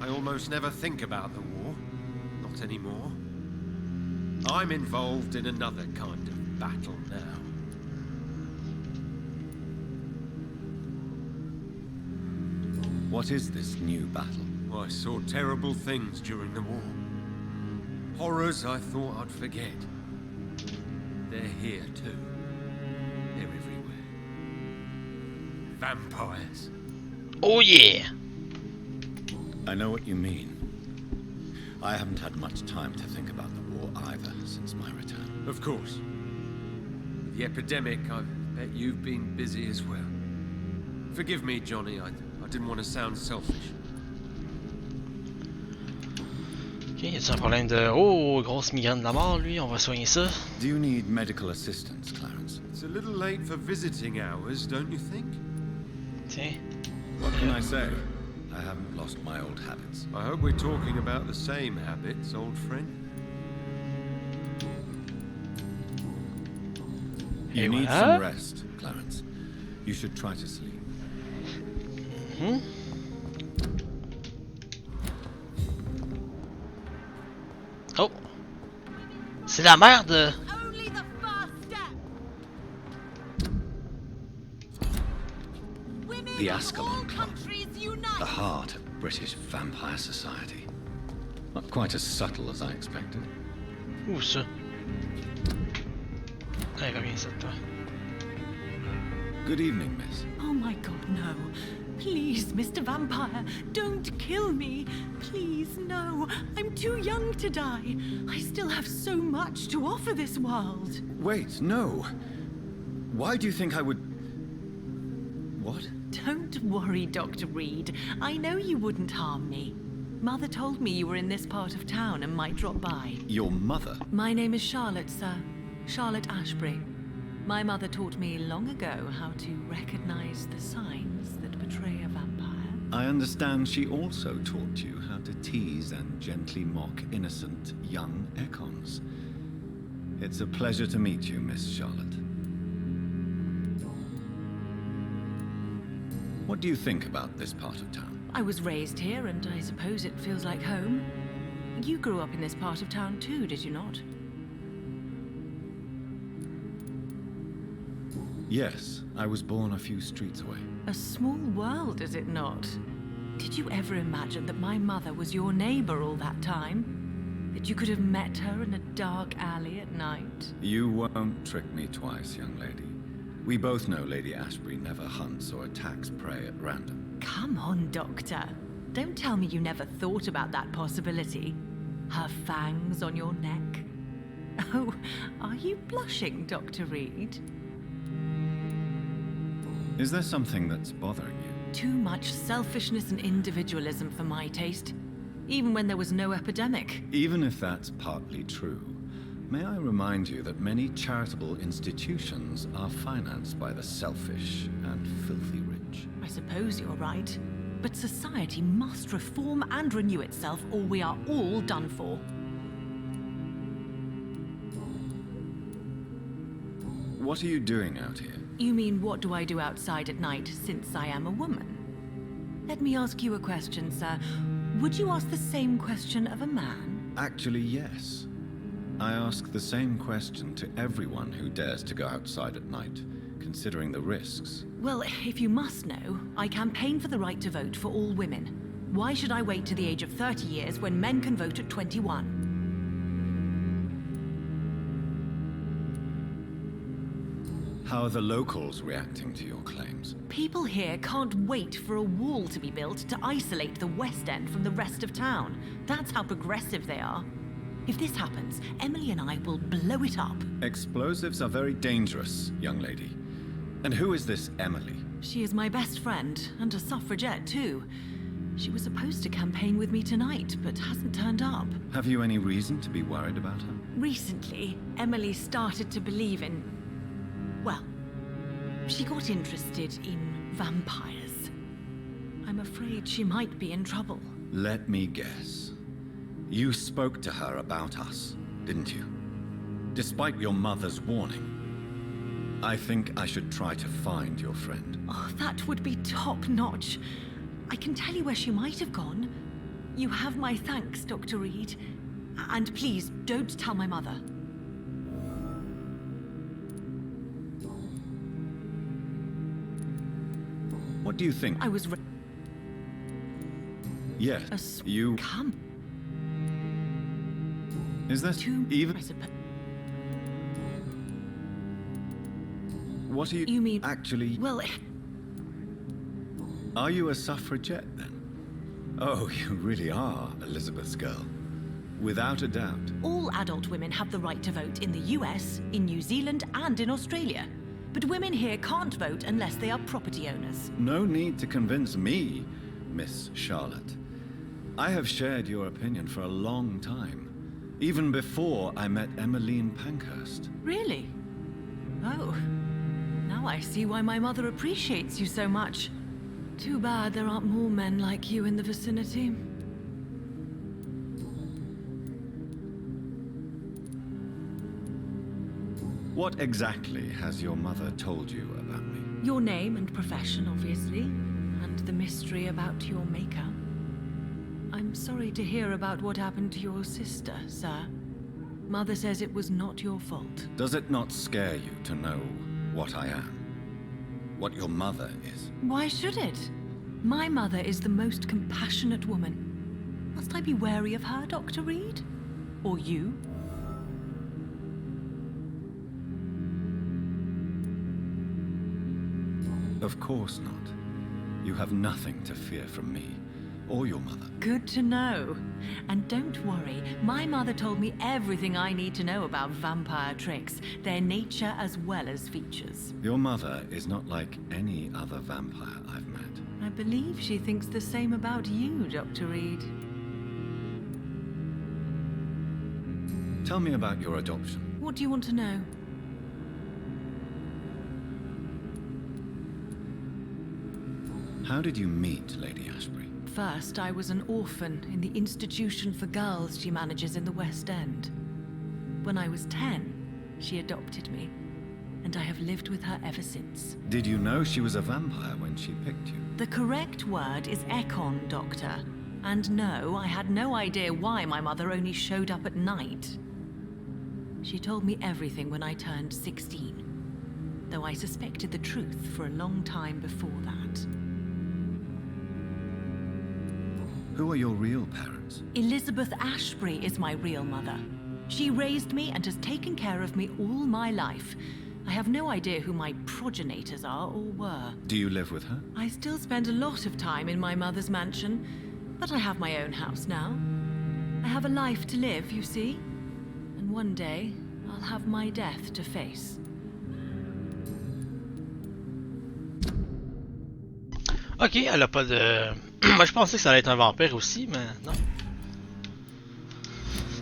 Speaker 6: I almost never think about the war. Not anymore. I'm involved in another kind of battle now.
Speaker 2: What is this new battle?
Speaker 6: I saw terrible things during the war. Horrors I thought I'd forget. They're here too. They're everywhere. Vampires.
Speaker 1: Oh yeah!
Speaker 2: I know what you mean. I haven't had much time to think about the war either since my return.
Speaker 6: Of course. With the epidemic, I bet you've been busy as well. Forgive me, Johnny, I didn't want to sound selfish.
Speaker 1: Ok, y a-t-il un problème de... Oh, grosse migraine de la mort, lui, on va soigner ça.
Speaker 2: Do you need medical assistance, Clarence?
Speaker 6: It's a little late for visiting hours, don't you think?
Speaker 1: Tiens.
Speaker 2: What can I say? I haven't lost my old habits.
Speaker 6: I hope we're talking about the same habits, old friend.
Speaker 2: You need some rest, Clarence. You should try to sleep.
Speaker 1: Oh! C'est la mère de...
Speaker 2: The Ascalon Club. The heart of British vampire society. Not quite as subtle as I expected.
Speaker 1: Où ça? Allez, reviens ça, toi.
Speaker 2: Good evening, miss.
Speaker 15: Oh my God, no. Please, Mr. Vampire, don't kill me. Please, no. I'm too young to die. I still have so much to offer this world.
Speaker 2: Wait, no. Why do you think I would... What?
Speaker 15: Don't worry, Dr. Reed. I know you wouldn't harm me. Mother told me you were in this part of town and might drop by.
Speaker 2: Your mother?
Speaker 15: My name is Charlotte, sir. Charlotte Ashbury. My mother taught me long ago how to recognize the signs that betray a vampire.
Speaker 2: I understand she also taught you how to tease and gently mock innocent young Econs. It's a pleasure to meet you, Miss Charlotte. What do you think about this part of town?
Speaker 15: I was raised here, and I suppose it feels like home. You grew up in this part of town too, did you not?
Speaker 2: Yes, I was born a few streets away.
Speaker 15: A small world, is it not? Did you ever imagine that my mother was your neighbor all that time? That you could have met her in a dark alley at night?
Speaker 2: You won't trick me twice, young lady. We both know Lady Ashbury never hunts or attacks prey at random.
Speaker 15: Come on, Doctor. Don't tell me you never thought about that possibility. Her fangs on your neck. Oh, are you blushing, Dr. Reed?
Speaker 2: Is there something that's bothering you?
Speaker 3: too much selfishness and individualism for my taste, even when there was no epidemic.
Speaker 2: Even if that's partly true, may I remind you that many charitable institutions are financed by the selfish and filthy rich.
Speaker 3: I suppose you're right. But society must reform and renew itself, or we are all done for.
Speaker 2: What are you doing out here?
Speaker 3: You mean, what do I do outside at night, since I am a woman? Let me ask you a question, sir. Would you ask the same question of a man?
Speaker 2: Actually, yes. I ask the same question to everyone who dares to go outside at night, considering the risks.
Speaker 3: Well, if you must know, I campaign for the right to vote for all women. Why should I wait to the age of 30 years when men can vote at 21?
Speaker 2: How are the locals reacting to your claims?
Speaker 3: People here can't wait for a wall to be built to isolate the West End from the rest of town. That's how progressive they are. If this happens, Emily and I will blow it up.
Speaker 2: Explosives are very dangerous, young lady. And who is this Emily?
Speaker 3: She is my best friend, and a suffragette too. She was supposed to campaign with me tonight, but hasn't turned up.
Speaker 2: Have you any reason to be worried about her?
Speaker 3: Recently, Emily started to believe in... well, she got interested in vampires. I'm afraid she might be in trouble.
Speaker 2: Let me guess. You spoke to her about us, didn't you? Despite your mother's warning. I think I should try to find your friend.
Speaker 3: Oh, that would be top-notch. I can tell you where she might have gone. You have my thanks, Dr. Reed. And please, don't tell my mother.
Speaker 2: What do you think?
Speaker 3: I was...
Speaker 2: Yes, you...
Speaker 3: Come.
Speaker 2: Is this even... What are you...
Speaker 3: You mean...
Speaker 2: Actually...
Speaker 3: Well...
Speaker 2: Are you a suffragette, then? Oh, you really are Elizabeth's girl. Without a doubt.
Speaker 3: All adult women have the right to vote in the US, in New Zealand, and in Australia. But women here can't vote unless they are property owners.
Speaker 2: No need to convince me, Miss Charlotte. I have shared your opinion for a long time. Even before I met Emmeline Pankhurst.
Speaker 3: Really? Oh. Now I see why my mother appreciates you so much. Too bad there aren't more men like you in the vicinity.
Speaker 2: What exactly has your mother told you about me?
Speaker 3: Your name and profession, obviously, and the mystery about your maker. I'm sorry to hear about what happened to your sister, sir. Mother says it was not your fault.
Speaker 2: Does it not scare you to know what I am? What your mother is?
Speaker 3: Why should it? My mother is the most compassionate woman. Must I be wary of her, Dr. Reed? Or you?
Speaker 2: Of course not. You have nothing to fear from me, or your mother.
Speaker 3: Good to know. And don't worry, my mother told me everything I need to know about vampire tricks, their nature as well as features.
Speaker 2: Your mother is not like any other vampire I've met.
Speaker 3: I believe she thinks the same about you, Dr. Reed.
Speaker 2: Tell me about your adoption.
Speaker 3: What do you want to know?
Speaker 2: How did you meet Lady Ashbury?
Speaker 3: First, I was an orphan in the institution for girls she manages in the West End. When I was 10, she adopted me, and I have lived with her ever since.
Speaker 2: Did you know she was a vampire when she picked you?
Speaker 3: The correct word is Econ, Doctor. And no, I had no idea why my mother only showed up at night. She told me everything when I turned 16, though I suspected the truth for a long time before that.
Speaker 2: Who are your real parents?
Speaker 3: Elizabeth Ashbury is my real mother. She raised me and has taken care of me all my life. I have no idea who my progenitors are or were.
Speaker 2: Do you live with her?
Speaker 3: I still spend a lot of time in my mother's mansion, but I have my own house now. I have a life to live, you see. And one day, I'll have my death to face.
Speaker 1: Ok, elle a pas de... Moi je pensais que ça allait être un vampire aussi, mais non.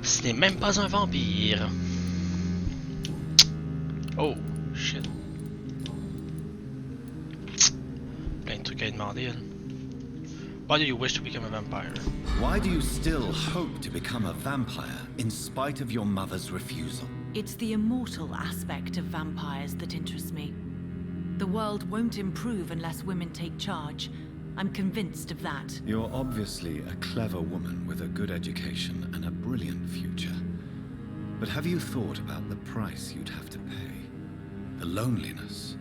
Speaker 1: Ce n'est même pas un vampire. Oh, shit. Plein de trucs à lui demander, elle. Why do you wish to become a vampire?
Speaker 16: Why do you still hope to become a vampire in spite of your mother's refusal?
Speaker 3: It's the immortal aspect of vampires that interests me. The world won't improve unless women take charge. I'm convinced of that.
Speaker 16: You're obviously a clever woman with a good education and a brilliant future. But have you thought about the price you'd have to pay? The loneliness,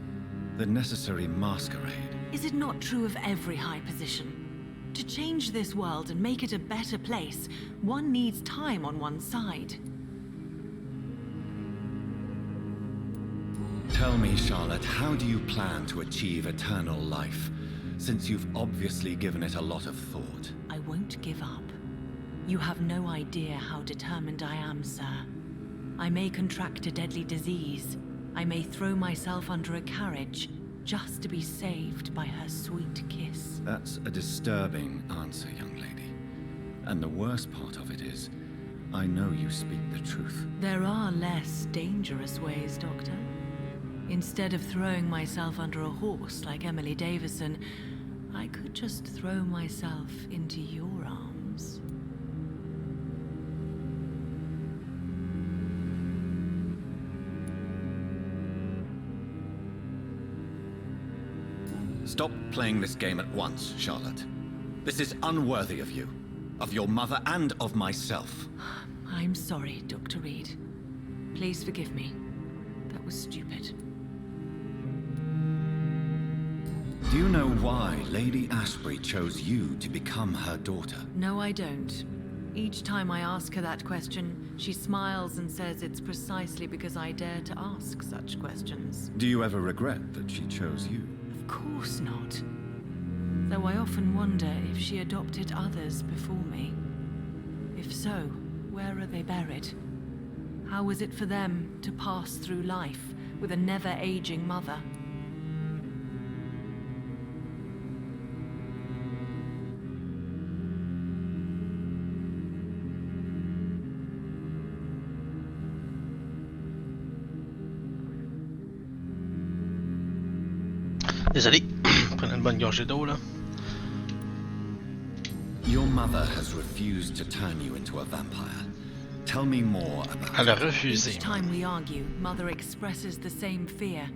Speaker 16: the necessary masquerade.
Speaker 3: Is it not true of every high position? To change this world and make it a better place, one needs time on one's side.
Speaker 16: Tell me, Charlotte, how do you plan to achieve eternal life, since you've obviously given it a lot of thought?
Speaker 3: I won't give up. You have no idea how determined I am, sir. I may contract a deadly disease. I may throw myself under a carriage, just to be saved by her sweet kiss.
Speaker 16: That's a disturbing answer, young lady. And the worst part of it is, I know you speak the truth.
Speaker 3: There are less dangerous ways, Doctor. Instead of throwing myself under a horse like Emily Davison, I could just throw myself into your arms.
Speaker 16: Stop playing this game at once, Charlotte. This is unworthy of you, of your mother, and of myself.
Speaker 3: I'm sorry, Dr. Reed. Please forgive me. That was stupid.
Speaker 16: Do you know why Lady Ashbury chose you to become her daughter?
Speaker 3: No, I don't. Each time I ask her that question, she smiles and says it's precisely because I dare to ask such questions.
Speaker 16: Do you ever regret that she chose you?
Speaker 3: Of course not. Though I often wonder if she adopted others before me. If so, where are they buried? How was it for them to pass through life with a never-aging mother?
Speaker 1: Désolé, prenez une bonne gorgée d'eau là.
Speaker 16: Your mother has refused to turn you into a vampire. Tell me more about
Speaker 1: Elle a refusé.
Speaker 3: Each time we argue, Mother expresses the same fear.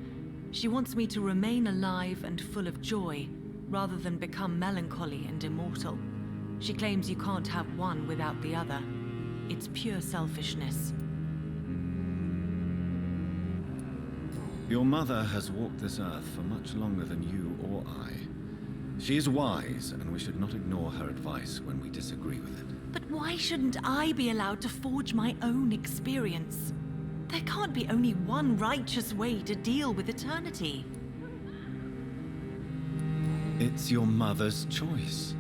Speaker 3: She wants me to remain alive and full of joy, rather than become melancholy and immortal. She claims you can't have one without the other. It's pure selfishness.
Speaker 16: Your mother has walked this earth for much longer than you or I. She is wise, and we should not ignore her advice when we disagree with it.
Speaker 3: But why shouldn't I be allowed to forge my own experience? There can't be only one righteous way to deal with eternity.
Speaker 16: It's your mother's choice.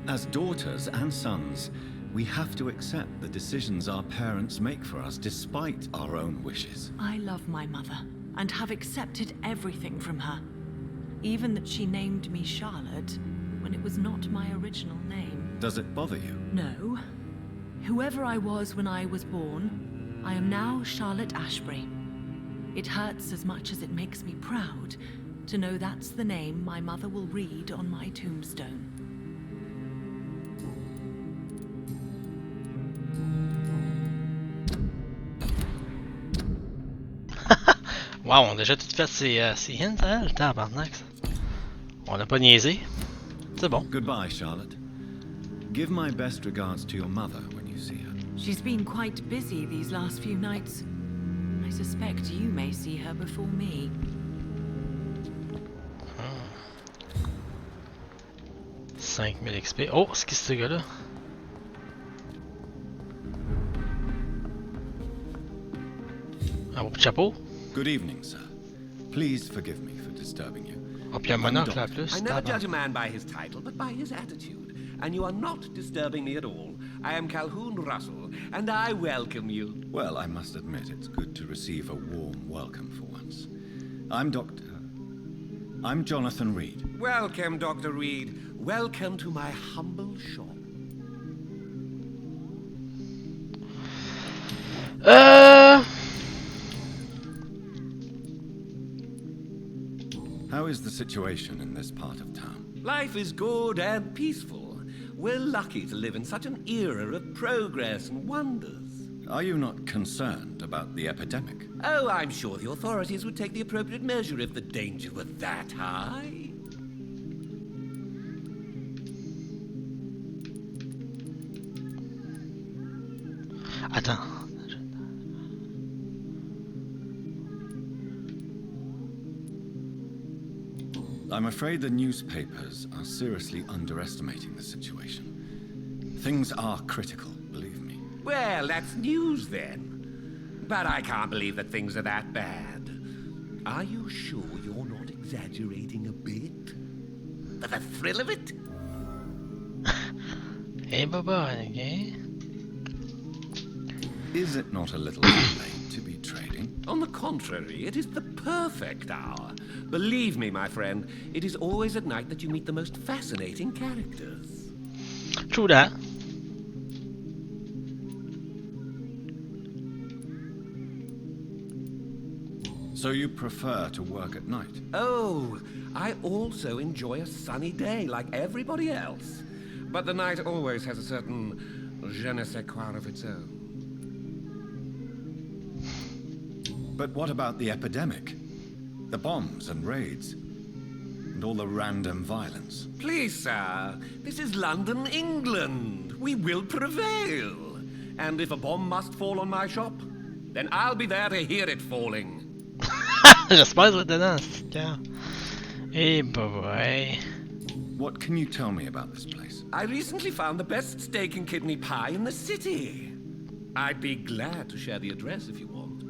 Speaker 16: As daughters and sons, we have to accept the decisions our parents make for us despite our own wishes.
Speaker 3: I love my mother, and have accepted everything from her. Even that she named me Charlotte, when it was not my original name.
Speaker 16: Does it bother you?
Speaker 3: No. Whoever I was when I was born, I am now Charlotte Ashbury. It hurts as much as it makes me proud to know that's the name my mother will read on my tombstone.
Speaker 1: Wow, on a déjà tout fait ces hints, hein, le tabarnak. On n'a pas niaisé. C'est bon.
Speaker 16: Goodbye, Charlotte. Give my best regards to your mother when you see her.
Speaker 3: She's been quite busy these last few nights. I suspect you may see her before me.
Speaker 1: 5000 XP. Oh, c'est qui ce gars-là? Un beau petit chapeau.
Speaker 16: Good evening, sir. Please forgive me for disturbing you.
Speaker 1: Oh, puis un monocle en plus.
Speaker 17: I never judge a man by his title, but by his attitude. And you are not disturbing me at all. I am Calhoun Russell, and I welcome you.
Speaker 16: Well, I must admit it's good to receive a warm welcome for once. I'm Dr. I'm Jonathan Reed.
Speaker 17: Welcome, Dr. Reed. Welcome to my humble shop.
Speaker 16: How is the situation in this part of town?
Speaker 17: Life is good and peaceful. We're lucky to live in such an era of progress and wonders.
Speaker 16: Are you not concerned about the epidemic?
Speaker 17: Oh, I'm sure the authorities would take the appropriate measure if the danger were that high.
Speaker 1: Attends.
Speaker 16: I'm afraid the newspapers are seriously underestimating the situation. Things are critical, believe me.
Speaker 17: Well, that's news then. But I can't believe that things are that bad. Are you sure you're not exaggerating a bit? For the thrill of it?
Speaker 1: Hey, Baba, okay?
Speaker 16: Is it not a little too late to be trading?
Speaker 17: On the contrary, it is the perfect hour. Believe me, my friend, it is always at night that you meet the most fascinating characters.
Speaker 1: True that.
Speaker 16: So you prefer to work at night?
Speaker 17: Oh, I also enjoy a sunny day like everybody else. But the night always has a certain je ne sais quoi of its own.
Speaker 16: But what about the epidemic? The bombs and raids? And all the random violence?
Speaker 17: Please, sir, this is London, England. We will prevail. And if a bomb must fall on my shop, then I'll be there to hear it falling.
Speaker 1: J'espère que dedans, c'est clair. Hey boy.
Speaker 16: What can you tell me about this place?
Speaker 17: I recently found the best steak and kidney pie in the city. I'd be glad to share the address if you want.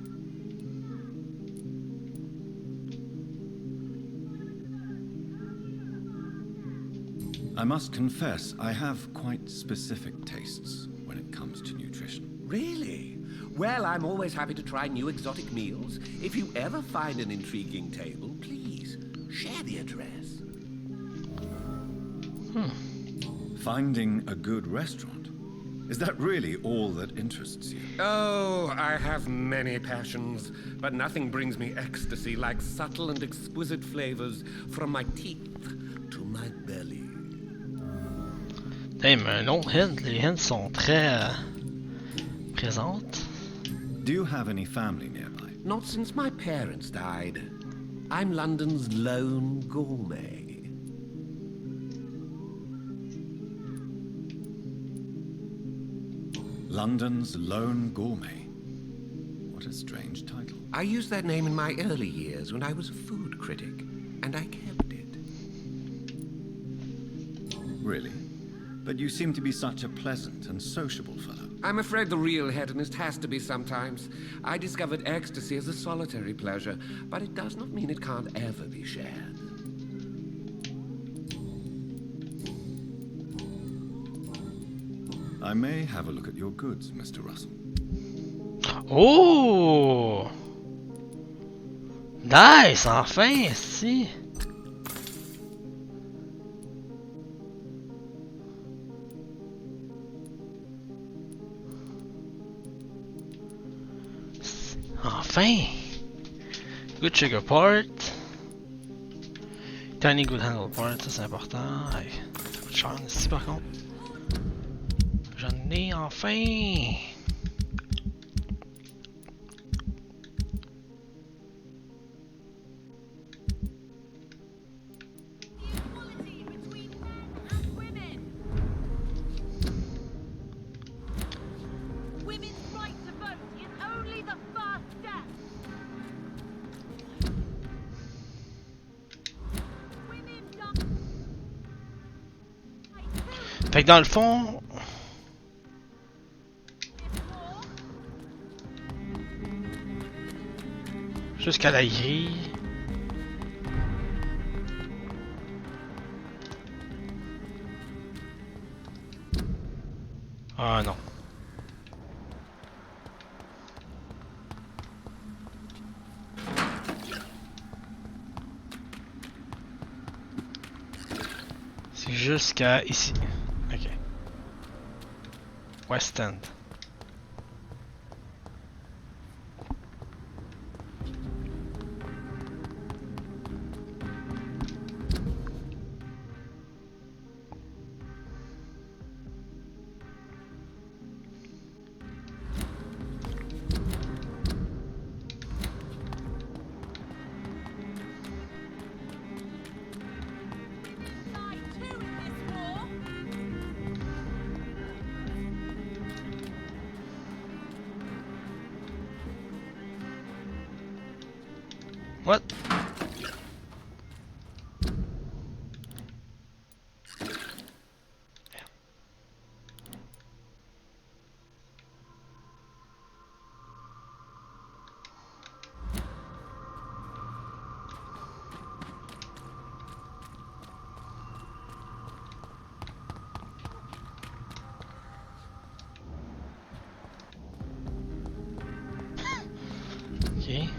Speaker 16: I must confess, I have quite specific tastes when it comes to nutrition.
Speaker 17: Really? Well, I'm always happy to try new exotic meals. If you ever find an intriguing table, please share the address.
Speaker 16: Finding a good restaurant? Is that really all that interests you?
Speaker 17: Oh, I have many passions, but nothing brings me ecstasy like subtle and exquisite flavors from my teeth to my belly.
Speaker 1: Hey, mais un autre hint, les hints sont très présentes.
Speaker 16: Do you have any family nearby?
Speaker 17: Not since my parents died. I'm London's lone gourmet.
Speaker 16: London's lone gourmet. What a strange title.
Speaker 17: I used that name in my early years when I was a food critic, and I kept it.
Speaker 16: Really? But you seem to be such a pleasant and sociable fellow.
Speaker 17: I'm afraid the real hedonist has to be sometimes. I discovered ecstasy as a solitary pleasure, but it does not mean it can't ever be shared.
Speaker 16: I may have a look at your goods, Mr. Russell.
Speaker 1: Oh! Nice, enfin, si. Enfin! Good sugar part. Tiny good handle part, ça c'est important. Hey, ça coûte cher ici par contre. J'en ai enfin! Fait que dans le fond... Jusqu'à la grille... Ah non. jusqu'à ici. Ok. West End. What? Okay.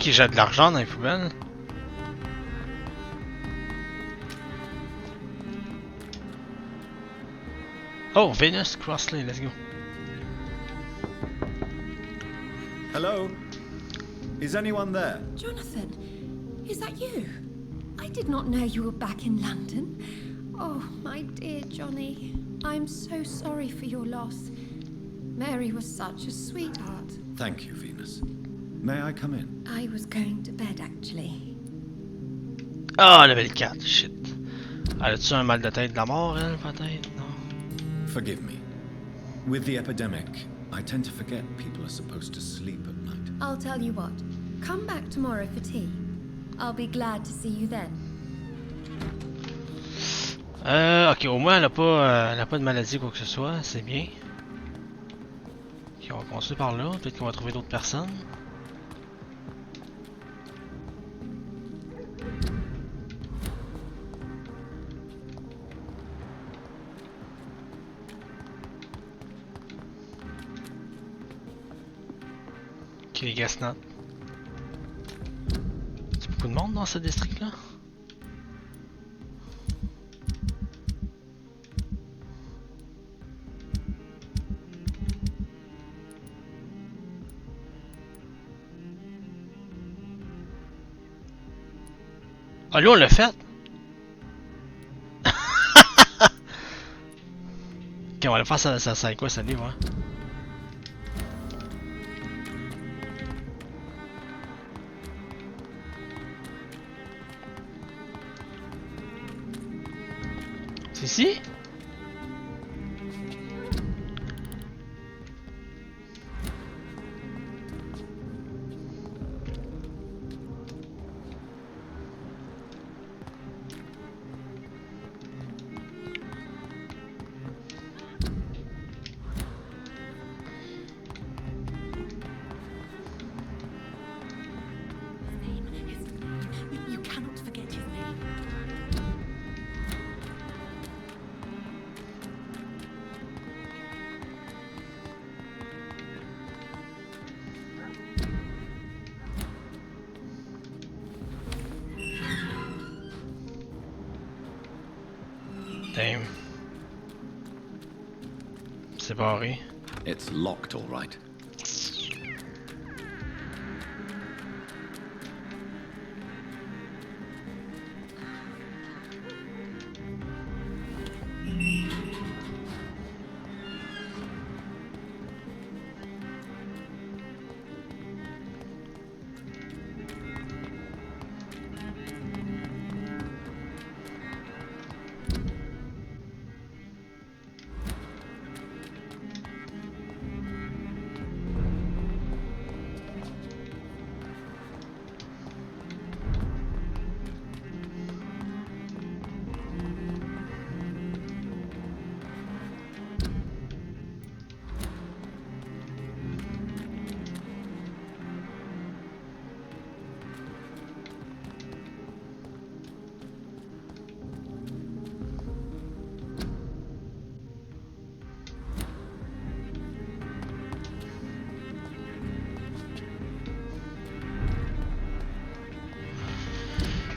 Speaker 1: Qui jette de l'argent dans les poubelles? Oh, Venus Crossley, let's go.
Speaker 16: Hello? Is anyone there?
Speaker 15: Jonathan, is that you? I did not know you were back in London. Oh, my dear Johnny. I'm so sorry for your loss. Mary was such a sweetheart.
Speaker 16: Thank you, Venus. May I come in?
Speaker 15: I was going to bed, actually.
Speaker 1: Ah, level 4, shit. Elle a-tu un mal de tête de la mort, elle, peut-être? Non.
Speaker 16: Forgive me. With the epidemic, I tend to forget people are supposed to sleep at night.
Speaker 15: I'll tell you what. Come back tomorrow for tea. I'll be glad to see you then.
Speaker 1: Ok, au moins elle a pas de maladie quoi que ce soit, c'est bien. Ok, on va continuer par là, peut-être qu'on va trouver d'autres personnes. Ok, les gasnottes. C'est beaucoup de monde dans ce district là? Ah, lui, on l'a fait! Ok, on va le faire, ça sert quoi, ça livre, hein? C'est ici?
Speaker 15: You cannot forget his name.
Speaker 1: Damn. C'est barré.
Speaker 16: It's locked, all right.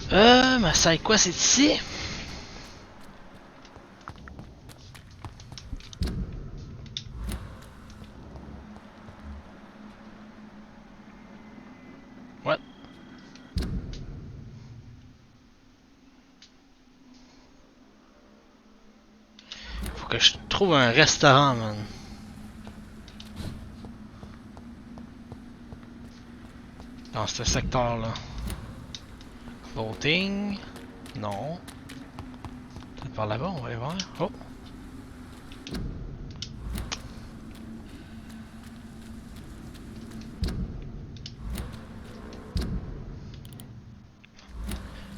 Speaker 1: Ma side quoi c'est ici? What? Faut que je trouve un restaurant, man. Dans ce secteur-là. Voting. Non. Peut-être par là-bas, on va aller voir. Oh!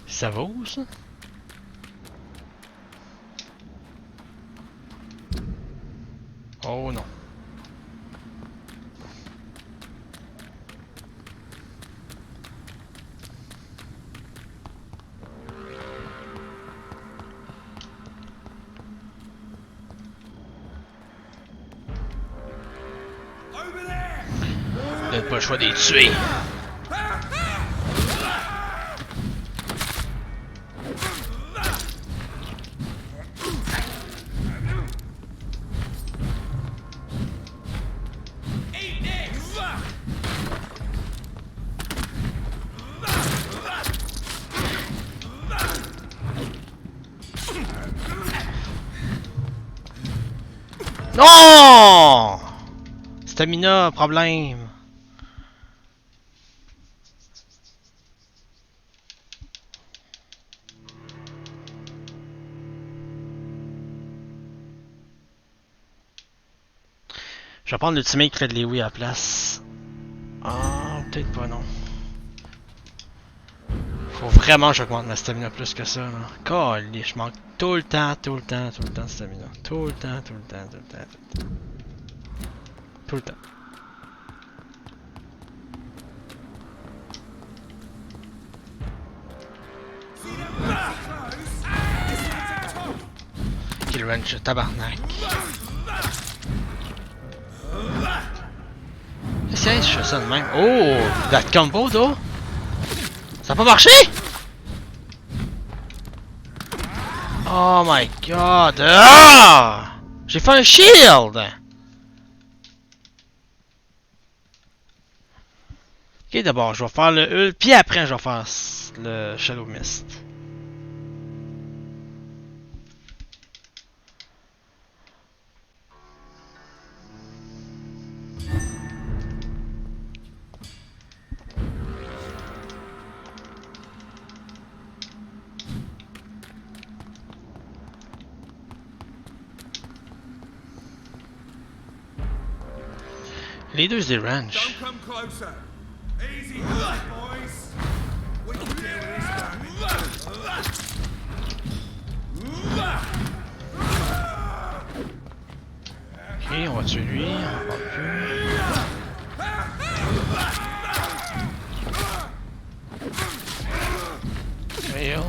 Speaker 1: Ça vaut ça? Oh non. Vous n'avez pas le choix de les tuer. Non! Stamina, problème. Je vais prendre l'ultimate réglé oui à la place. Ah, peut-être pas, non. Faut vraiment que j'augmente ma stamina plus que ça, là. Calé, je manque tout le temps de stamina. Tout le temps. Tout le temps. Kill wrench, tabarnak. Qu'est-ce que je fais ça de même? Oh! That combo, though! Ça a pas marché? Oh my god! Ah! J'ai fait un shield! Ok, d'abord, je vais faire le ult, puis après, je vais faire le Shadow Mist. Les deux des ranch.
Speaker 13: Don't come closer. Easy, boys. We can deal with
Speaker 1: Ok, on va tuer lui, on va plus. Fail.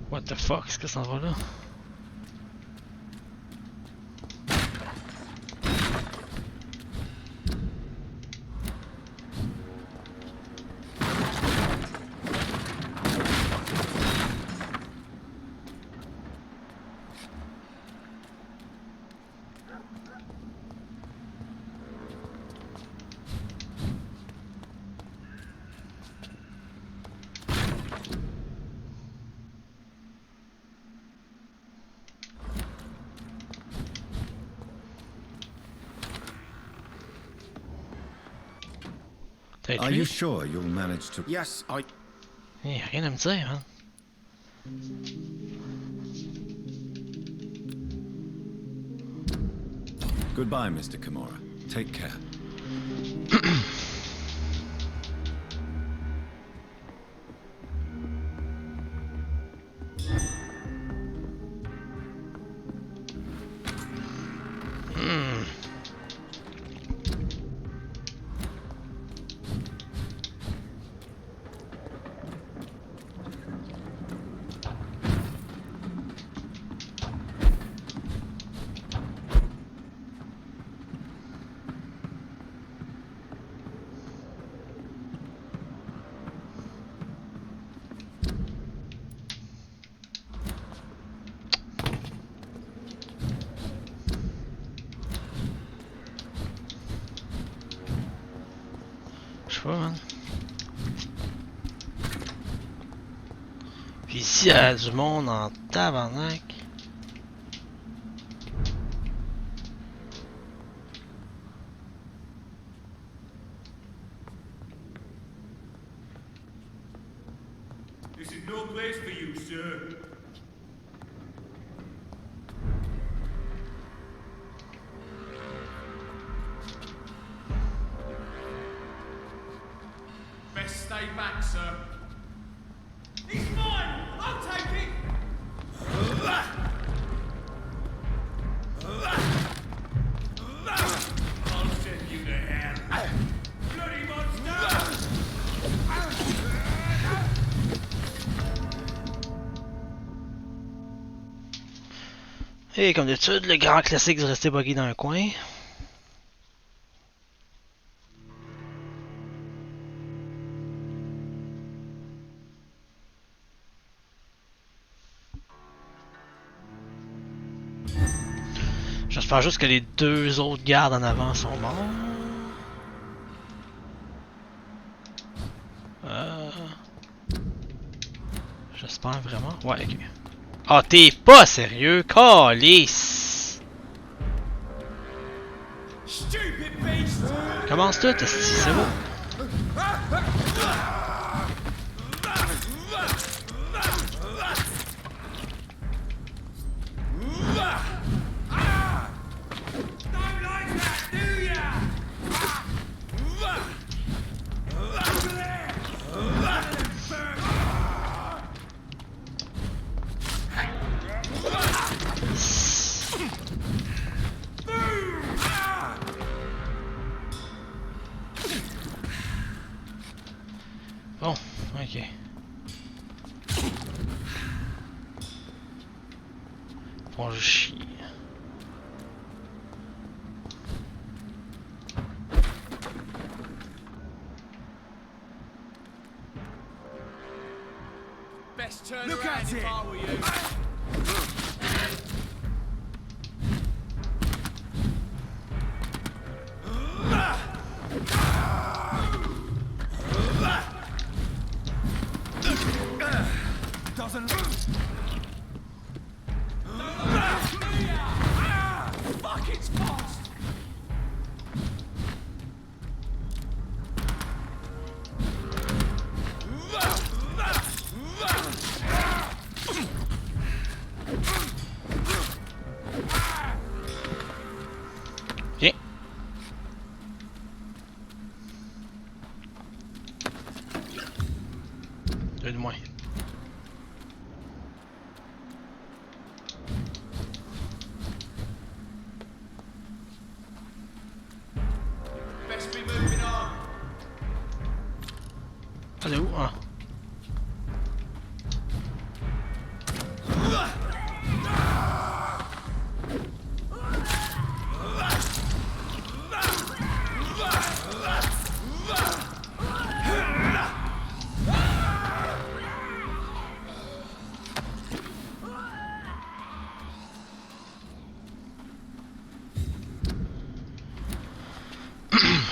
Speaker 1: What the fuck, qu'est-ce que ça va là?
Speaker 16: Are you sure you'll manage to...
Speaker 14: Yes, I...
Speaker 1: Hey, rien à me dire, hein.
Speaker 16: Goodbye, Mr. Kimura. Take care.
Speaker 1: Puis ici, il y a du monde en tabarnak.
Speaker 13: This is no place for you, sir. Best stay back, sir. He's mine! I'll take it! I'll send you to hell. Bloody monster!
Speaker 1: Et comme d'habitude, le grand classique de rester buggé dans un coin. J'espère juste que les deux autres gardes en avant sont morts. J'espère vraiment. Ouais, ok. Ah, t'es pas sérieux, calice! Commence tout, c'est bon. Bon, ok. Bon, je chie.
Speaker 13: Best turn around if I were you. Fuck, it's fast!
Speaker 1: Ok. Deux de moins.
Speaker 13: Best be moving on.
Speaker 1: Elle est où? Ah.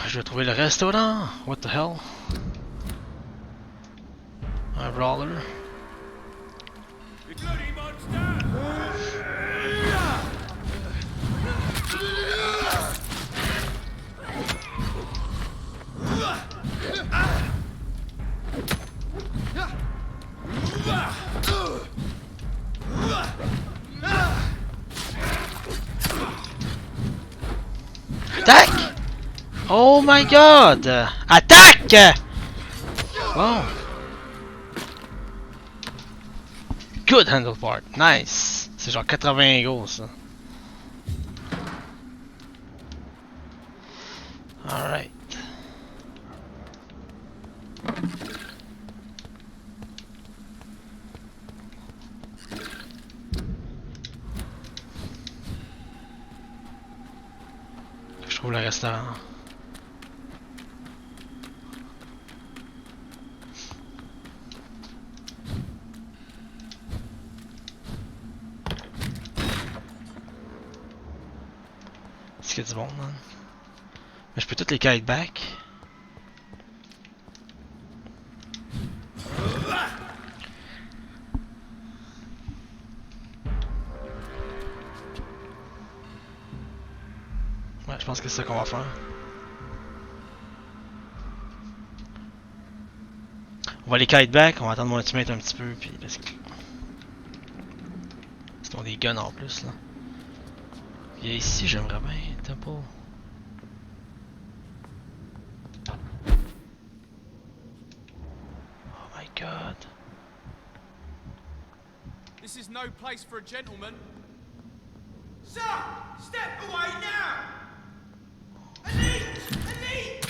Speaker 1: Je vais trouver le restaurant. What the hell? Un brawler.
Speaker 13: You bloody monster!
Speaker 1: Attaque! Oh my god! Attaque! Bon. Good handle part. Nice. C'est genre 80 gros ça. Alright. Je trouve le restaurant. Est-ce qu'il y a du monde, man? Mais je peux toutes les kite back. je pense que c'est ça qu'on va faire. On va les kite back, on va attendre mon ultimate un petit peu, puis let's go. Ils ont des guns en plus là. Et ici j'aimerais bien temple. Oh my god.
Speaker 13: This is no place for a gentleman. Sir, step away now. Elite! Elite!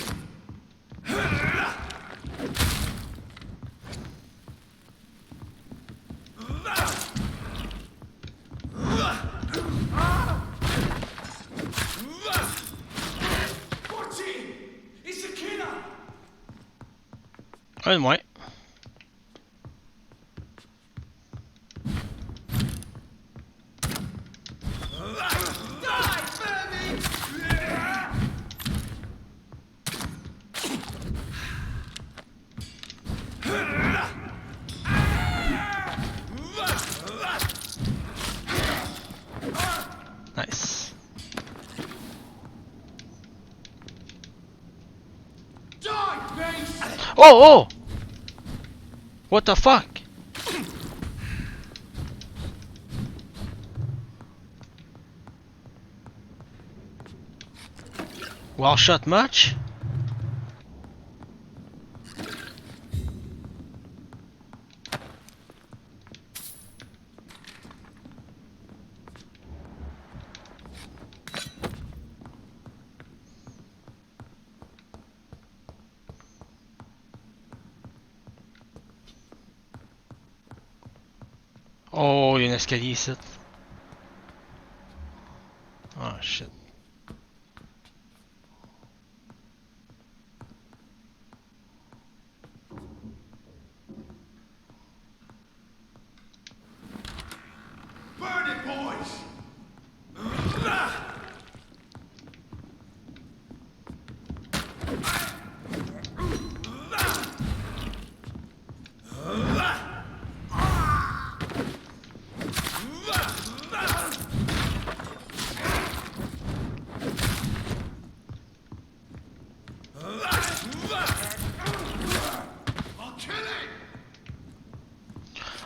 Speaker 13: Partie! It's a killer!
Speaker 1: Un de moins. Nice. Oh oh! What the fuck? Well shot much? Oh, il y a un escalier ici. Oh shit.
Speaker 13: Burn it, boys!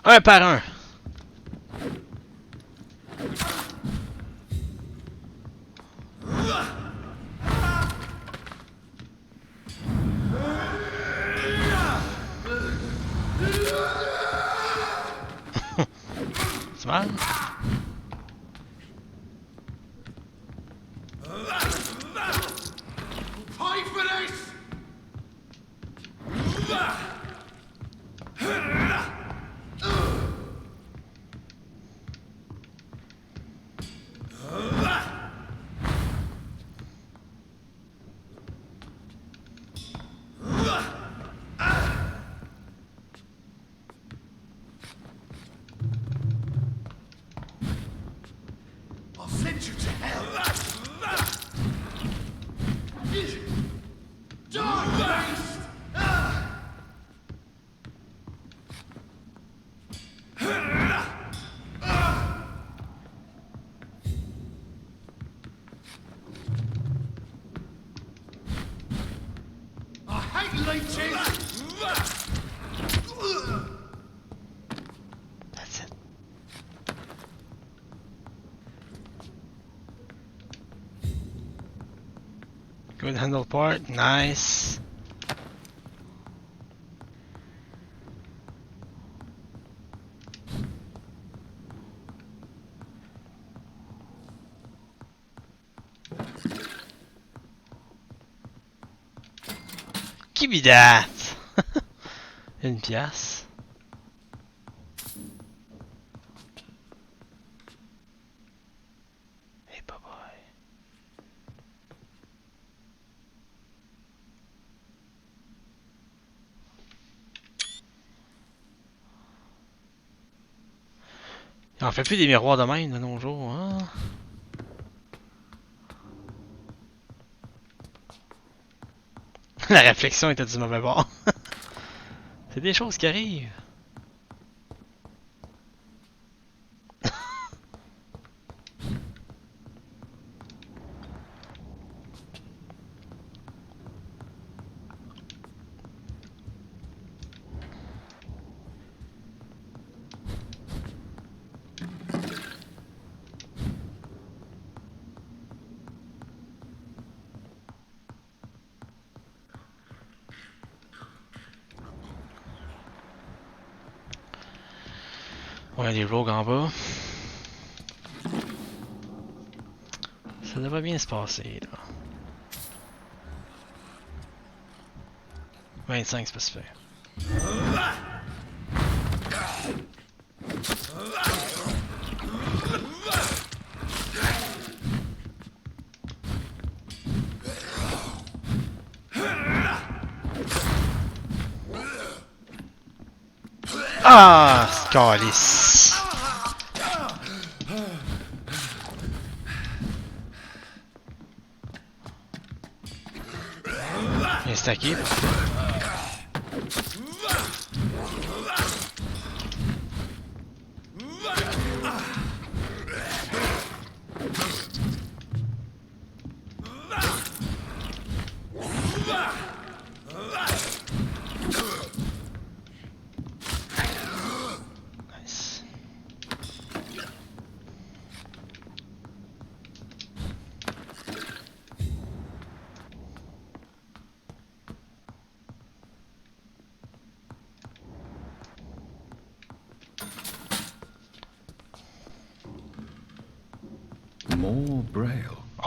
Speaker 1: Un par un. C'est mal.
Speaker 13: Pay for this! I'll send you to hell! Die, beast! I hate leeches!
Speaker 1: That's it. Good handle part, nice. Give me that! Une pièce. Hey, bye bye. On fait plus des miroirs de même de nos jours, hein? La réflexion était du mauvais bord. C'est des choses qui arrivent. Ouais, les rogues en bas. Ça devrait bien se passer là. 25, c'est pas super. Ah, calice. Attaqué.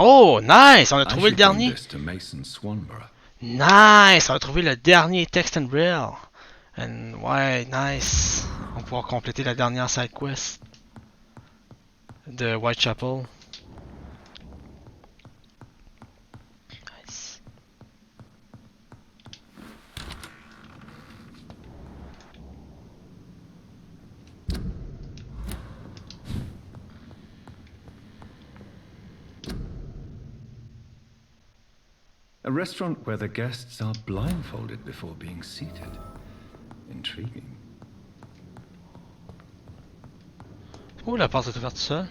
Speaker 1: Oh, nice! On a trouvé le dernier. Nice! On a trouvé le dernier text and braille. And ouais, nice. On va pouvoir compléter la dernière side quest de Whitechapel. Nice.
Speaker 16: A restaurant where the guests are blindfolded before being seated. Intriguing.
Speaker 1: Oh, la porte est ouverte tout seul.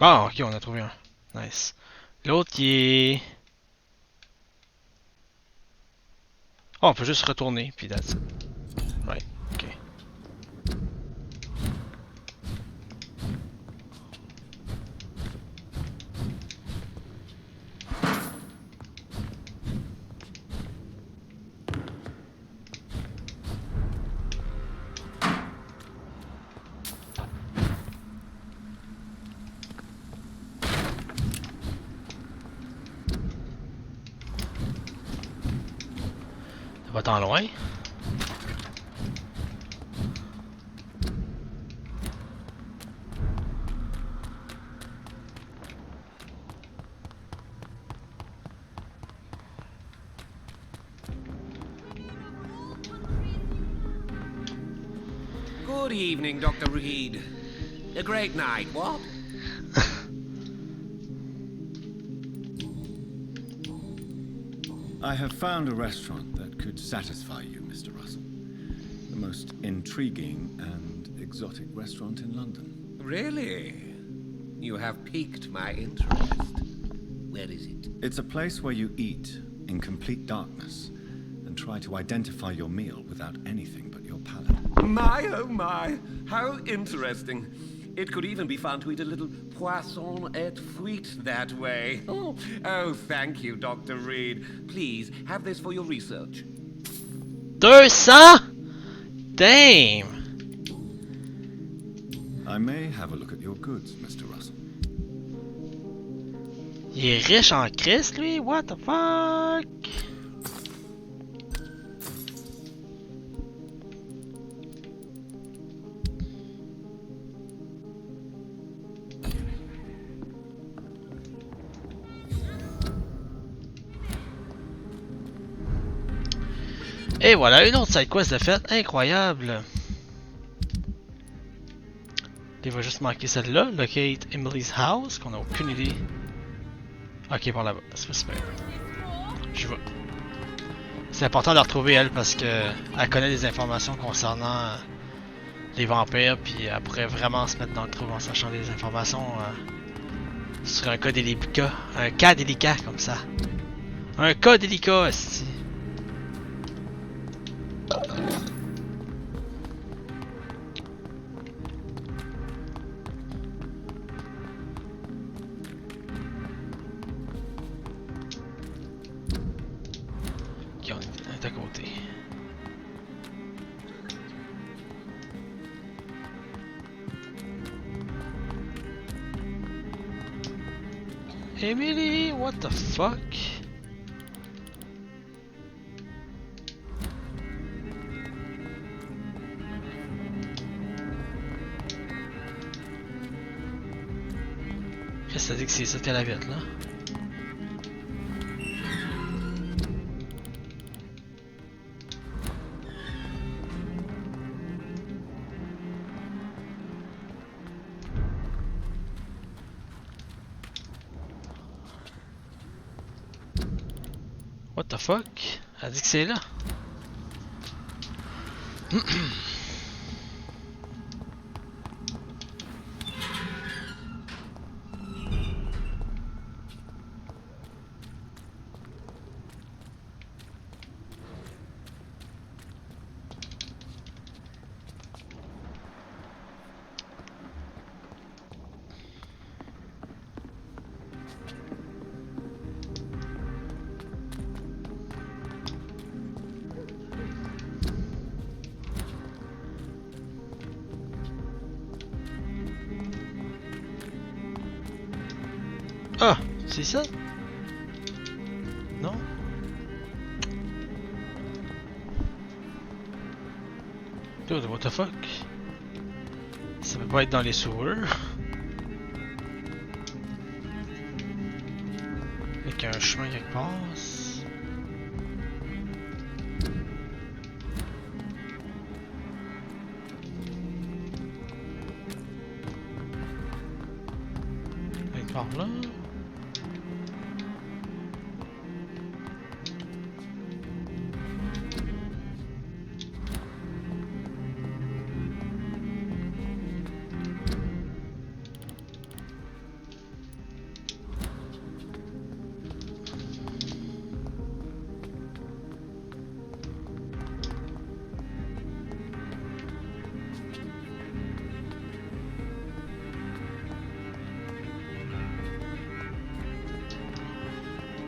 Speaker 1: Ah, ok, on a trouvé un. Nice. L'autre qui est... Oh, on peut juste retourner, puis that's it. Right, ok. Ça va tant loin?
Speaker 17: Good evening, Dr. Reed. A great night, what?
Speaker 16: I have found a restaurant that could satisfy you, Mr. Russell. The most intriguing and exotic restaurant in London.
Speaker 17: Really? You have piqued my interest. Where is it?
Speaker 16: It's a place where you eat in complete darkness and try to identify your meal without anything but your palate.
Speaker 17: My, oh my, how interesting. It could even be fun to eat a little poisson et fruit that way. Oh, thank you, Dr. Reed. Please, have this for your research.
Speaker 1: 200? Damn!
Speaker 16: I may have a look at your goods, Mr. Russell.
Speaker 1: Il est riche en Christ, lui? What the fuck? Et voilà, une autre side quest de fait, incroyable. Il va juste manquer celle-là, locate Emily's house, qu'on a aucune idée. Ok, par là-bas, c'est pas super. Je vois. C'est important de la retrouver elle parce que elle connaît des informations concernant les vampires, puis elle pourrait vraiment se mettre dans le trou en sachant des informations Sur un cas délicat. Un cas délicat comme ça. Un cas délicat, esti. Ok, on est à côté. Emily, what the fuck? Qu'est-ce que ça dit que c'est ça qu'elle avait là? What the fuck? Elle dit que c'est là. Ah, c'est ça? Non? Dude, what the fuck? Ça peut pas être dans les sewers. Avec un chemin quelque part. Quelque part là.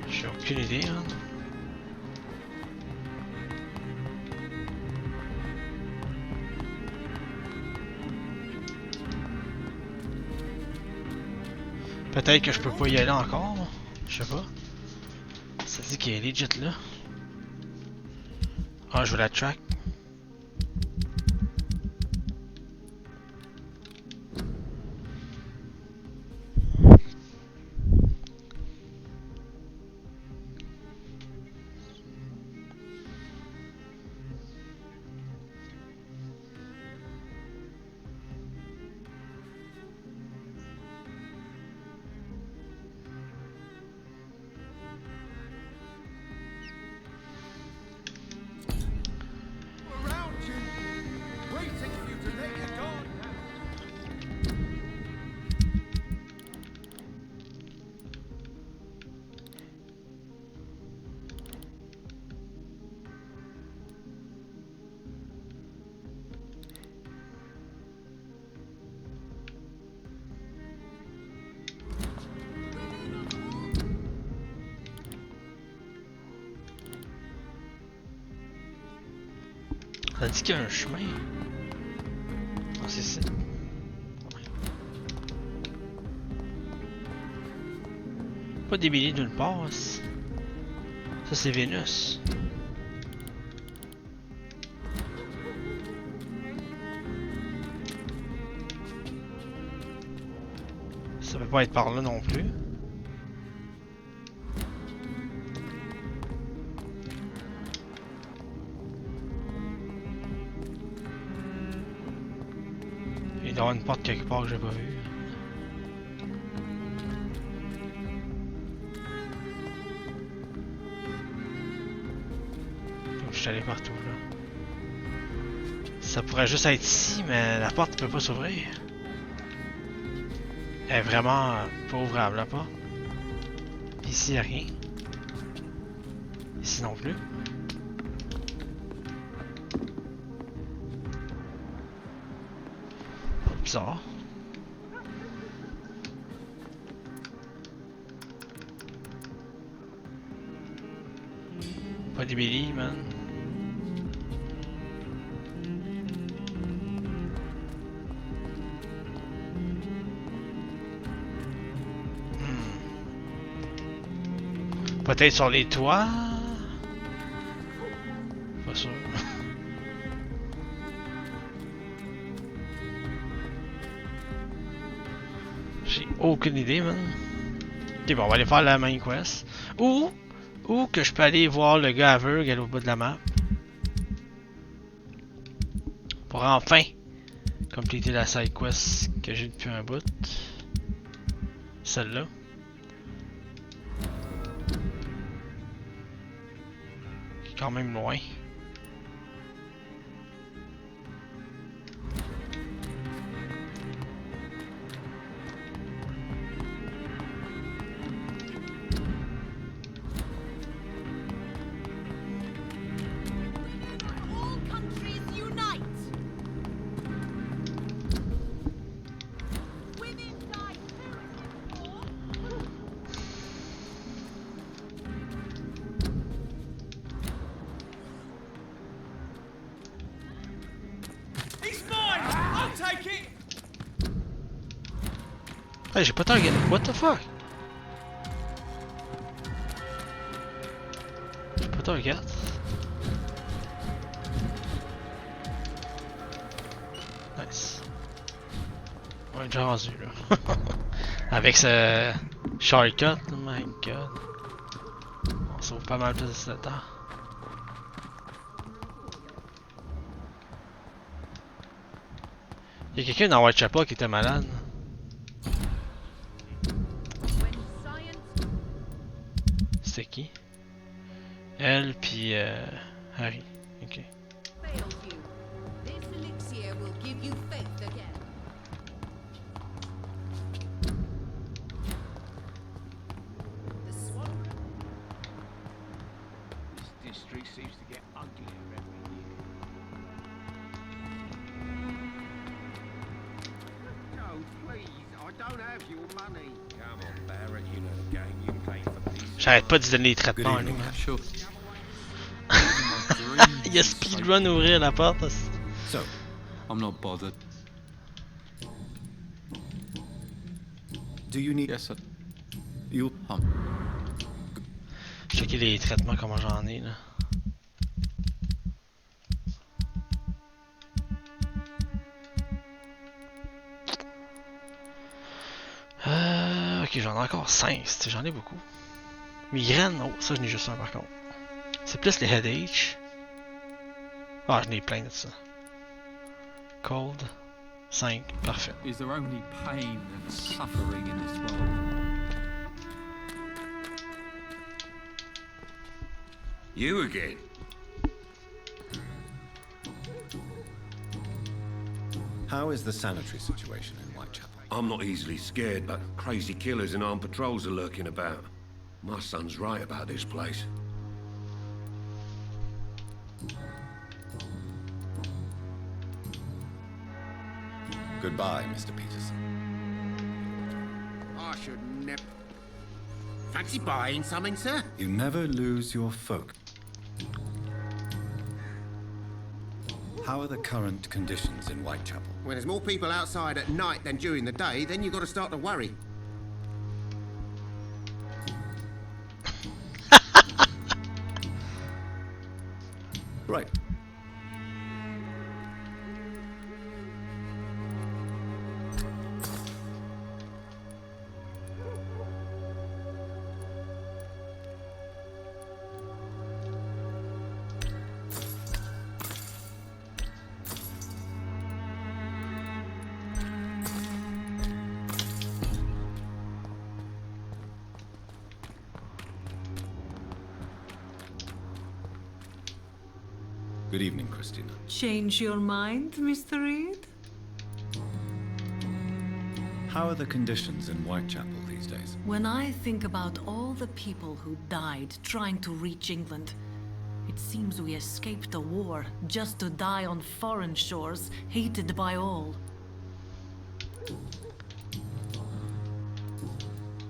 Speaker 1: J'ai aucune idée, hein. Peut-être que je peux pas y aller encore. Je sais pas. Ça dit qu'il est legit là. Ah, je veux la track. Ça dit qu'il y a un chemin. Ah, c'est ça. Pas des milliers d'une passe. Ça, c'est Vénus. Ça peut pas être par là non plus. Il doit y avoir une porte quelque part que j'ai pas vue. Je suis allé partout là. Ça pourrait juste être ici, mais la porte peut pas s'ouvrir. Elle est vraiment pas ouvrable là pas. Ici, y'a rien. Ici non plus. Bizarre. Pas des Billy, man. Peut-être sur les toits. Pas sûr. J'ai aucune idée, man. Ok, bon, on va aller faire la main quest. Ou que je peux aller voir le gars aveugle aller au bout de la map. Pour enfin compléter la side quest que j'ai depuis un bout. Celle-là. Qui est quand même loin. Hey, j'ai pas target. What the fuck? J'ai pas target. Nice. On est déjà rendu là. Avec ce shortcut, oh my god. On sauve pas mal plus de temps. Y'a quelqu'un dans Whitechapel qui était malade. C'était qui? Elle puis Harry. Ok. J'arrête pas de donner les traitements, lui. Il a speedrun ouvrir la porte.
Speaker 9: So, I'm not bothered.
Speaker 16: Do you need...
Speaker 9: Yes, sir.
Speaker 16: You...
Speaker 1: Checker les traitements, comment j'en ai, là. Ok, j'en ai encore 5, j'en ai beaucoup. Migraine, oh, ça j'en ai juste un par contre. C'est plus les headaches. Ah, j'en ai plein de ça. Cold, 5, parfait.
Speaker 9: Is there only pain and suffering in this world?
Speaker 17: You again?
Speaker 16: How is the sanitary situation in Whitechapel?
Speaker 17: I'm not easily scared, but crazy killers and armed patrols are lurking about. My son's right about this place.
Speaker 16: Goodbye, Mr. Peterson.
Speaker 4: I should never... Fancy buying something, sir?
Speaker 16: You never lose your focus. How are the current conditions in Whitechapel?
Speaker 4: When there's more people outside at night than during the day, then you've got to start to worry.
Speaker 16: Right. Good evening, Christina.
Speaker 15: Change your mind, Mr. Reed?
Speaker 16: How are the conditions in Whitechapel these days?
Speaker 3: When I think about all the people who died trying to reach England, it seems we escaped a war just to die on foreign shores, hated by all.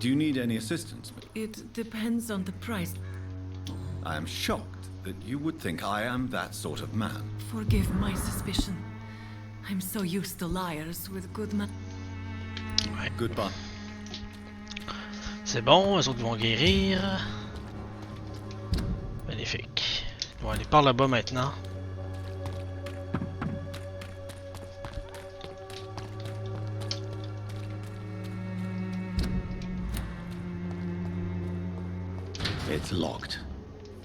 Speaker 16: Do you need any assistance?
Speaker 3: It depends on the price.
Speaker 16: I am shocked that you would think I am that sort of man.
Speaker 3: Forgive my suspicion. I'm so used to liars with good men.
Speaker 1: Ouais.
Speaker 16: Goodbye.
Speaker 1: C'est bon, eux autres vont guérir. Magnifique. On va aller par là-bas maintenant.
Speaker 16: It's locked.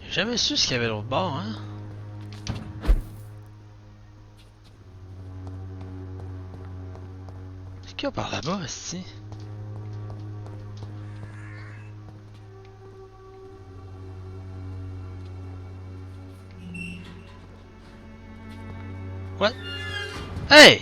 Speaker 1: J'ai jamais su ce qu'il y avait l'autre bord, hein. Qu'est-ce qu'il y a par là-bas, ici? What? Hey!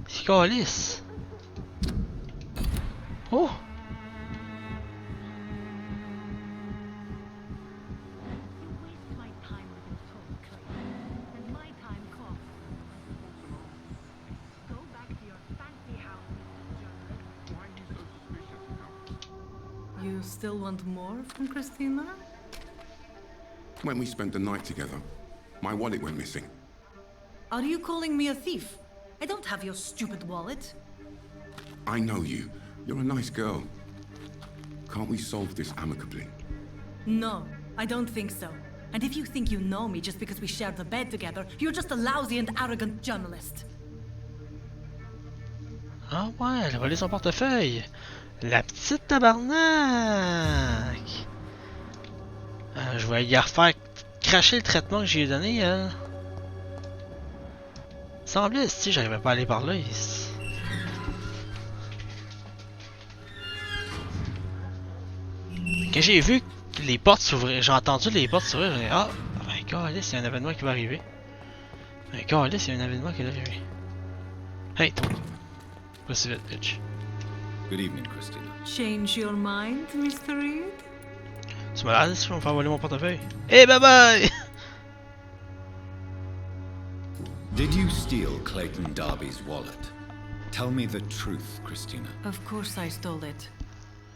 Speaker 1: C'est calice. Oh!
Speaker 3: You still want more from Christina?
Speaker 12: When we spent the night together, my wallet went missing.
Speaker 3: Are you calling me a thief? I don't have your stupid wallet.
Speaker 12: I know you. You're a nice girl. Can't we solve this amicably?
Speaker 3: No, I don't think so. And if you think you know me just because we shared the bed together, you're just a lousy and arrogant journalist.
Speaker 1: Ah ouais, elle a volé son portefeuille. La petite tabarnak. Je vais y refaire cracher le traitement que j'ai donné, elle. Il semblait si j'arrivais pas à aller par là ici. Quand j'ai vu les portes s'ouvrir, j'ai entendu les portes s'ouvrir, j'ai dit ah, ben câlisse, il y a un événement qui va arriver. Ben câlisse, il y a un événement qui va arriver. Hey, toi. Pas si vite, bitch.
Speaker 16: Good evening, Christina.
Speaker 3: Change your mind, Mr. Reed?
Speaker 1: Tu m'as dit si je vais me faire voler mon portefeuille. Hey, bye bye!
Speaker 16: Did you steal Clayton Darby's wallet? Tell me the truth, Christina.
Speaker 3: Of course I stole it.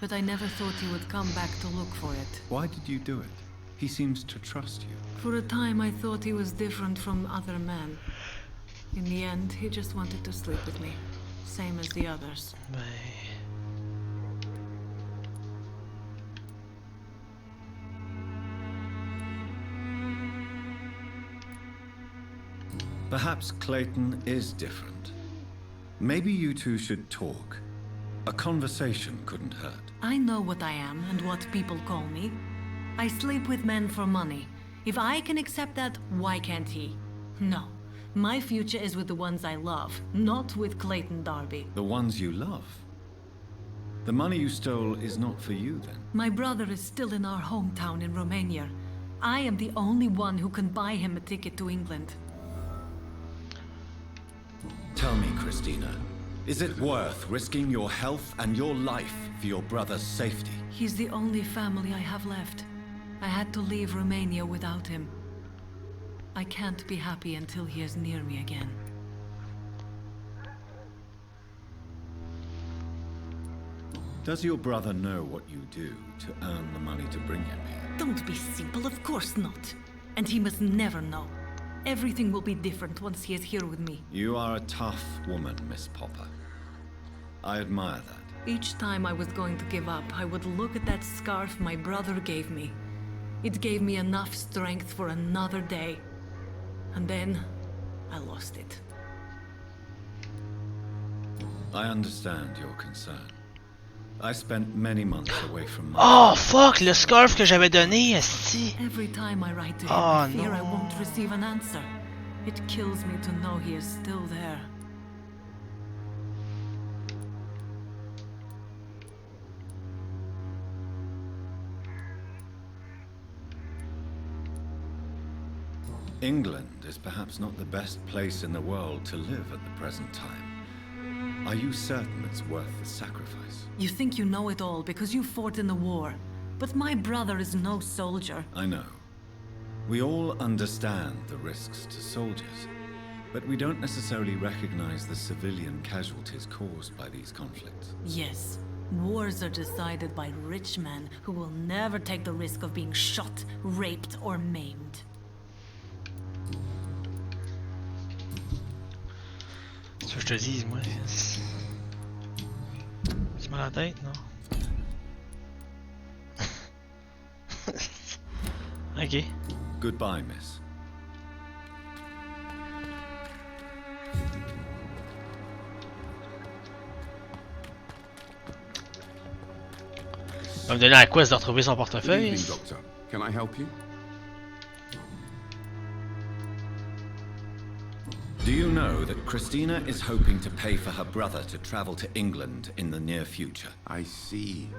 Speaker 3: But I never thought he would come back to look for it.
Speaker 16: Why did you do it? He seems to trust you.
Speaker 3: For a time I thought he was different from other men. In the end, he just wanted to sleep with me. Same as the others.
Speaker 16: Perhaps Clayton is different. Maybe you two should talk. A conversation couldn't hurt.
Speaker 3: I know what I am and what people call me. I sleep with men for money. If I can accept that, why can't he? No. My future is with the ones I love, not with Clayton Darby.
Speaker 16: The ones you love? The money you stole is not for you, then?
Speaker 3: My brother is still in our hometown in Romania. I am the only one who can buy him a ticket to England.
Speaker 16: Tell me, Christina, is it worth risking your health and your life for your brother's safety?
Speaker 3: He's the only family I have left. I had to leave Romania without him. I can't be happy until he is near me again.
Speaker 16: Does your brother know what you do to earn the money to bring him here?
Speaker 3: Don't be simple, of course not. And he must never know. Everything will be different once he is here with me.
Speaker 16: You are a tough woman, Miss Popper. I admire that.
Speaker 3: Each time I was going to give up, I would look at that scarf my brother gave me. It gave me enough strength for another day. And then, I lost it.
Speaker 16: I understand your concern. I spent many months away from my...
Speaker 1: Oh fuck, le scarf que j'avais donné, esti.
Speaker 3: Every time I write to him, I fear I won't receive an answer. It kills me to know he is still there.
Speaker 16: England is perhaps not the best place in the world to live at the present time. Are you certain it's worth the sacrifice?
Speaker 15: You think you know it all because you fought in the war. But my brother is no soldier.
Speaker 16: I know. We all understand the risks to soldiers, but we don't necessarily recognize the civilian casualties caused by these conflicts.
Speaker 15: Yes. Wars are decided by rich men who will never take the risk of being shot, raped, or maimed.
Speaker 1: Ce que je te dise, moi. Tu m'as la tête, non? Ok.
Speaker 16: Goodbye, miss.
Speaker 1: On va me donner la quest de retrouver son portefeuille.
Speaker 12: Good evening, Doctor. Can I help you?
Speaker 16: Do you know that Christina is hoping to pay for her brother to travel to England in the near future?
Speaker 12: I see.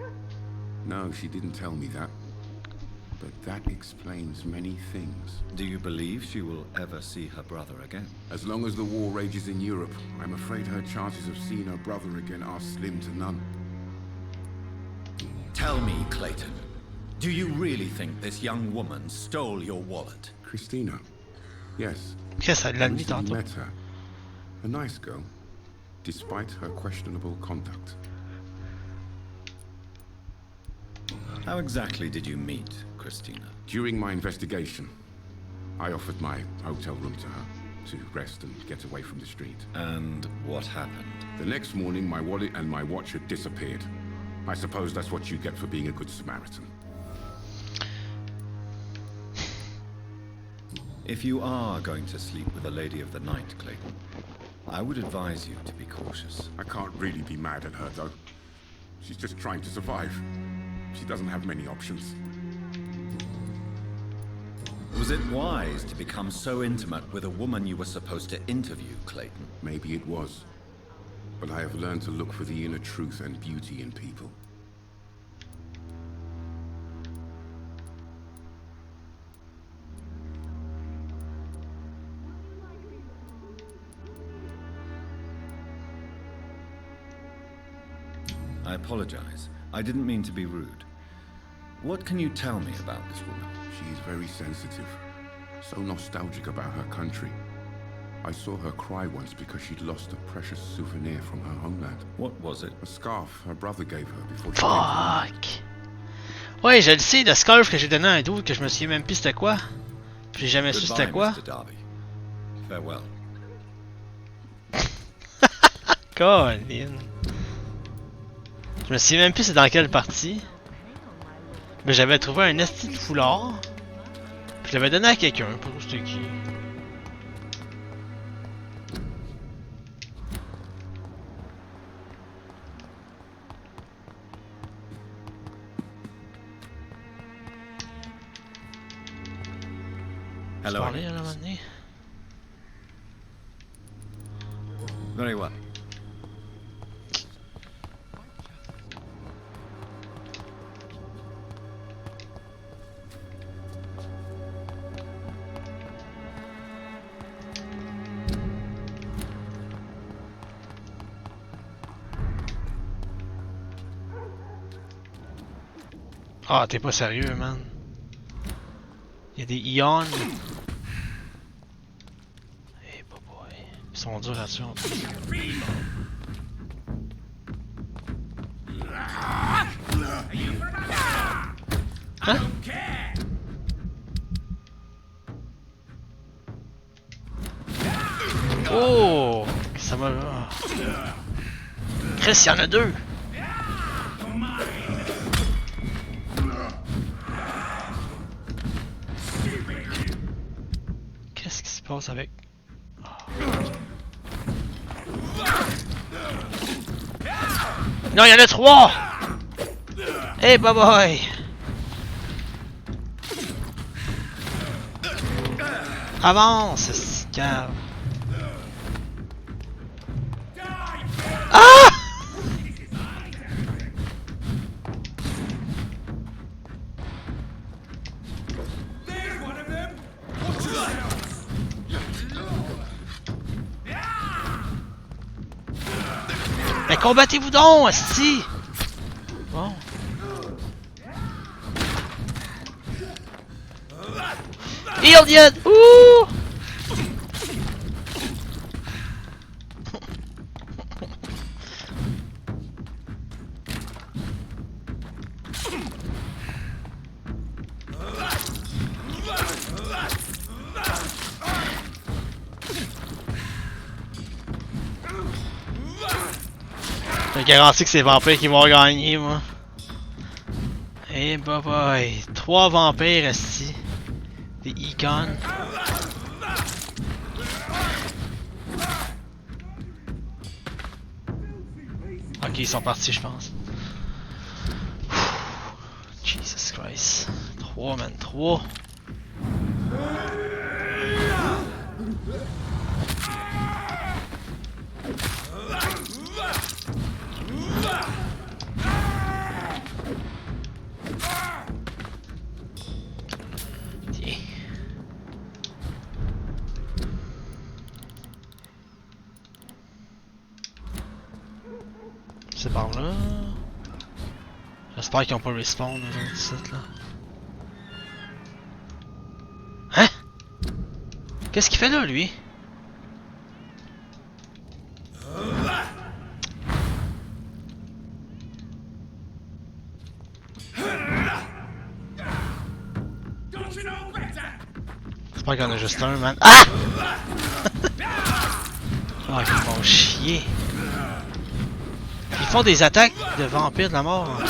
Speaker 12: No, she didn't tell me that. But that explains many things.
Speaker 16: Do you believe she will ever see her brother again?
Speaker 12: As long as the war rages in Europe, I'm afraid her chances of seeing her brother again are slim to none.
Speaker 16: Tell me, Clayton, do you really think this young woman stole your wallet?
Speaker 12: Christina? Yes.
Speaker 1: Qu'est-ce que ça
Speaker 12: I
Speaker 1: l'a mis
Speaker 12: recently
Speaker 1: tantôt?
Speaker 12: met her. A nice girl, despite her questionable conduct.
Speaker 16: How exactly did you meet Christina?
Speaker 12: During my investigation, I offered my hotel room to her to rest and get away from the street.
Speaker 16: And what happened?
Speaker 12: The next morning, my wallet and my watch had disappeared. I suppose that's what you get for being a good Samaritan.
Speaker 16: If you are going to sleep with a lady of the night, Clayton, I would advise you to be cautious.
Speaker 12: I can't really be mad at her, though. She's just trying to survive. She doesn't have many options.
Speaker 16: Was it wise to become so intimate with a woman you were supposed to interview, Clayton?
Speaker 12: Maybe it was. But I have learned to look for the inner truth and beauty in people.
Speaker 16: I apologize. I didn't mean to be rude. What can you tell me about this woman?
Speaker 12: She is very sensitive. So nostalgic about her country. I saw her cry once because she'd lost a precious souvenir from her homeland.
Speaker 16: What was it?
Speaker 12: A scarf her brother gave her before she
Speaker 1: Fuck! Ouais, je le sais, le scarf que j'ai donné à un dude que je me souviens même plus c'était quoi. J'ai jamais su c'était quoi.
Speaker 16: Farewell.
Speaker 1: Colin. Je me souviens même plus c'est dans quelle partie. Mais j'avais trouvé un esti de foulard. Puis je l'avais donné à quelqu'un, pour c'était qui.
Speaker 16: Hello.
Speaker 1: Parler à un moment donné.
Speaker 16: Very well.
Speaker 1: Ah, t'es pas sérieux, man. Y'a des ions. Eh, boy. Ils sont durs là-dessus en plus. Hein? Oh! Ça m'a... Chris, y'en a deux! Qu'est-ce qui se passe avec... Non, il y en a trois! Hey, bye bye! Avance, ce cave! Ah! combattez-vous donc, asti! Bon. Iliad! Ouh! Je te garantis que c'est Vampyr qui vont gagner, moi. Eh bah boy, 3 vampires ici. Des icônes. Ok, ils sont partis, je pense. Jesus Christ. 3, man, 3. C'est par là. J'espère qu'ils ont pas respawn les autres sites là. Hein? Qu'est-ce qu'il fait là lui? J'espère qu'il y en a juste un, man. Ah! Ah, ils font chier. Ils font des attaques de vampires de la mort en plus.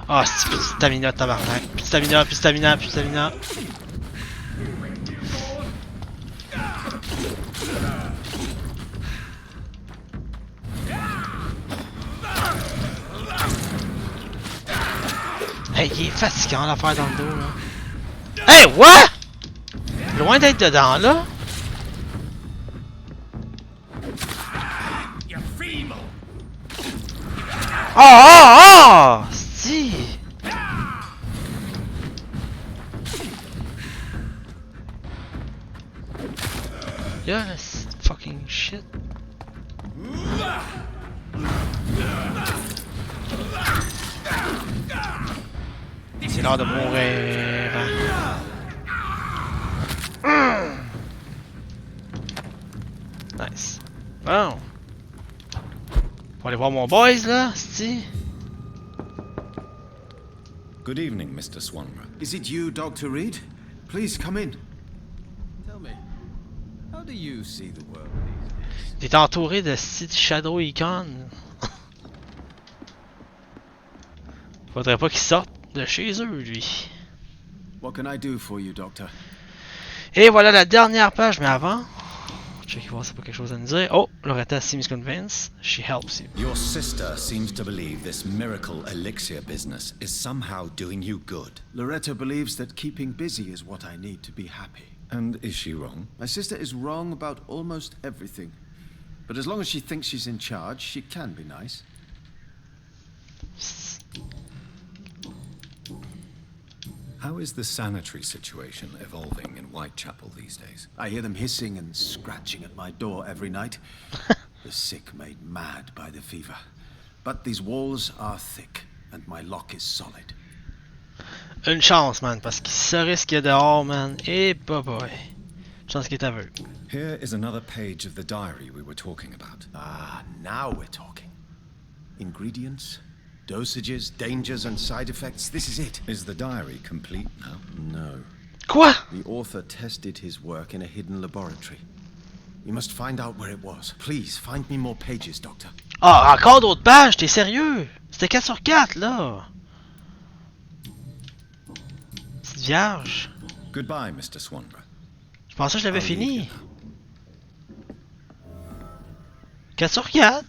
Speaker 1: Ah, c'est plus de stamina, tabarnak. Plus de stamina, plus de stamina, plus de stamina. Hey, il est fatigant l'affaire dans le dos là. Hey, what? Loin d'être dedans là. Oh oh oh! Si! Yeah, that's fucking shit. C'est l'heure de mourir. Nice. Bon. Faut aller voir mon boys là, si.
Speaker 16: Good evening, Mr. Swanra.
Speaker 18: Is it you, Dr. Reed? Please come in.
Speaker 9: Tell me, how do you see the world?
Speaker 1: Il est entouré de 6 shadow icons. Faudrait pas qu'il sorte de chez eux, lui.
Speaker 18: What can I do for you, Doctor?
Speaker 1: Et voilà la dernière page, mais avant, checker voir si c'est pas quelque chose à nous dire. Oh, Loretta seems convinced. She helps you.
Speaker 16: Your sister seems to believe this miracle elixir business is somehow doing you good.
Speaker 18: Loretta believes that keeping busy is what I need to be happy.
Speaker 16: And is she wrong?
Speaker 18: My sister is wrong about almost everything. But as long as she thinks she's in charge, she can be nice.
Speaker 16: How is the sanitary situation evolving in Whitechapel these days?
Speaker 18: I hear them hissing and scratching at my door every night. The sick made mad by the fever. But these walls are thick, and my lock is solid.
Speaker 1: Une chance, man, parce qu'il saurait ce qu'il y a dehors, man. Et bah boy. Une chance qu'il est aveugle.
Speaker 16: Here is another page of the diary we were talking about.
Speaker 18: Ah, now we're talking. Ingredients, dosages, dangers, and side effects. This is it.
Speaker 16: Is the diary complete now?
Speaker 18: No.
Speaker 1: Quoi?
Speaker 18: The author tested his work in a hidden laboratory. We must find out where it was. Please, find me more pages, Doctor.
Speaker 1: Ah, encore d'autres pages, t'es sérieux? C'était 4 sur 4, là. Petite vierge.
Speaker 16: Goodbye, Mr. Swanra.
Speaker 1: Je pensais que je l'avais fini. 4 sur 4.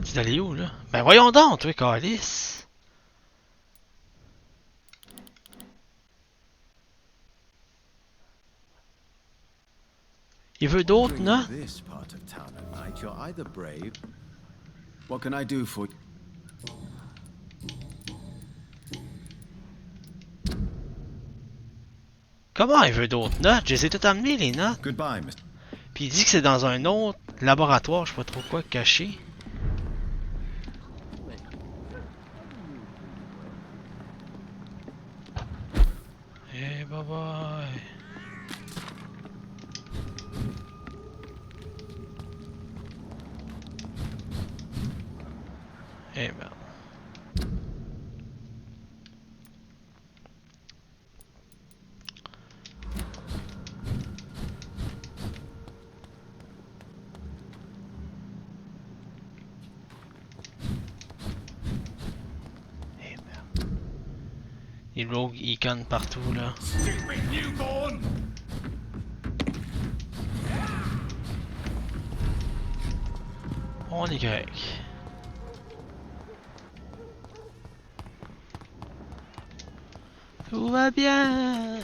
Speaker 1: C'est allé où, là? Ben voyons donc, toi, Calice. Il veut d'autres notes?
Speaker 18: This part of town at night, you're either brave. What can I do for you?
Speaker 1: Comment il veut d'autres notes? Je les ai toutes amenées les notes. Puis il dit que c'est dans un autre laboratoire, je sais pas trop quoi, caché. Eh bye bye. Eh merde. Les rogues ils connent partout là. On est correct. Tout va bien.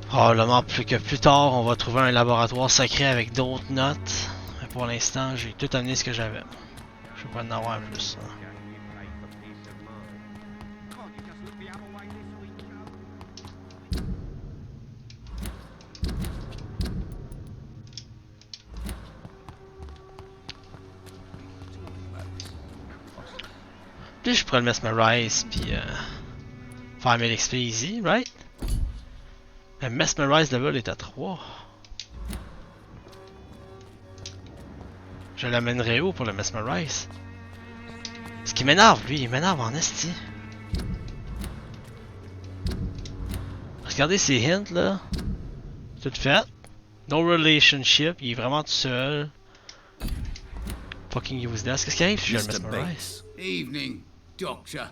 Speaker 1: Probablement plus tard, on va trouver un laboratoire secret avec d'autres notes. Mais pour l'instant, j'ai tout amené ce que j'avais. Je vais pas en avoir plus. Hein. Puis je pourrais le mesmerize puis faire mes XP easy, right? Le mesmerize level est à 3. Je l'amènerai où pour le mesmerize? Ce qui m'énerve lui, il m'énerve en esti. Regardez ces hints là. Tout fait. No relationship, il est vraiment tout seul. Fucking useless. Qu'est-ce qui arrive si je le mesmerize?
Speaker 7: Evening, Doctor.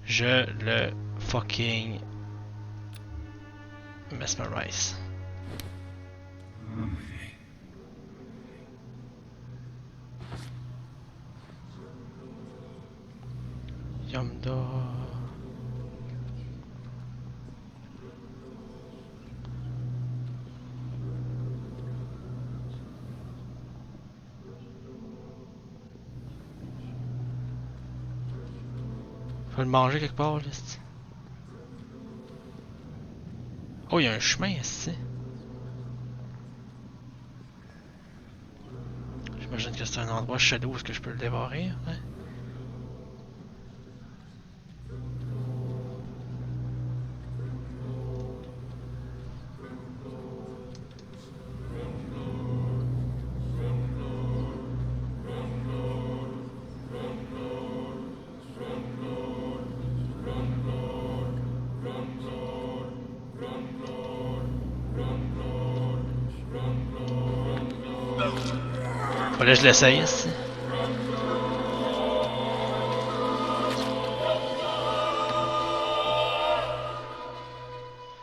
Speaker 1: Je le fucking mesmerize. Yamda. Faut le manger quelque part là. Oh, il y a un chemin ici. J'imagine que c'est un endroit shadow où est-ce que je peux le dévorer. Ouais. Là, je l'essaye ici.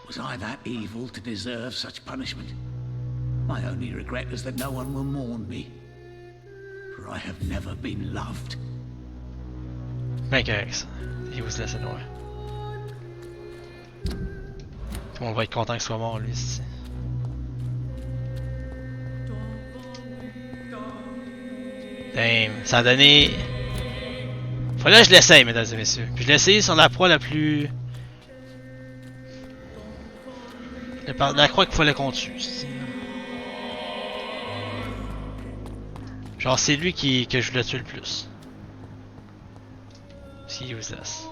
Speaker 7: Was I that evil to deserve such punishment? My only regret is that no one will mourn me, for I have never been loved.
Speaker 1: Mec avec ça. Il vous laisse loin. Tout le monde va être content qu'il soit mort lui ici. Damn, ça a donné... Fallait que je l'essaye, mesdames et messieurs. Puis je l'ai essayé sur la proie la plus... La croix qu'il fallait qu'on tue. Genre c'est lui que je voulais tuer le plus. Si useless.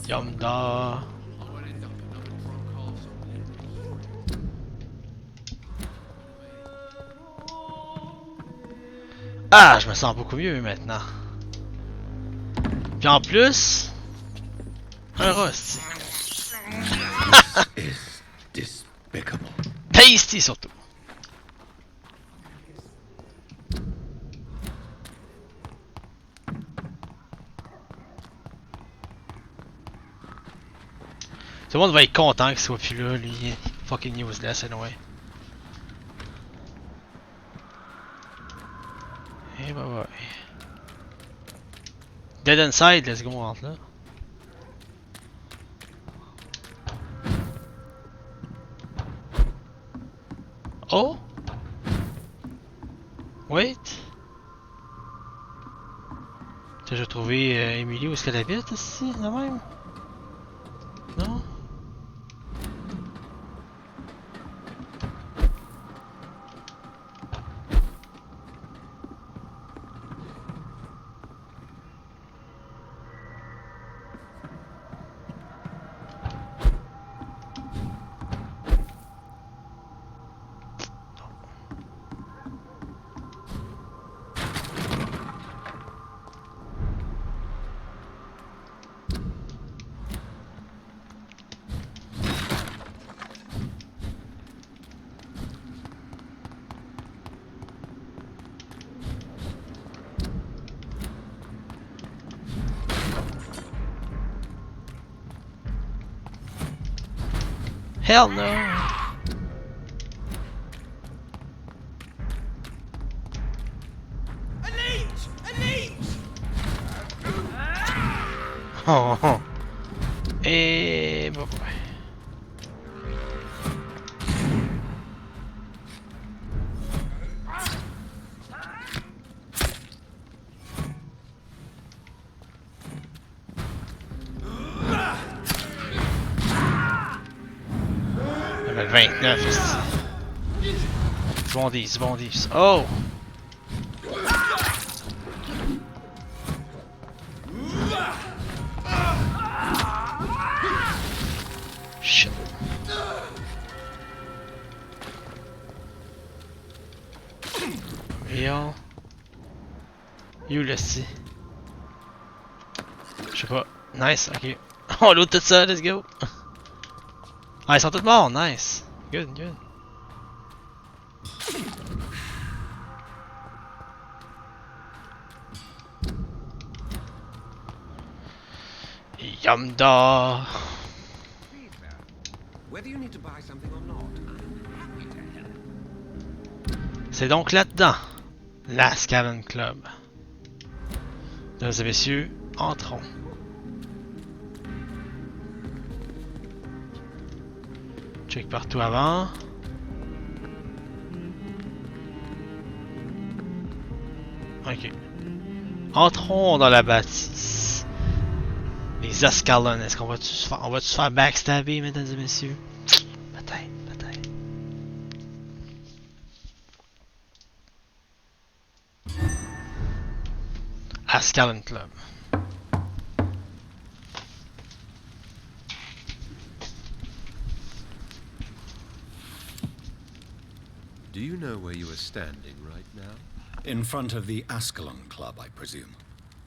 Speaker 1: Yamda. Ah, je me sens beaucoup mieux maintenant. Puis en plus, un roast. Tasty surtout. Tout le monde va être content qu'il soit plus là, lui. Fucking useless anyway. Et bah ouais. Dead inside, let's go, on rentre là. Oh! Wait! T'as déjà trouvé Emily où est-ce qu'elle habite ici, là même? Non? Hell no! Oh, oh. Et bon, ouais. Level 29 ici. Bondis, bondis. Oh! Shit. Real. You le sais. Je sais pas. Nice, ok. On loot tout ça, let's go. Ah, ils sont tous morts, nice. Good, good. Yamda.
Speaker 17: Whether you need to buy something or not, I'm happy to help.
Speaker 1: C'est donc là-dedans, l'Ascalon Club. Mesdames et messieurs, entrons. Check partout avant. Ok. Entrons dans la bâtisse. Les Ascalons, est-ce qu'on va se faire backstabber, mesdames et messieurs? Peut-être, peut-être. Ascalon Club.
Speaker 6: Do you know where you are standing right now?
Speaker 16: In front of the Ascalon Club, I presume.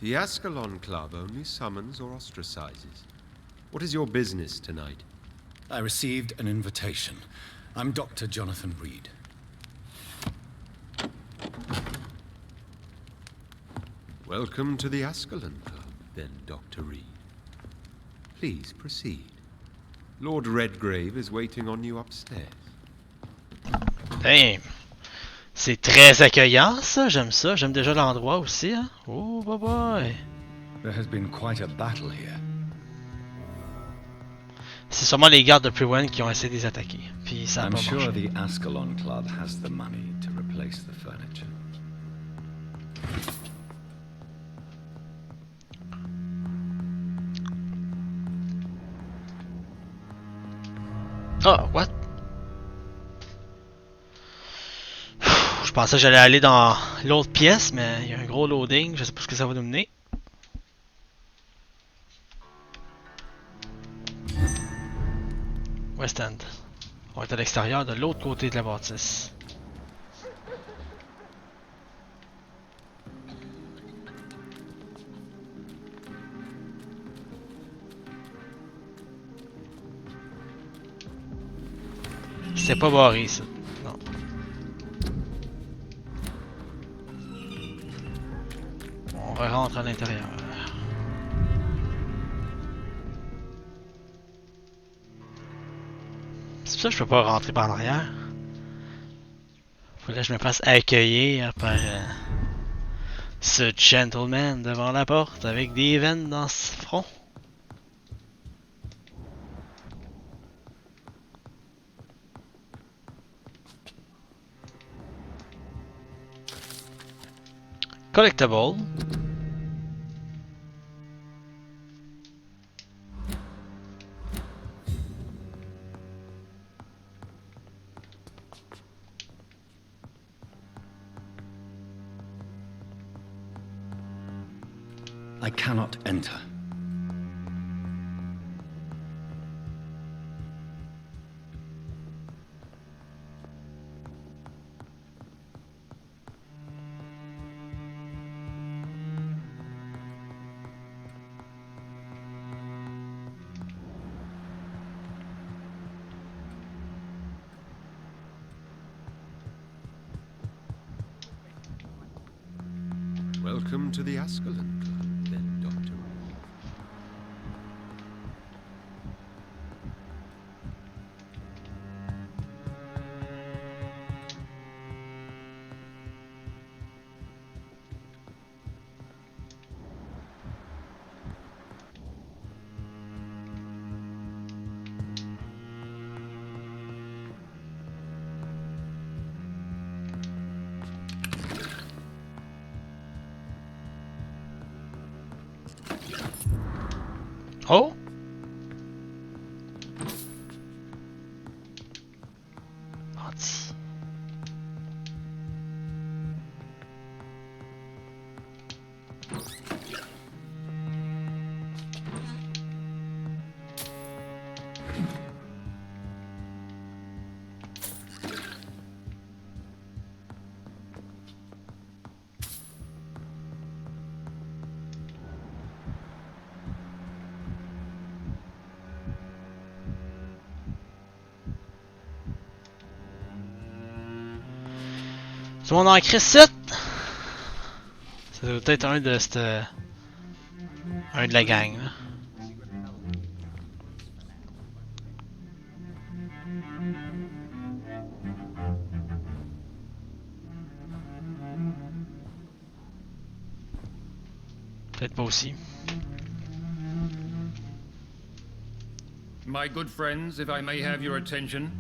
Speaker 6: The Ascalon Club only summons or ostracizes. What is your business tonight?
Speaker 16: I received an invitation. I'm Dr. Jonathan Reed.
Speaker 6: Welcome to the Ascalon Club, then, Dr. Reed. Please proceed. Lord Redgrave is waiting on you upstairs.
Speaker 1: Damn. C'est très accueillant ça, j'aime déjà l'endroit aussi, hein. Oh boy boy.
Speaker 16: There has been quite a battle here.
Speaker 1: C'est sûrement les gardes de Priwens qui ont essayé de les attaquer. Puis ça a
Speaker 16: I'm
Speaker 1: pas
Speaker 16: sure
Speaker 1: marché.
Speaker 16: the Ascalon Club has the money to replace the furniture.
Speaker 1: Oh, what? Je pensais que j'allais aller dans l'autre pièce, mais il y a un gros loading, je sais pas ce que ça va nous mener. West End. On va être à l'extérieur, de l'autre côté de la bâtisse. C'est pas barré ça. Non. On rentre à l'intérieur. C'est pour ça que je peux pas rentrer par l'arrière. Faudrait que je me fasse accueillir par ce gentleman devant la porte avec des veines dans ce front. Collectible.
Speaker 16: I cannot enter.
Speaker 6: Welcome to the Ascalon Club, then, Doctor.
Speaker 1: Oh. Partie. Tout le monde en crise 7. Ça doit être un de cette... un de la gang là. Peut-être pas aussi.
Speaker 19: My good friends, if I may have your attention.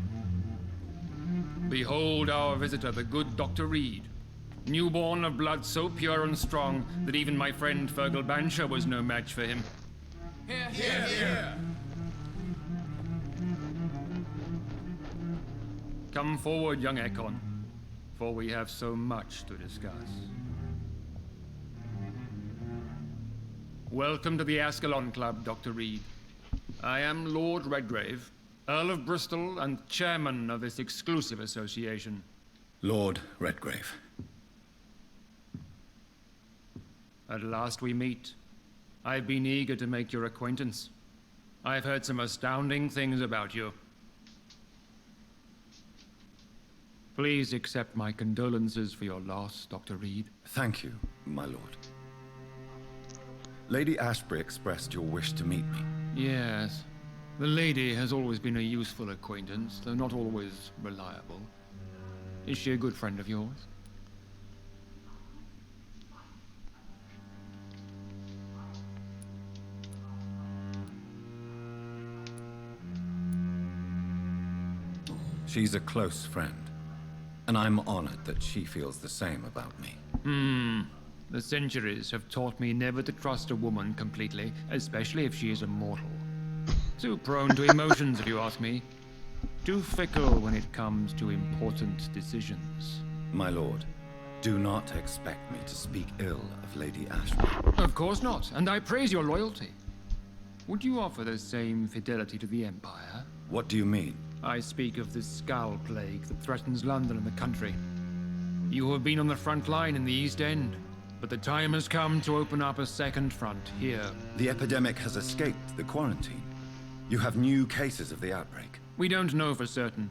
Speaker 19: Behold our visitor, the good Dr. Reed. Newborn of blood so pure and strong that even my friend Fergal Bansher was no match for him.
Speaker 13: Here, here, here.
Speaker 19: Come forward, young Ekon, for we have so much to discuss. Welcome to the Ascalon Club, Dr. Reed. I am Lord Redgrave, Earl of Bristol and chairman of this exclusive association.
Speaker 16: Lord Redgrave.
Speaker 19: At last we meet. I've been eager to make your acquaintance. I've heard some astounding things about you. Please accept my condolences for your loss, Dr. Reed.
Speaker 16: Thank you, my lord. Lady Ashbury expressed your wish to meet me.
Speaker 19: Yes. The lady has always been a useful acquaintance, though not always reliable. Is she a good friend of yours?
Speaker 16: She's a close friend, and I'm honored that she feels the same about me.
Speaker 19: The centuries have taught me never to trust a woman completely, especially if she is a mortal. Too prone to emotions, if you ask me. Too fickle when it comes to important decisions.
Speaker 16: My lord, do not expect me to speak ill of Lady Ashbury.
Speaker 19: Of course not, and I praise your loyalty. Would you offer the same fidelity to the Empire?
Speaker 16: What do you mean?
Speaker 19: I speak of the Skull Plague that threatens London and the country. You have been on the front line in the East End, but the time has come to open up a second front here.
Speaker 16: The epidemic has escaped the quarantine. You have new cases of the outbreak.
Speaker 19: We don't know for certain,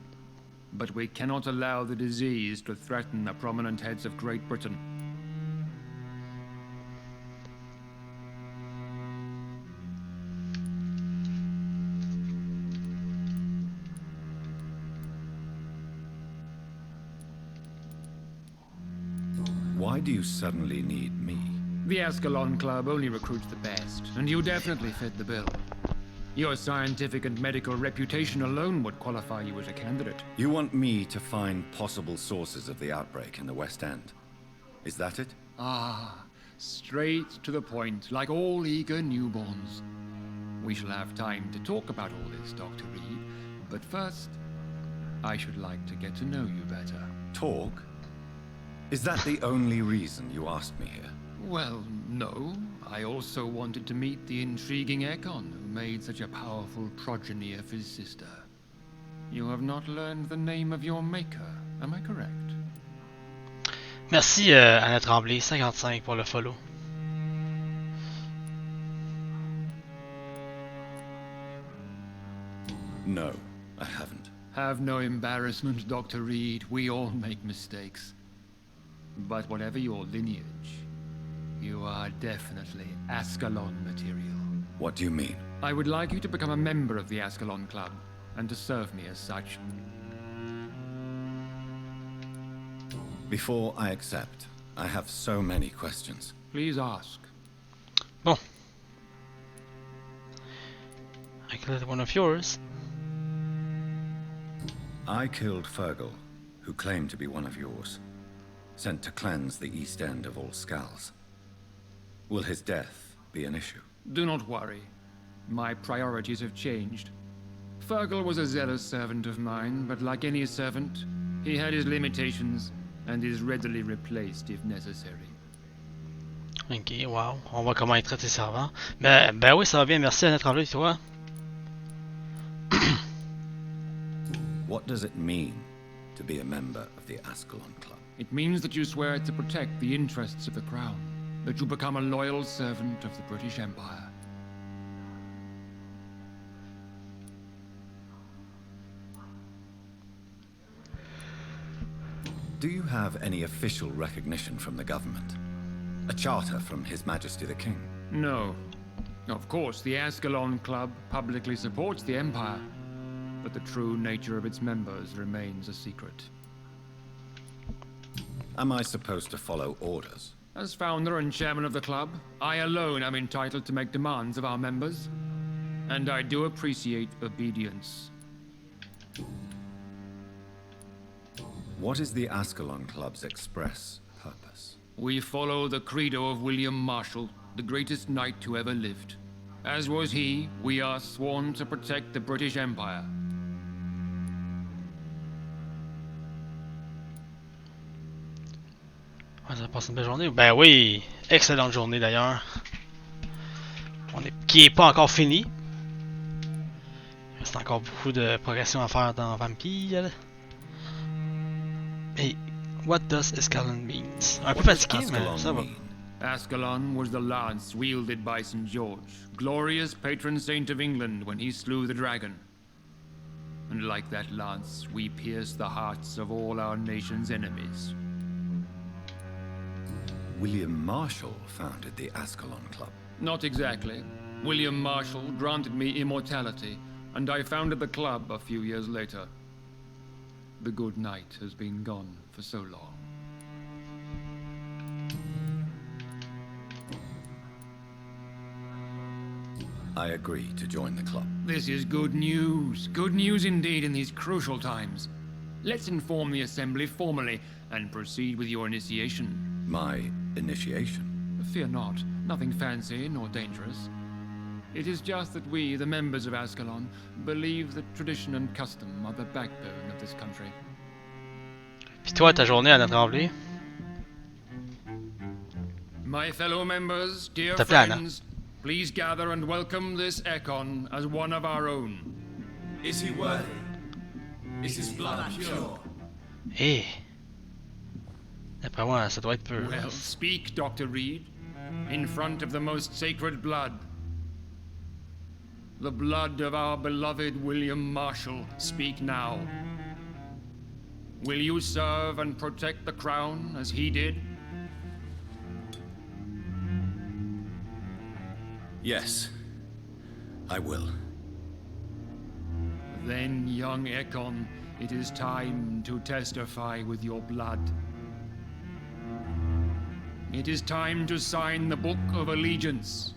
Speaker 19: but we cannot allow the disease to threaten the prominent heads of Great Britain.
Speaker 16: Why do you suddenly need me?
Speaker 19: The Ascalon Club only recruits the best, and you definitely fit the bill. Your scientific and medical reputation alone would qualify you as a candidate.
Speaker 16: You want me to find possible sources of the outbreak in the West End? Is that it?
Speaker 19: Ah, straight to the point, like all eager newborns. We shall have time to talk about all this, Dr. Reed, but first, I should like to get to know you better.
Speaker 16: Talk? Is that the only reason you asked me here?
Speaker 19: Well, no. I also wanted to meet the intriguing Ekon, who made such a powerful progeny of his sister. You have not learned the name of your maker, am I correct?
Speaker 1: Merci Anna Tremblay, 55 pour le follow.
Speaker 16: No, I haven't.
Speaker 19: Have no embarrassment, Dr. Reed. We all make mistakes. But whatever your lineage, you are definitely Ascalon material.
Speaker 16: What do you mean?
Speaker 19: I would like you to become a member of the Ascalon Club, and to serve me as such.
Speaker 16: Before I accept, I have so many questions.
Speaker 19: Please ask.
Speaker 1: Bon. I killed one of yours.
Speaker 16: I killed Fergal, who claimed to be one of yours, sent to cleanse the east end of all Scals. Will his death be an issue?
Speaker 19: Do not worry. My priorities have changed. Fergal was a zealous servant of mine, but like any servant, he had his limitations and is readily replaced if necessary.
Speaker 1: Ok, wow. On voit comment il traite ses servants. Ben oui, ça va bien, merci Anna Tremblay, toi.
Speaker 16: What does it mean to be a member of the Ascalon Club?
Speaker 19: It means that you swear to protect the interests of the Crown, that you become a loyal servant of the British Empire.
Speaker 16: Do you have any official recognition from the government? A charter from His Majesty the King?
Speaker 19: No. Of course, the Ascalon Club publicly supports the Empire, but the true nature of its members remains a secret.
Speaker 16: Am I supposed to follow orders?
Speaker 19: As founder and chairman of the club, I alone am entitled to make demands of our members, and I do appreciate obedience.
Speaker 16: What is the Ascalon Club's express purpose?
Speaker 19: We follow the credo of William Marshall, the greatest knight who ever lived. As was he, we are sworn to protect the British Empire.
Speaker 1: Ça passe une belle journée? Ben oui, excellente journée d'ailleurs. Qui est pas encore fini. Il reste encore beaucoup de progression à faire dans Vampyr. Et what does Ascalon means? Un peu fatigué, mais ça va.
Speaker 19: Ascalon was the lance wielded by St. George, glorious patron saint of England when he slew the dragon. And like that lance, we pierce the hearts of all our nation's enemies.
Speaker 16: William Marshall founded the Ascalon Club.
Speaker 19: Not exactly. William Marshall granted me immortality, and I founded the club a few years later. The good knight has been gone for so long.
Speaker 16: I agree to join the club.
Speaker 19: This is good news. Good news indeed in these crucial times. Let's inform the Assembly formally and proceed with your initiation.
Speaker 16: My initiation?
Speaker 19: Fear not. Nothing fancy nor dangerous. It is just that we, the members of Ascalon, believe that tradition and custom are the backbone of this country.
Speaker 1: Puis toi, ta journée, Anna Tremblay?
Speaker 19: My fellow members, dear
Speaker 1: T'appelles Anna.
Speaker 19: friends, please gather and welcome this Ekon as one of our own.
Speaker 13: Is he worthy? Is his blood pure?
Speaker 1: Eh. D'après moi, ça doit être peu.
Speaker 19: Well, speak, Dr. Reed, in front of the most sacred blood. The blood of our beloved William Marshall. Speak now. Will you serve and protect the crown as he did?
Speaker 16: Yes, I will.
Speaker 19: Then, young Ekon, it is time to testify with your blood. It is time to sign the Book of Allegiance.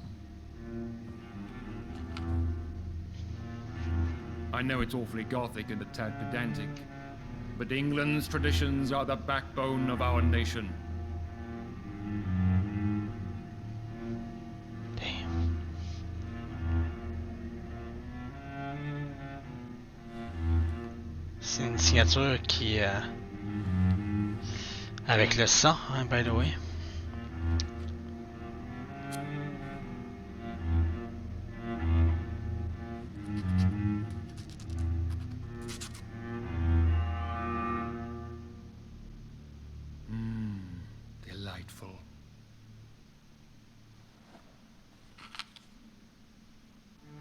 Speaker 19: I know it's awfully gothic and a tad pedantic, but England's traditions are the backbone of our nation.
Speaker 1: C'est une signature qui avec le sang, hein, by the way.
Speaker 19: Delightful.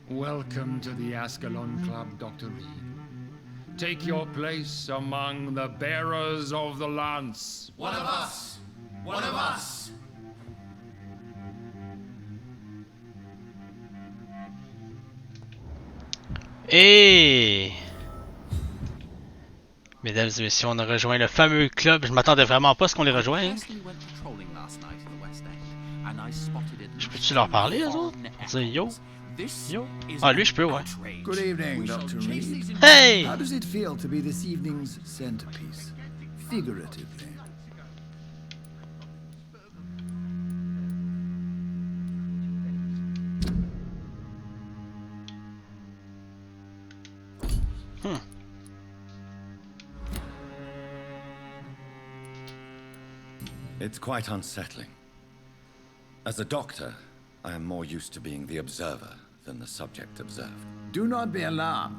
Speaker 19: Welcome to the Ascalon Club, Dr. Reed. Take your place among the bearers of the lance.
Speaker 13: One of us! One of us!
Speaker 1: Et mesdames et messieurs, on a rejoint le fameux club. Je m'attendais vraiment pas à ce qu'on les rejoigne. Je peux-tu leur parler, eux autres? Dire yo? Yo? Ah, lui, je peux, ouais.
Speaker 5: Good evening, Dr. Reed.
Speaker 1: Hey!
Speaker 5: How does it feel to be this evening's centerpiece? Figuratively.
Speaker 16: It's quite unsettling. As a doctor, I am more used to being the observer than the subject observed.
Speaker 5: Do not be alarmed.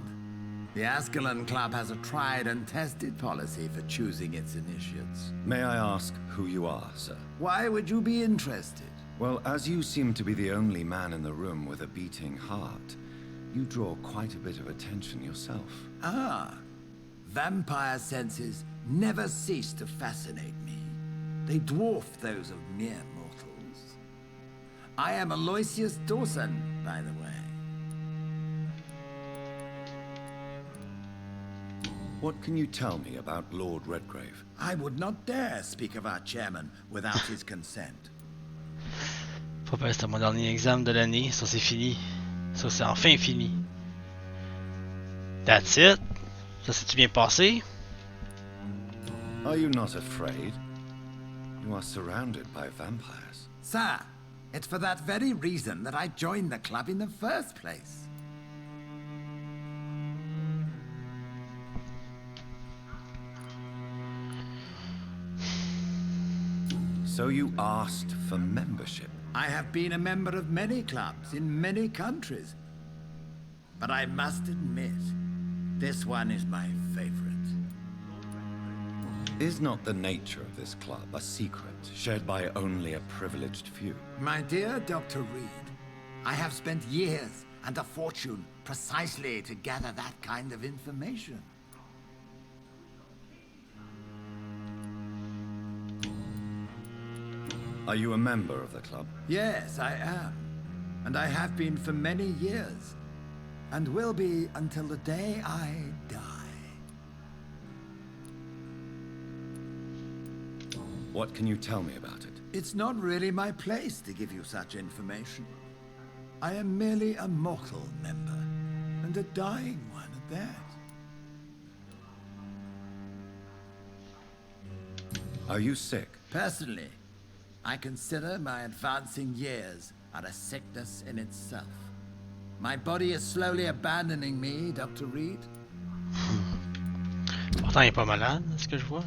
Speaker 5: The Ascalon Club has a tried and tested policy for choosing its initiates.
Speaker 16: May I ask who you are, sir?
Speaker 5: Why would you be interested?
Speaker 16: Well, as you seem to be the only man in the room with a beating heart, you draw quite a bit of attention yourself.
Speaker 5: Ah, vampire senses never cease to fascinate me. They dwarf those of mere mortals. I am Aloysius Dawson, by the way.
Speaker 16: What can you tell me about Lord Redgrave?
Speaker 5: I would not dare speak of our chairman without his consent.
Speaker 1: Papa, c'était mon dernier examen de l'année. Ça, c'est fini. Ça, c'est enfin fini. That's it. Ça s'est-tu bien passé?
Speaker 16: Are you not afraid? You are surrounded by vampires.
Speaker 5: Sir, it's for that very reason that I joined the club in the first place.
Speaker 16: So you asked for membership?
Speaker 5: I have been a member of many clubs in many countries. But I must admit, this one is my favorite.
Speaker 16: Is not the nature of this club a secret shared by only a privileged few?
Speaker 5: My dear Dr. Reed, I have spent years and a fortune precisely to gather that kind of information.
Speaker 16: Are you a member of the club?
Speaker 5: Yes, I am. And I have been for many years. And will be until the day I die.
Speaker 16: What can you tell me about it?
Speaker 5: It's not really my place to give you such information. I am merely a mortal member, and a dying one at that.
Speaker 16: Are you sick?
Speaker 5: Personally, I consider my advancing years are a sickness in itself. My body is slowly abandoning me, Dr. Reed.
Speaker 1: Pourtant, il est pas malade, ce que je vois.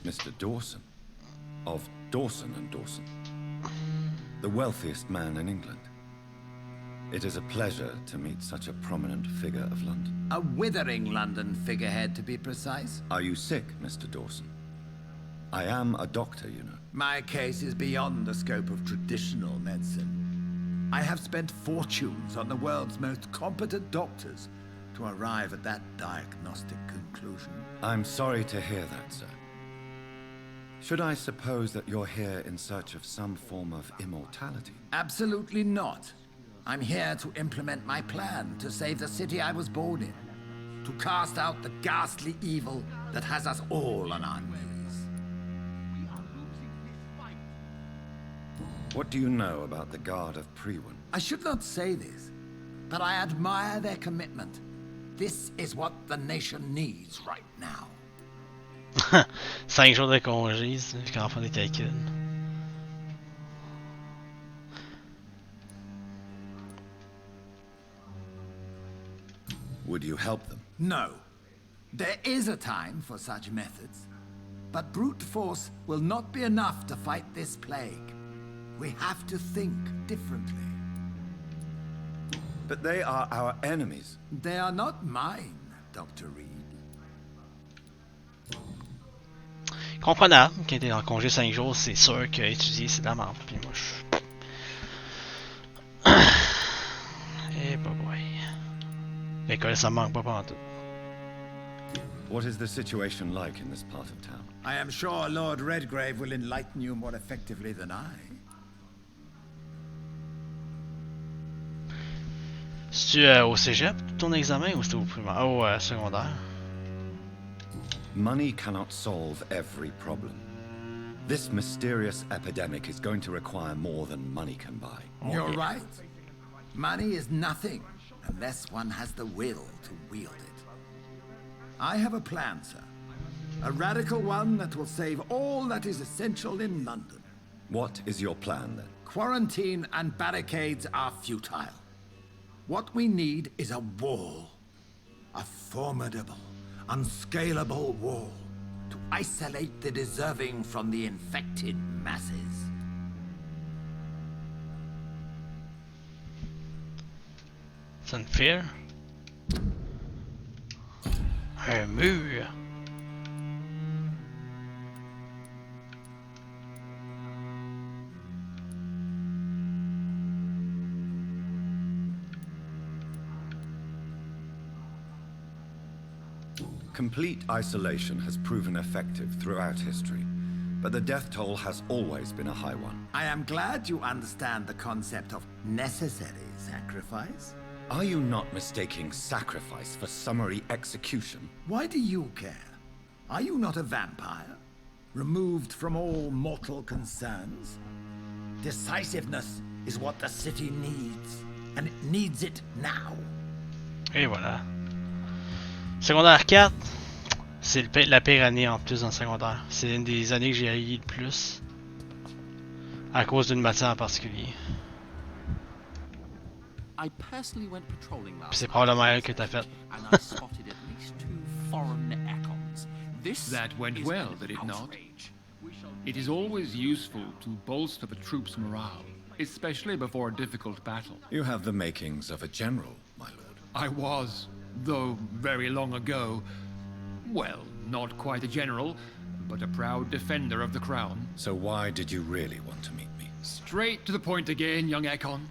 Speaker 16: Mr. Dawson, of Dawson and Dawson, the wealthiest man in England. It is a pleasure to meet such a prominent figure of London.
Speaker 5: A withering London figurehead, to be precise.
Speaker 16: Are you sick, Mr. Dawson? I am a doctor, you know.
Speaker 5: My case is beyond the scope of traditional medicine. I have spent fortunes on the world's most competent doctors to arrive at that diagnostic conclusion.
Speaker 16: I'm sorry to hear that, sir. Should I suppose that you're here in search of some form of immortality?
Speaker 5: Absolutely not. I'm here to implement my plan to save the city I was born in. To cast out the ghastly evil that has us all on our knees.
Speaker 16: What do you know about the Gardes de Priwens?
Speaker 5: I should not say this, but I admire their commitment. This is what the nation needs right now.
Speaker 1: 5 jours de congé, c'est quand on fait des calculs.
Speaker 16: Would you help them?
Speaker 5: No. There is a time for such methods. But brute force will not be enough to fight this plague. We have to think differently.
Speaker 16: But they are our enemies.
Speaker 5: They are not mine, Dr. Reed.
Speaker 1: Comprenable, quand t'es en congé 5 jours, c'est sûr que étudier c'est de la merde. Puis moi je. Eh boy. L'école ça me manque pas pendant tout.
Speaker 16: What is the situation like in this part of town?
Speaker 5: I am sure Lord Redgrave will enlighten you more effectively than I.
Speaker 1: C'est-tu au cégep ton examen ou c'était au primaire? Au secondaire?
Speaker 16: Money cannot solve every problem. This mysterious epidemic is going to require more than money can buy.
Speaker 5: You're right. Money is nothing unless one has the will to wield it. I have a plan, sir. A radical one that will save all that is essential in London.
Speaker 16: What is your plan, then?
Speaker 5: Quarantine and barricades are futile. What we need is a wall. A formidable, unscalable wall to isolate the deserving from the infected masses.
Speaker 1: Ça me fait un mur.
Speaker 16: Complete isolation has proven effective throughout history, but the death toll has always been a high one.
Speaker 5: I am glad you understand the concept of necessary sacrifice.
Speaker 16: Are you not mistaking sacrifice for summary execution?
Speaker 5: Why do you care? Are you not a vampire? Removed from all mortal concerns? Decisiveness is what the city needs, and it needs it now.
Speaker 1: Et voilà. Secondaire 4, c'est la pire année en plus en secondaire. C'est une des années que j'ai haï le plus. À cause d'une matière en particulier.
Speaker 20: I personally went patrolling last
Speaker 1: C'est probablement elle que t'as fait.
Speaker 20: and I spotted at least 2 foreign econs. This
Speaker 19: That went well, did it not? It is always useful to bolster the troops' morale, especially before a difficult battle.
Speaker 16: You have the makings of a general, my lord.
Speaker 19: I was, though very long ago, well, not quite a general, but a proud defender of the crown.
Speaker 16: So why did you really want to meet me?
Speaker 19: Straight to the point again, young Econ.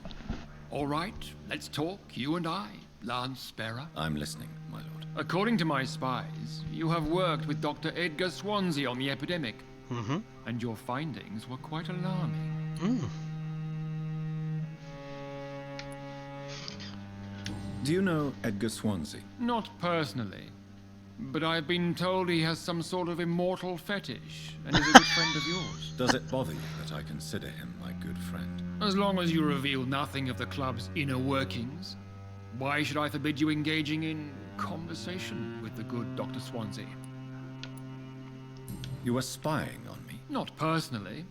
Speaker 19: All right, let's talk, you and I, Lance Sparrow.
Speaker 16: I'm listening, my lord.
Speaker 19: According to my spies, you have worked with Dr. Edgar Swansea on the epidemic.
Speaker 1: Mm-hmm.
Speaker 19: And your findings were quite alarming.
Speaker 16: Do you know Edgar Swansea?
Speaker 19: Not personally, but I've been told he has some sort of immortal fetish and is a good friend of yours.
Speaker 16: Does it bother you that I consider him my good friend?
Speaker 19: As long as you reveal nothing of the club's inner workings, why should I forbid you engaging in conversation with the good Dr. Swansea?
Speaker 16: You were spying on me?
Speaker 19: Not personally.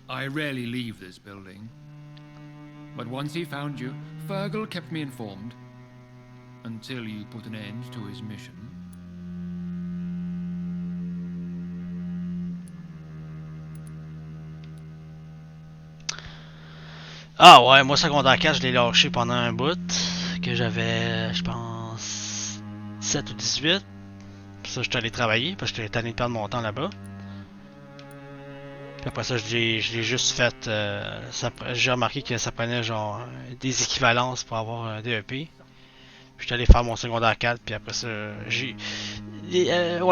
Speaker 19: I rarely leave this building. But once he found you, Fergal kept me informed. Until you put an end to his mission.
Speaker 1: Ah ouais, moi secondaire 4, je l'ai lâché pendant un bout. Que j'avais, je pense, 7 ou 18. Puis ça, j'étais allé travailler parce que j'étais tanné de perdre mon temps là-bas. Puis après ça, je l'ai juste fait. J'ai remarqué que ça prenait genre des équivalences pour avoir un DEP. Puis j'étais allé faire mon secondaire 4. Puis après ça, ouais,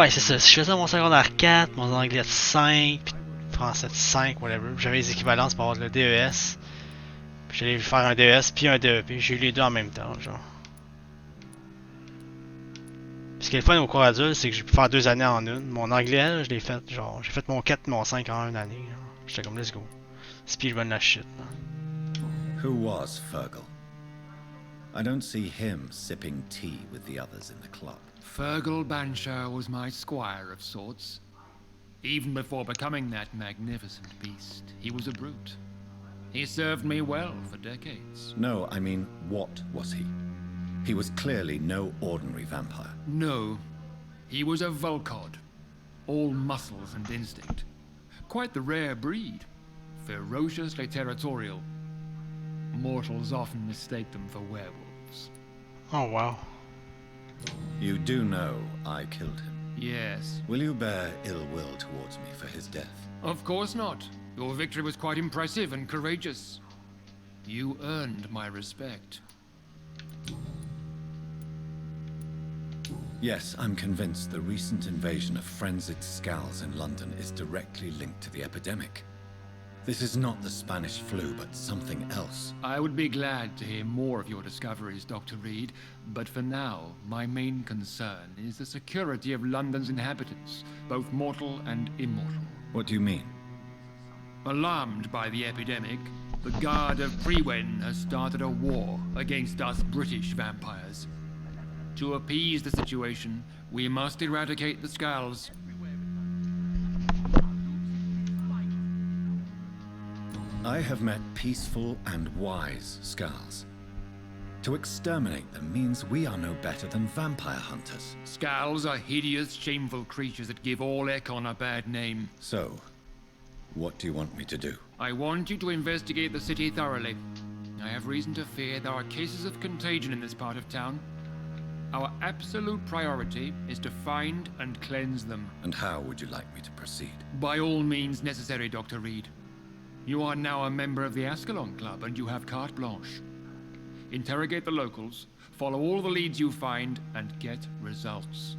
Speaker 1: c'est ça. Si je faisais mon secondaire 4, mon anglais de 5, puis français de 5, whatever. J'avais les équivalences pour avoir le DES. Puis j'allais faire un DES puis un DEP. J'ai eu les deux en même temps, genre. Ce qui est le fun au cours adulte, c'est que j'ai pu faire 2 années en une. Mon anglais, je l'ai fait, genre, j'ai fait mon 4 et mon 5 en une année. J'étais comme, let's go. Speedrun la shit.
Speaker 16: Who was Fergal? I don't see him sipping tea with the others in the club.
Speaker 19: Fergal Banshire was my squire of sorts. Even before becoming that magnificent beast, he was a brute. He served me well for decades.
Speaker 16: No, I mean, what was he? He was clearly no ordinary vampire.
Speaker 19: No. He was a Volcod. All muscles and instinct. Quite the rare breed. Ferociously territorial. Mortals often mistake them for werewolves.
Speaker 1: Oh, wow.
Speaker 16: You do know I killed him.
Speaker 19: Yes.
Speaker 16: Will you bear ill will towards me for his death?
Speaker 19: Of course not. Your victory was quite impressive and courageous. You earned my respect.
Speaker 16: Yes, I'm convinced the recent invasion of frenzied Scals in London is directly linked to the epidemic. This is not the Spanish flu, but something else.
Speaker 19: I would be glad to hear more of your discoveries, Dr. Reed, but for now, my main concern is the security of London's inhabitants, both mortal and immortal.
Speaker 16: What do you mean?
Speaker 19: Alarmed by the epidemic, the Gardes de Priwens has started a war against us British vampires. To appease the situation, we must eradicate the Scals.
Speaker 16: I have met peaceful and wise Scals. To exterminate them means we are no better than vampire hunters.
Speaker 19: Scals are hideous, shameful creatures that give all Ekon a bad name.
Speaker 16: So, what do you want me to do?
Speaker 19: I want you to investigate the city thoroughly. I have reason to fear there are cases of contagion in this part of town. Our absolute priority is to find and cleanse them.
Speaker 16: And how would you like me to proceed?
Speaker 19: By all means necessary, Dr. Reed. You are now a member of the Ascalon Club and you have carte blanche. Interrogate the locals, follow all the leads you find, and get results.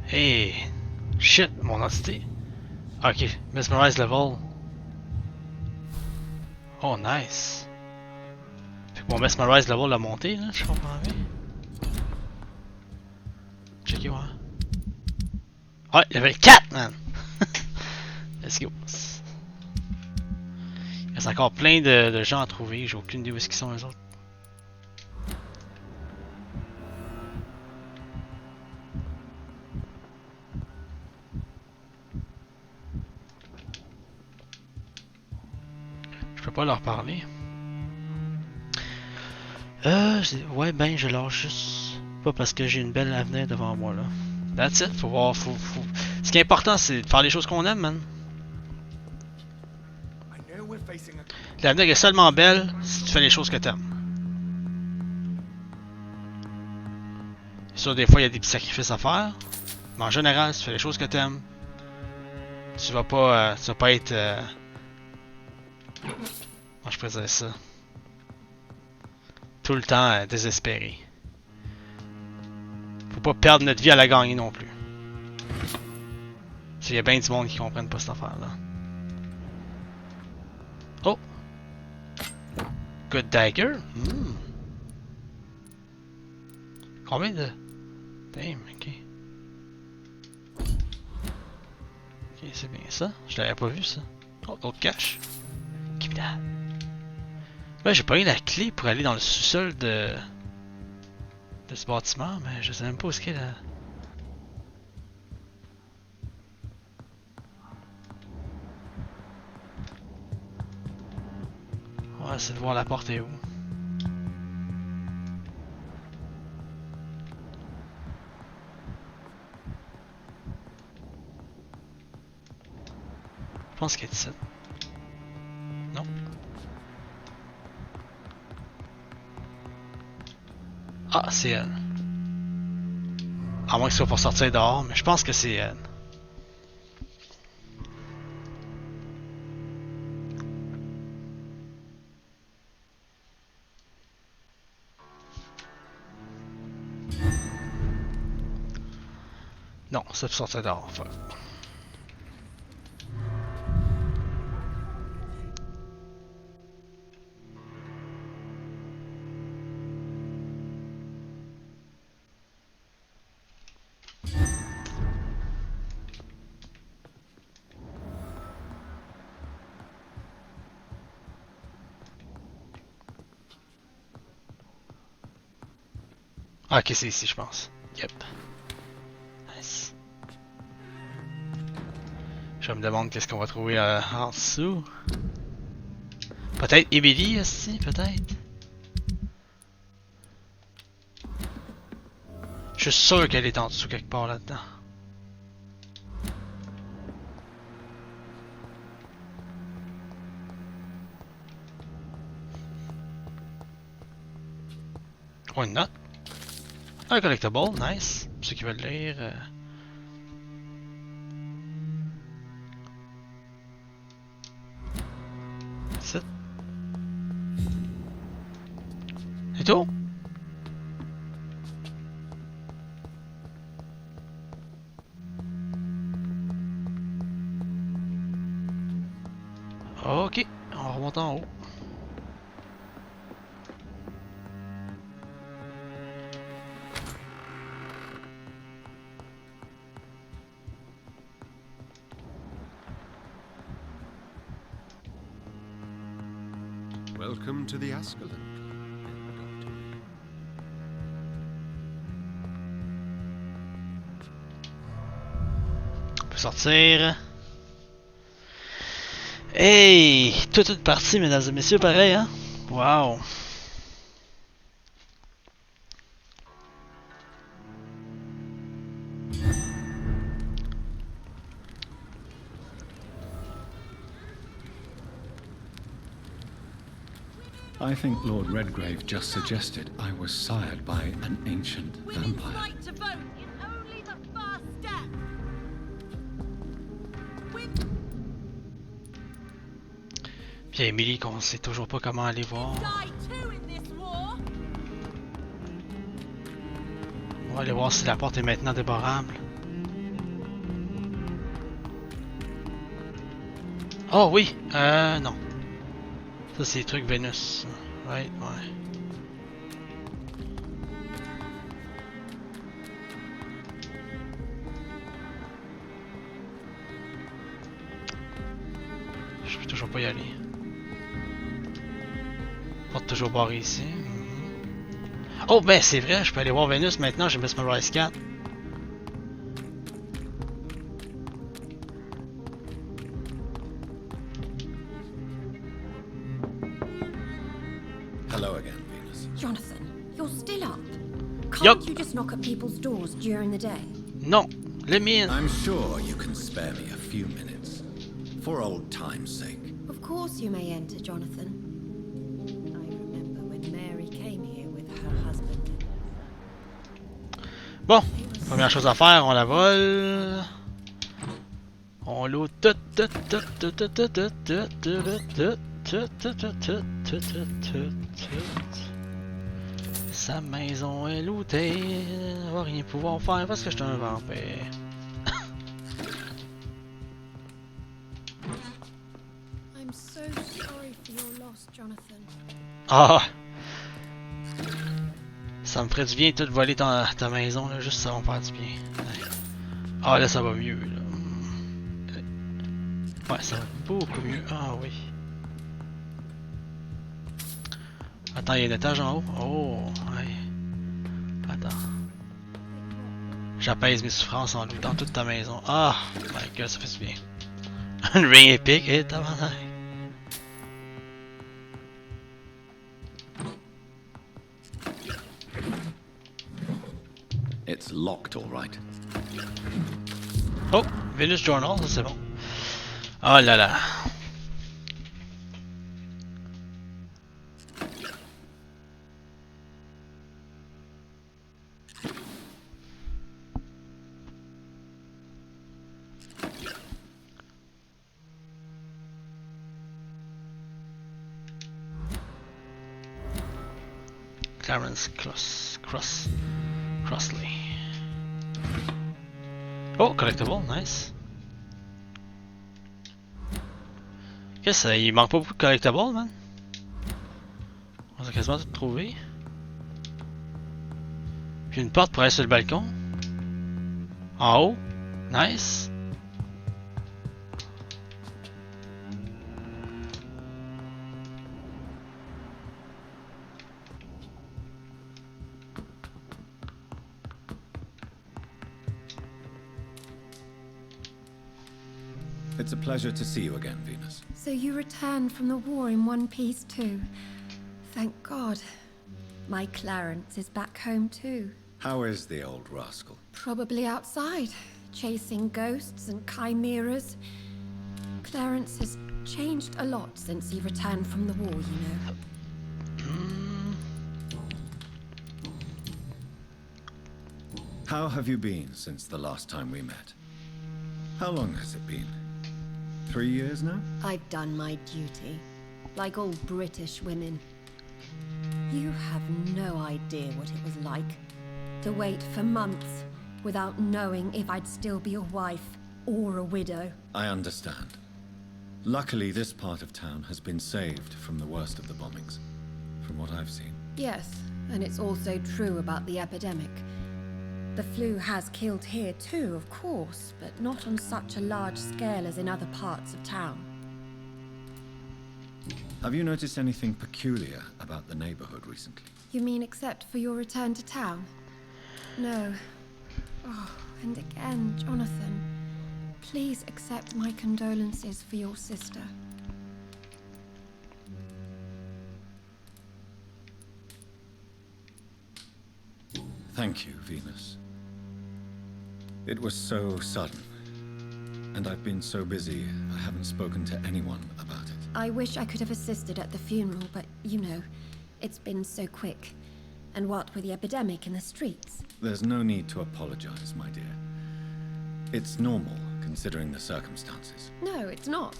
Speaker 1: Hey! Shit, mon entité. Ok, mesmerize level. Oh, nice. Fait que mon mesmerize level l'a monté, là, je comprends bien. Checker, ouais. Ouais, level 4, man! Let's go. Il reste encore plein de gens à trouver, j'ai aucune idée où est-ce qu'ils sont les autres. Je peux pas leur parler. Ouais, ben je lâche juste. Pas parce que j'ai une belle avenir devant moi là. That's it, faut voir, Ce qui est important c'est de faire les choses qu'on aime, man. L'avenir est seulement belle si tu fais les choses que t'aimes. C'est sûr, des fois il y a des petits sacrifices à faire, mais en général, si tu fais les choses que t'aimes, tu vas pas être. Comment je peux dire ça? Tout le temps désespéré. Faut pas perdre notre vie à la gagner non plus. Parce qu'il y a bien du monde qui comprennent pas cette affaire-là. Oh! Good dagger? Combien de... Damn, ok. Ok, c'est bien ça. Je l'avais pas vu ça. Oh, autre cache. Give me that. Ben, j'ai pas eu la clé pour aller dans le sous-sol de ce bâtiment, mais je sais même pas où est-ce qu'elle est. On va essayer de voir la porte est où. Je pense qu'elle est ici. Non. Ah, c'est elle. À moins que ce soit pour sortir dehors, mais je pense que c'est elle. Non, c'est pour sortir dehors. Enfin. Ah, ok, c'est ici, je pense. Yep. Nice. Je me demande qu'est-ce qu'on va trouver en dessous. Peut-être Emily aussi, peut-être. Je suis sûr qu'elle est en dessous quelque part là-dedans. Oh, une note. Un collectible, nice. Pour ceux qui veulent lire. C'est tout? Ok, on remonte en haut.
Speaker 6: Welcome to the Ascalon.
Speaker 1: On peut sortir. Hey! Toute une partie, mesdames et messieurs, pareil, hein? Wow!
Speaker 16: I think Lord Redgrave just suggested I was sired by an ancient vampire.
Speaker 15: Right to vote is only the first step.
Speaker 1: Puis Emily qu'on sait toujours pas comment aller voir. On va aller voir si la porte est maintenant débarrable. Oh oui! Non. Ça c'est les trucs Vénus. Ouais, ouais. Je peux toujours pas y aller. Porte toujours barrée ici. Oh ben c'est vrai, je peux aller voir Vénus maintenant, j'ai Mesmerize 4.
Speaker 16: Hello again, Venus.
Speaker 21: Jonathan, you're still up. Can't you just knock at people's doors during the day?
Speaker 1: No, let me in.
Speaker 16: I'm sure you can spare me a few minutes. For old time's sake.
Speaker 21: Of course you may enter, Jonathan. I remember when Mary came here with her husband.
Speaker 1: Bon, première chose à faire, on la vole. On loot tout. Sa maison est lootée. On va rien pouvoir faire parce que je suis un vampire.
Speaker 21: I'm so sorry for your loss, Jonathan.
Speaker 1: Ah! Ça me ferait du bien de tout voler ta maison, là, juste ça va me faire du bien. Ah là ça va mieux là. Ouais, ça va beaucoup mieux. Ah oui. Attends, il y a un étage en haut. Oh, ouais. Attends. J'apaise mes souffrances en lootant toute ta maison. Ah, my god, ça fait du bien. Une ring épique, et tabarnak.
Speaker 16: It's locked, all right.
Speaker 1: Oh, Venus Journal, ça c'est bon. Oh là là. Clarence Crossley. Oh, collectible, nice. Qu'est-ce que il manque pas beaucoup de collectibles, man? On a quasiment tout trouvé. Puis une porte pour aller sur le balcon. En haut, nice.
Speaker 16: It's a pleasure to see you again, Venus.
Speaker 21: So you returned from the war in one piece too. Thank God. My Clarence is back home too.
Speaker 16: How is the old rascal?
Speaker 21: Probably outside, chasing ghosts and chimeras. Clarence has changed a lot since he returned from the war, you know.
Speaker 16: How have you been since the last time we met? How long has it been? 3 years now?
Speaker 21: I've done my duty, like all British women. You have no idea what it was like to wait for months without knowing if I'd still be a wife or a widow.
Speaker 16: I understand. Luckily, this part of town has been saved from the worst of the bombings, from what I've seen.
Speaker 21: Yes, and it's also true about the epidemic. The flu has killed here too, of course, but not on such a large scale as in other parts of town.
Speaker 16: Have you noticed anything peculiar about the neighborhood recently?
Speaker 21: You mean except for your return to town? No. Oh, and again, Jonathan, please accept my condolences for your sister.
Speaker 16: Thank you, Venus. It was so sudden, and I've been so busy I haven't spoken to anyone about it.
Speaker 21: I wish I could have assisted at the funeral, but you know, it's been so quick. And what with the epidemic in the streets?
Speaker 16: There's no need to apologize, my dear. It's normal, considering the circumstances.
Speaker 21: No, it's not.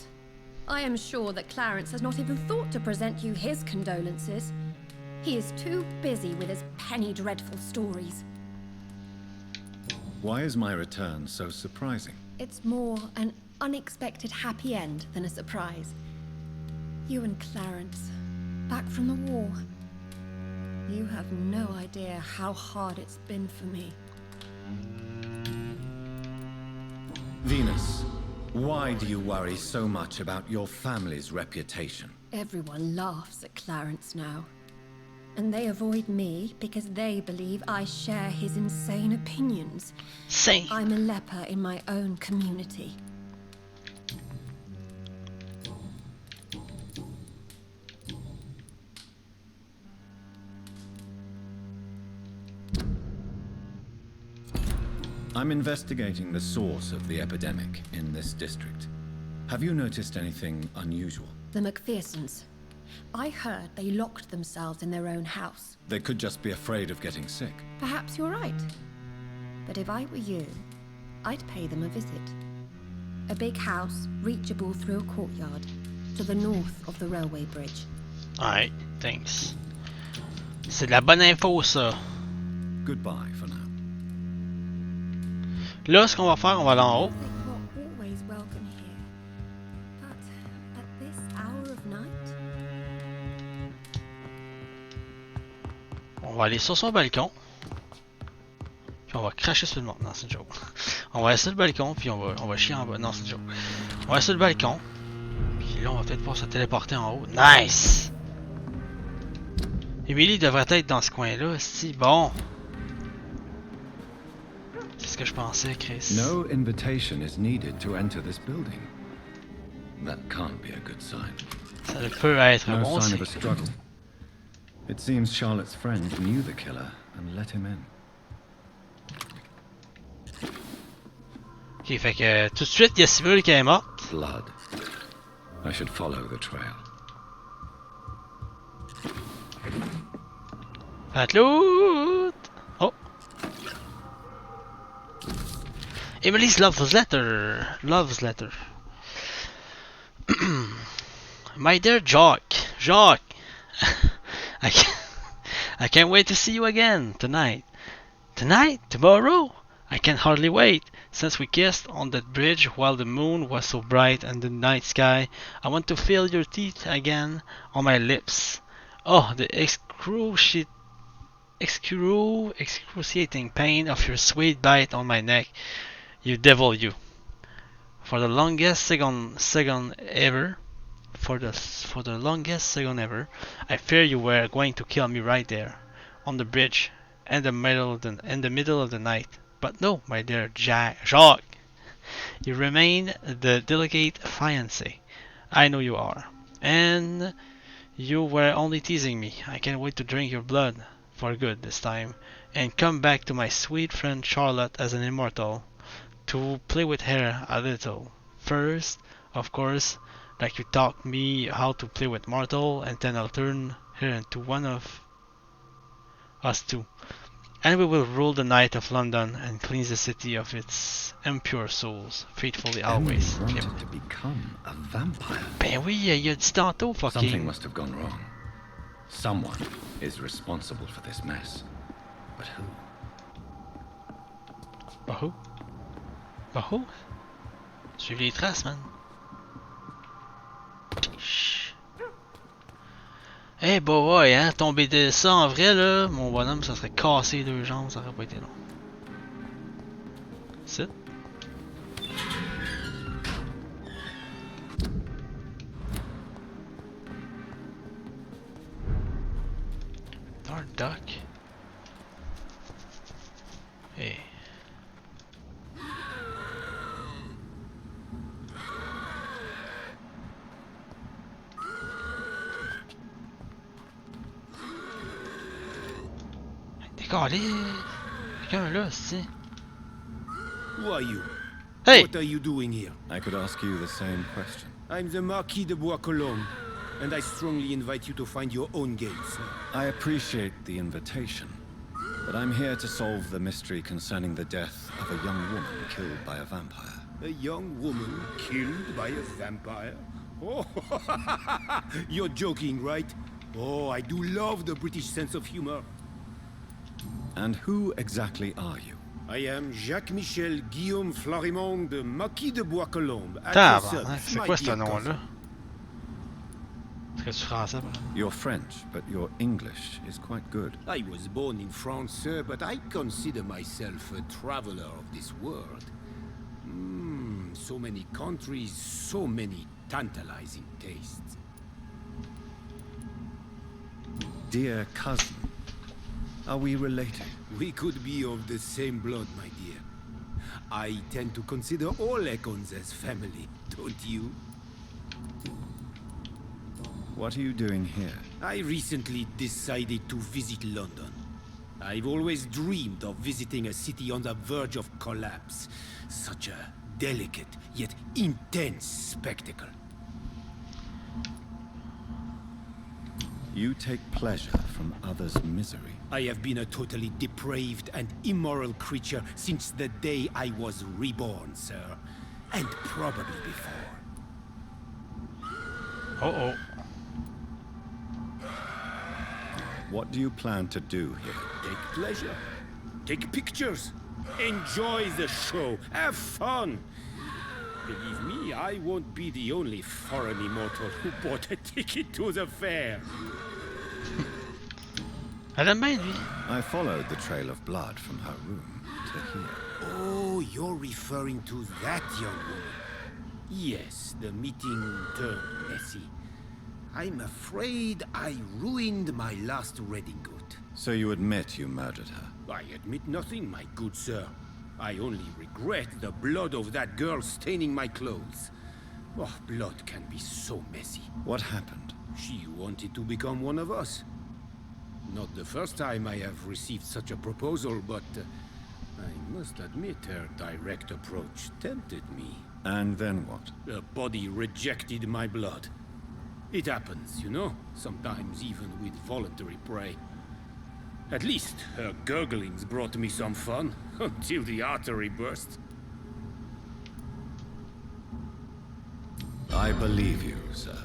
Speaker 21: I am sure that Clarence has not even thought to present you his condolences. He is too busy with his penny dreadful stories.
Speaker 16: Why is my return so surprising?
Speaker 21: It's more an unexpected happy end than a surprise. You and Clarence, back from the war. You have no idea how hard it's been for me.
Speaker 16: Venus, why do you worry so much about your family's reputation?
Speaker 21: Everyone laughs at Clarence now. And they avoid me because they believe I share his insane opinions.
Speaker 1: Same.
Speaker 21: I'm a leper in my own community.
Speaker 16: I'm investigating the source of the epidemic in this district. Have you noticed anything unusual?
Speaker 21: The McPhersons. I heard they locked themselves in their own house.
Speaker 16: They could just be afraid of getting sick.
Speaker 21: Perhaps you're right. But if I were you, I'd pay them a visit. A big house, reachable through a courtyard, to the north of the railway bridge.
Speaker 1: Alright, thanks. C'est de la bonne info, ça.
Speaker 16: Goodbye for now.
Speaker 1: Là, ce qu'on va faire, on va aller en haut.
Speaker 21: You're always welcome here. But at this hour of night?
Speaker 1: On va aller sur son balcon. Puis on va cracher sur le monde. Non, c'est une joke. On va aller sur le balcon, puis on va chier en bas. Non, c'est une joke. On va aller sur le balcon. Puis là, on va peut-être pouvoir se téléporter en haut. Nice! Emily devrait être dans ce coin-là. Si, bon. C'est ce que je pensais, Chris.
Speaker 16: No invitation is needed to enter this building. That can't be a good sign.
Speaker 1: Ça peut être
Speaker 16: no
Speaker 1: bon
Speaker 16: sign
Speaker 1: signe.
Speaker 16: of a struggle. It seems Charlotte's friend knew the killer and let him in.
Speaker 1: Ok, fait que tout de suite, il y a Civil qui est morte.
Speaker 16: Blood. I should follow the trail.
Speaker 1: Atloot! Oh! Emily's love's letter. Love's letter. My dear Jacques, I can't wait to see you again tonight. Tonight? Tomorrow? I can hardly wait. Since we kissed on that bridge while the moon was so bright and the night sky, I want to feel your teeth again on my lips. Oh, the excruciating pain of your sweet bite on my neck. You devil, you. For the longest second ever, I fear you were going to kill me right there, on the bridge, in the middle of the night. But no, my dear Jacques, you remain the delicate fiancé. I know you are, and you were only teasing me. I can't wait to drink your blood. for good this time, and come back to my sweet friend Charlotte as an immortal, to play with her a little. First, of course, like you taught me how to play with mortal, and then I'll turn her into one of us two. And we will rule the night of London and cleanse the city of its impure souls, faithfully always.
Speaker 16: Emily wanted to become a vampire.
Speaker 1: Ben oui, il a dit tantôt, fucking.
Speaker 16: Something must have gone wrong. Someone is responsible for this mess. But who?
Speaker 1: Bah who? Bah who? Suivez les traces, man. Eh bah ouais, hein, tomber de ça en vrai là, mon bonhomme, ça serait cassé 2 jambes, ça aurait pas été long. C'est. Dark Duck. Hey. Décalé. Quelqu'un là, c'est.
Speaker 14: Who are you?
Speaker 1: Hey!
Speaker 14: What are you doing here?
Speaker 16: I could ask you the same question.
Speaker 14: I'm the Marquis de Bois-Colombes, and I strongly invite you to find your own gates.
Speaker 16: I appreciate the invitation, but I'm here to solve the mystery concerning the death of a young woman killed by a vampire.
Speaker 14: A young woman killed by a vampire? Oh, you're joking, right? Oh, I do love the British sense of humor.
Speaker 16: And who exactly are you?
Speaker 14: I am Jacques-Michel Guillaume Florimond de Marquis de Bois-Colombes.
Speaker 1: Tabarnak, c'est quoi ce nom-là? Est-ce français?
Speaker 16: You're French, but your English is quite good.
Speaker 14: I was born in France, sir, but I consider myself a traveler of this world. So many countries, so many tantalizing tastes.
Speaker 16: Dear cousin, are we related?
Speaker 14: We could be of the same blood, my dear. I tend to consider all Econs as family, don't you?
Speaker 16: What are you doing here?
Speaker 14: I recently decided to visit London. I've always dreamed of visiting a city on the verge of collapse. Such a delicate, yet intense spectacle.
Speaker 16: You take pleasure from others' misery.
Speaker 14: I have been a totally depraved and immoral creature since the day I was reborn, sir. And probably before.
Speaker 1: Uh-oh.
Speaker 16: What do you plan to do here?
Speaker 14: Take pleasure. Take pictures. Enjoy the show. Have fun. Believe me, I won't be the only foreign immortal who bought a ticket to the fair.
Speaker 16: I followed the trail of blood from her room to here.
Speaker 14: Oh, you're referring to that young woman. Yes, the meeting turned messy. I'm afraid I ruined my last redingote.
Speaker 16: So you admit you murdered her?
Speaker 14: I admit nothing, my good sir. I only regret the blood of that girl staining my clothes. Oh, blood can be so messy.
Speaker 16: What happened?
Speaker 14: She wanted to become one of us. Not the first time I have received such a proposal, but I must admit her direct approach tempted me.
Speaker 16: And then what?
Speaker 14: The body rejected my blood. It happens, you know, sometimes even with voluntary prey. At least her gurglings brought me some fun, until the artery burst.
Speaker 16: I believe you, sir.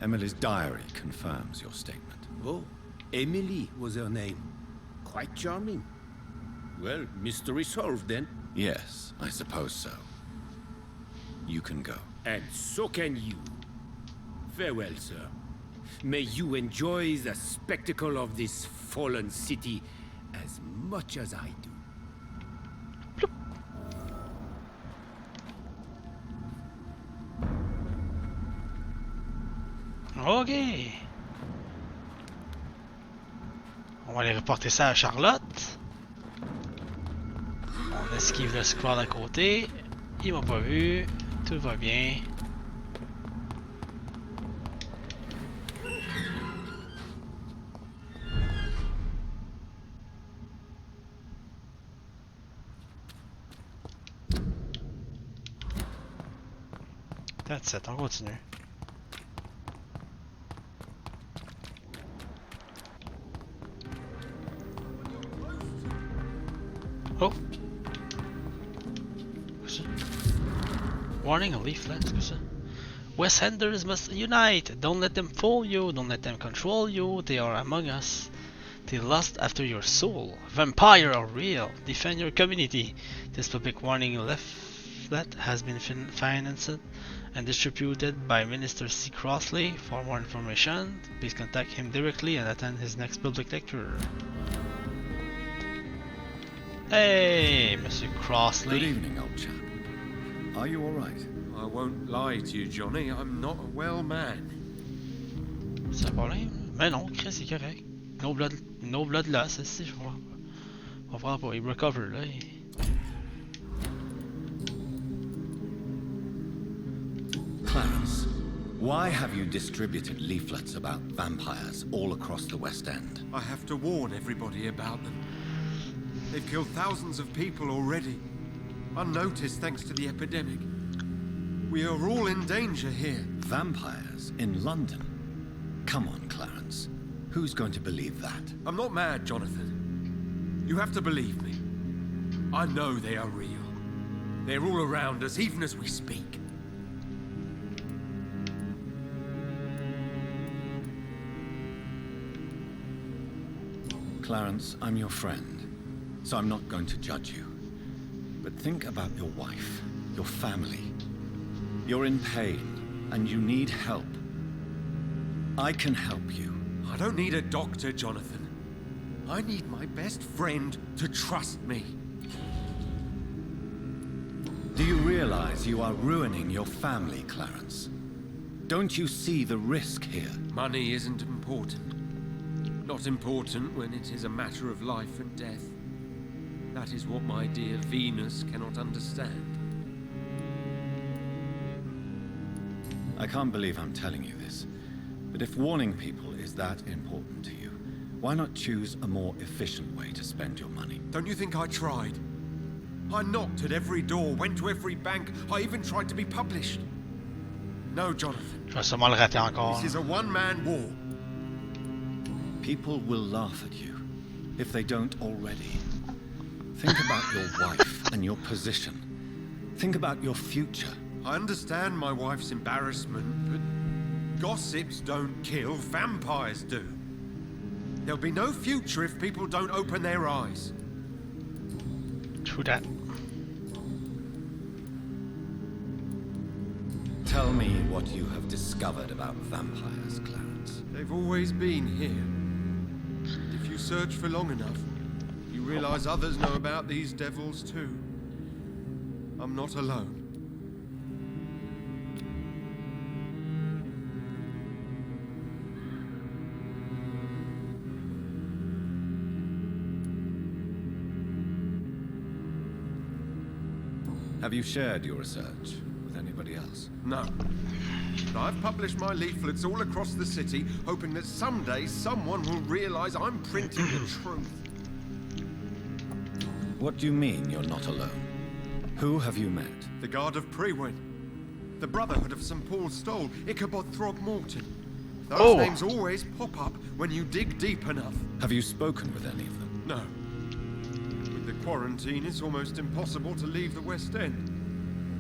Speaker 16: Emily's diary confirms your statement.
Speaker 14: Oh, Emily was her name. Quite charming. Well, mystery solved then.
Speaker 16: Yes, I suppose so. You can go.
Speaker 14: And so can you. Farewell, sir. May you enjoy the spectacle of this fallen city as much as I do.
Speaker 1: Ok. On va aller reporter ça à Charlotte. On esquive le squad à côté. Il m'a pas vu. Tout va bien. That's it, on continue. Oh! What's that? Warning, a leaflet, what's that? West Enders must unite! Don't let them fool you, don't let them control you, they are among us. They lust after your soul. Vampire are real. Defend your community. This public warning leaflet has been financed and distributed by Minister C. Crossley. For more information, please contact him directly and attend his next public lecture. Hey, Monsieur Crossley.
Speaker 16: Good evening, old chap. Are you all right?
Speaker 6: I won't lie to you, Johnny. I'm not a well man.
Speaker 1: C'est un problème? Mais non, Chris, c'est correct. No blood loss, c'est je comprends pas. Il recover là.
Speaker 16: Clarence, why have you distributed leaflets about vampires all across the West End?
Speaker 6: I have to warn everybody about them. They've killed thousands of people already, unnoticed thanks to the epidemic. We are all in danger here.
Speaker 16: Vampires in London? Come on, Clarence. Who's going to believe that?
Speaker 6: I'm not mad, Jonathan. You have to believe me. I know they are real. They're all around us, even as we speak.
Speaker 16: Clarence, I'm your friend, so I'm not going to judge you. But think about your wife, your family. You're in pain, and you need help. I can help you.
Speaker 6: I don't need a doctor, Jonathan. I need my best friend to trust me.
Speaker 16: Do you realize you are ruining your family, Clarence? Don't you see the risk here?
Speaker 6: Money isn't important. Not important when it is a matter of life and death. That is what my dear Venus cannot understand.
Speaker 16: I can't believe I'm telling you this, but if warning people is that important to you, why not choose a more efficient way to spend your money?
Speaker 6: Don't you think I tried? I knocked at every door, went to every bank, I even tried to be published. No, Jonathan.
Speaker 1: Je vais sûrement le rater encore.
Speaker 6: This is a one-man war.
Speaker 16: People will laugh at you, if they don't already. Think about your wife and your position. Think about your future.
Speaker 6: I understand my wife's embarrassment, but gossips don't kill, vampires do. There'll be no future if people don't open their eyes.
Speaker 1: True that.
Speaker 16: Tell me what you have discovered about vampires, Clarence.
Speaker 6: They've always been here. If you search for long enough, you realize others know about these devils too. I'm not alone.
Speaker 16: Have you shared your research with anybody else?
Speaker 6: No. But I've published my leaflets all across the city, hoping that someday someone will realize I'm printing the truth.
Speaker 16: What do you mean you're not alone? Who have you met?
Speaker 6: The Gardes de Priwens. The Brotherhood of St. Paul's Stole, Ichabod Throgmorton. Those names always pop up when you dig deep enough.
Speaker 16: Have you spoken with any of them?
Speaker 6: No. With the quarantine, it's almost impossible to leave the West End.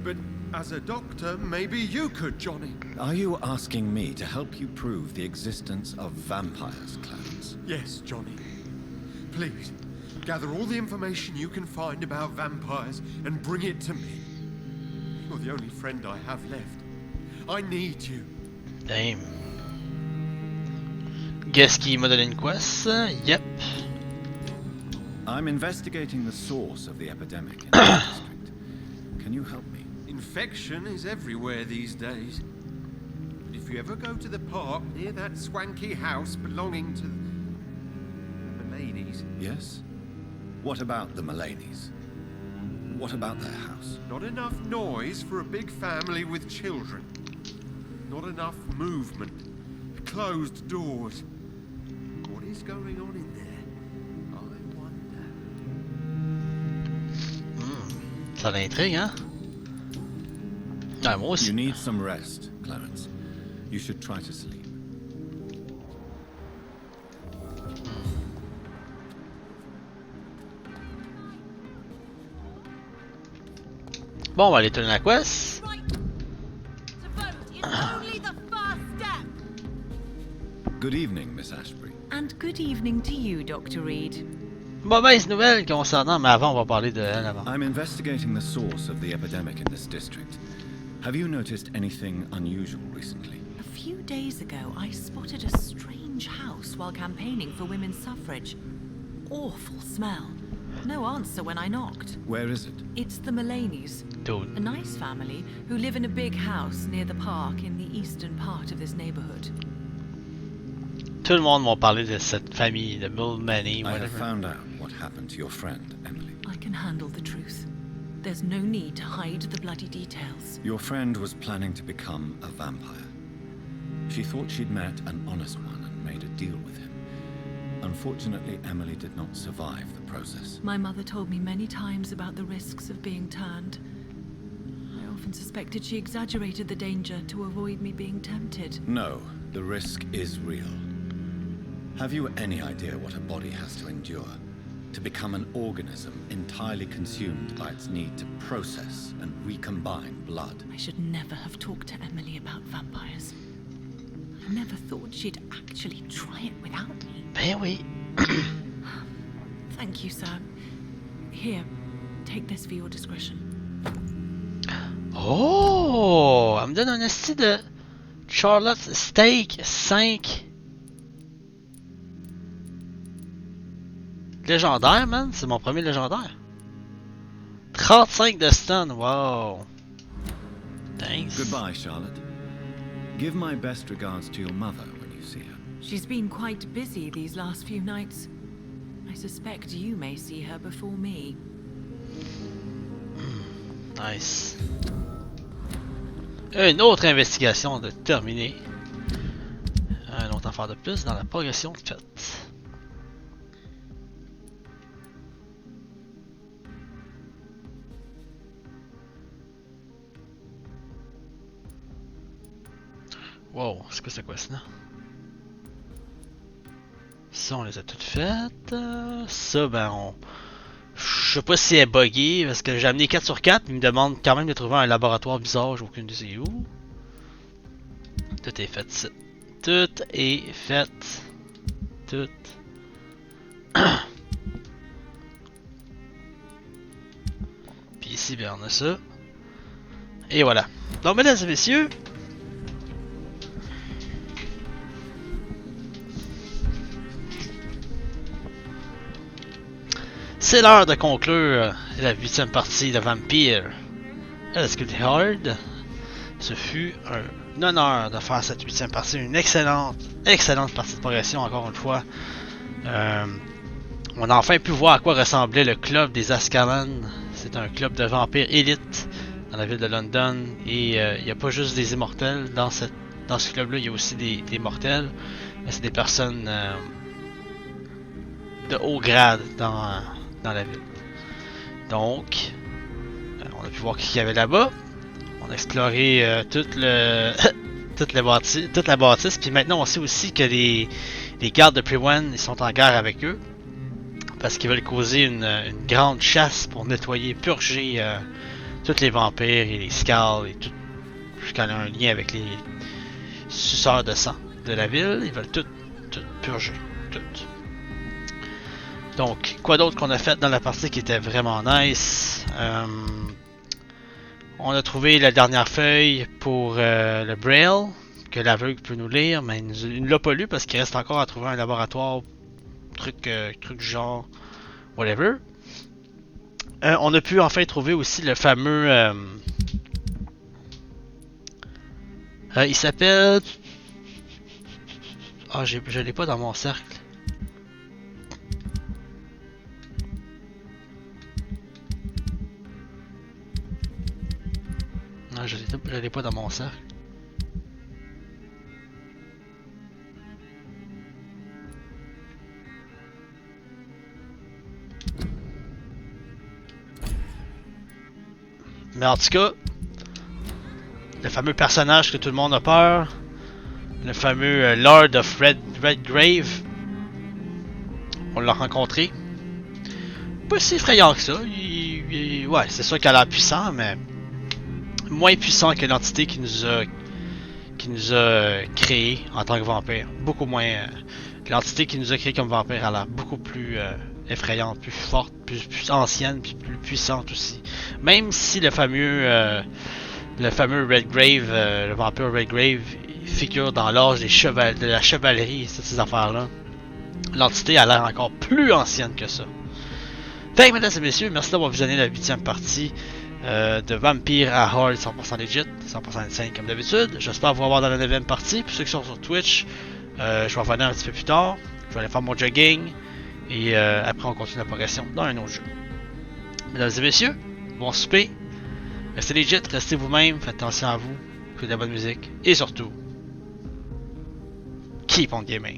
Speaker 6: But as a doctor, maybe you could, Johnny.
Speaker 16: Are you asking me to help you prove the existence of vampires, Clarence?
Speaker 6: Yes, Johnny. Please, gather all the information you can find about vampires and bring it to me. You're the only friend I have left. I need you.
Speaker 1: Damn. Qu'est-ce qui m'a donné une quest? Yep.
Speaker 16: I'm investigating the source of the epidemic in this district. Can you help me?
Speaker 6: Infection is everywhere these days. But if you ever go to the park near that swanky house belonging to the Mullaneys...
Speaker 16: Yes? What about the Mullaneys? What about their house?
Speaker 6: Not enough noise for a big family with children. Not enough movement. Closed doors. What is going on in there? I wonder.
Speaker 1: Ça l'intrigue, hein? Ah, moi aussi.
Speaker 16: You need some rest, Clarence. You should try to sleep.
Speaker 1: Bon, on va aller tourner la quest.
Speaker 16: Good evening, Miss Ashbury.
Speaker 15: And good evening to you, Dr. Reed.
Speaker 1: Mauvaise nouvelle concernant, mais avant, on va parler de elle avant.
Speaker 16: I'm investigating the source of the epidemic in this district. Have you noticed anything unusual recently?
Speaker 15: A few days ago, I spotted a strange house while campaigning for women's suffrage. Awful smell. No answer when I knocked.
Speaker 16: Where is it?
Speaker 15: It's the Mullaneys.
Speaker 1: Dude.
Speaker 15: A nice family who live in a big house near the park in the eastern part of this neighborhood.
Speaker 1: Tout le monde m'a parlé de cette famille, de Mullaney,
Speaker 16: I have
Speaker 1: whatever.
Speaker 16: found out what happened to your friend, Emily.
Speaker 15: I can handle the truth. There's no need to hide the bloody details.
Speaker 16: Your friend was planning to become a vampire. She thought she'd met an honest one and made a deal with him. Unfortunately, Emily did not survive the process.
Speaker 15: My mother told me many times about the risks of being turned. I often suspected she exaggerated the danger to avoid me being tempted.
Speaker 16: No, the risk is real. Have you any idea what a body has to endure? To become an organism entirely consumed by its need to process and recombine blood.
Speaker 15: I should never have talked to Emily about vampires. I never thought she'd actually try it without me.
Speaker 1: Ben oui.
Speaker 15: Thank you, sir. Here, take this for your discretion.
Speaker 1: Oh! Elle me donne un esti de Charlotte's Steak 5. Légendaire, man. C'est mon premier légendaire. 35 de stun. Wow. Thanks.
Speaker 16: Goodbye, Charlotte. Give my best regards to your mother when you see her.
Speaker 15: She's been quite busy these last few nights. I suspect you may see her before me.
Speaker 1: Nice. Une autre investigation de terminée. Un autre affaire de plus dans la progression de fait. Wow, c'est quoi cette quest-là? Ça, on les a toutes faites. Ça, ben, on... Je sais pas si elle est buggée, parce que j'ai amené 4 sur 4, mais il me demande quand même de trouver un laboratoire bizarre, j'ai aucune idée où. Tout est fait ici. Tout est fait. Tout. Puis ici, ben, on a ça. Et voilà. Donc, mesdames et messieurs, c'est l'heure de conclure la 8e partie de Vampyr. Est-ce que t'es hard? Ce fut un honneur de faire cette 8e partie, une excellente partie de progression encore une fois. On a enfin pu voir à quoi ressemblait le club des Ascalons. C'est un club de vampires élite dans la ville de London. Et il n'y a pas juste des immortels dans ce club-là, il y a aussi des mortels. Mais c'est des personnes de haut grade dans la ville. Donc, on a pu voir qui y avait là-bas. On a exploré toute la bâtisse. Puis maintenant, on sait aussi que les gardes de Priwens, ils sont en guerre avec eux. Parce qu'ils veulent causer une grande chasse pour nettoyer, purger tous les vampires et les scales et tout. Jusqu'à un lien avec les suceurs de sang de la ville. Ils veulent tout purger. Tout. Donc, quoi d'autre qu'on a fait dans la partie qui était vraiment nice? On a trouvé la dernière feuille pour le Braille, que l'aveugle peut nous lire, mais il ne l'a pas lu parce qu'il reste encore à trouver un laboratoire, truc genre, whatever. On a pu enfin trouver aussi le fameux... il s'appelle... Ah, je l'ai pas dans mon cercle. Non, je l'ai pas dans mon cercle. Mais en tout cas, le fameux personnage que tout le monde a peur, le fameux Lord of Redgrave. On l'a rencontré. Pas si effrayant que ça. Ouais, c'est sûr qu'elle a l'air puissant, mais moins puissant que l'entité qui nous a créé en tant que vampire. Beaucoup moins. L'entité qui nous a créé comme vampire, elle a l'air beaucoup plus effrayante, plus forte, plus ancienne, puis plus puissante aussi. Même si le fameux Redgrave, le vampire Redgrave, figure dans l'âge de la chevalerie et toutes ces affaires-là, l'entité a l'air encore plus ancienne que ça. Fait que, mesdames et messieurs, merci d'avoir visionné la 8e partie de Vampyr à Horde 100% legit, 100% insane comme d'habitude. J'espère vous revoir dans la 9e partie. Pour ceux qui sont sur Twitch, je vais revenir un petit peu plus tard. Je vais aller faire mon jogging. Et après, on continue la progression dans un autre jeu. Mesdames et messieurs, bon souper. Restez legit, restez vous-même, faites attention à vous, écoutez de la bonne musique. Et surtout, keep on gaming.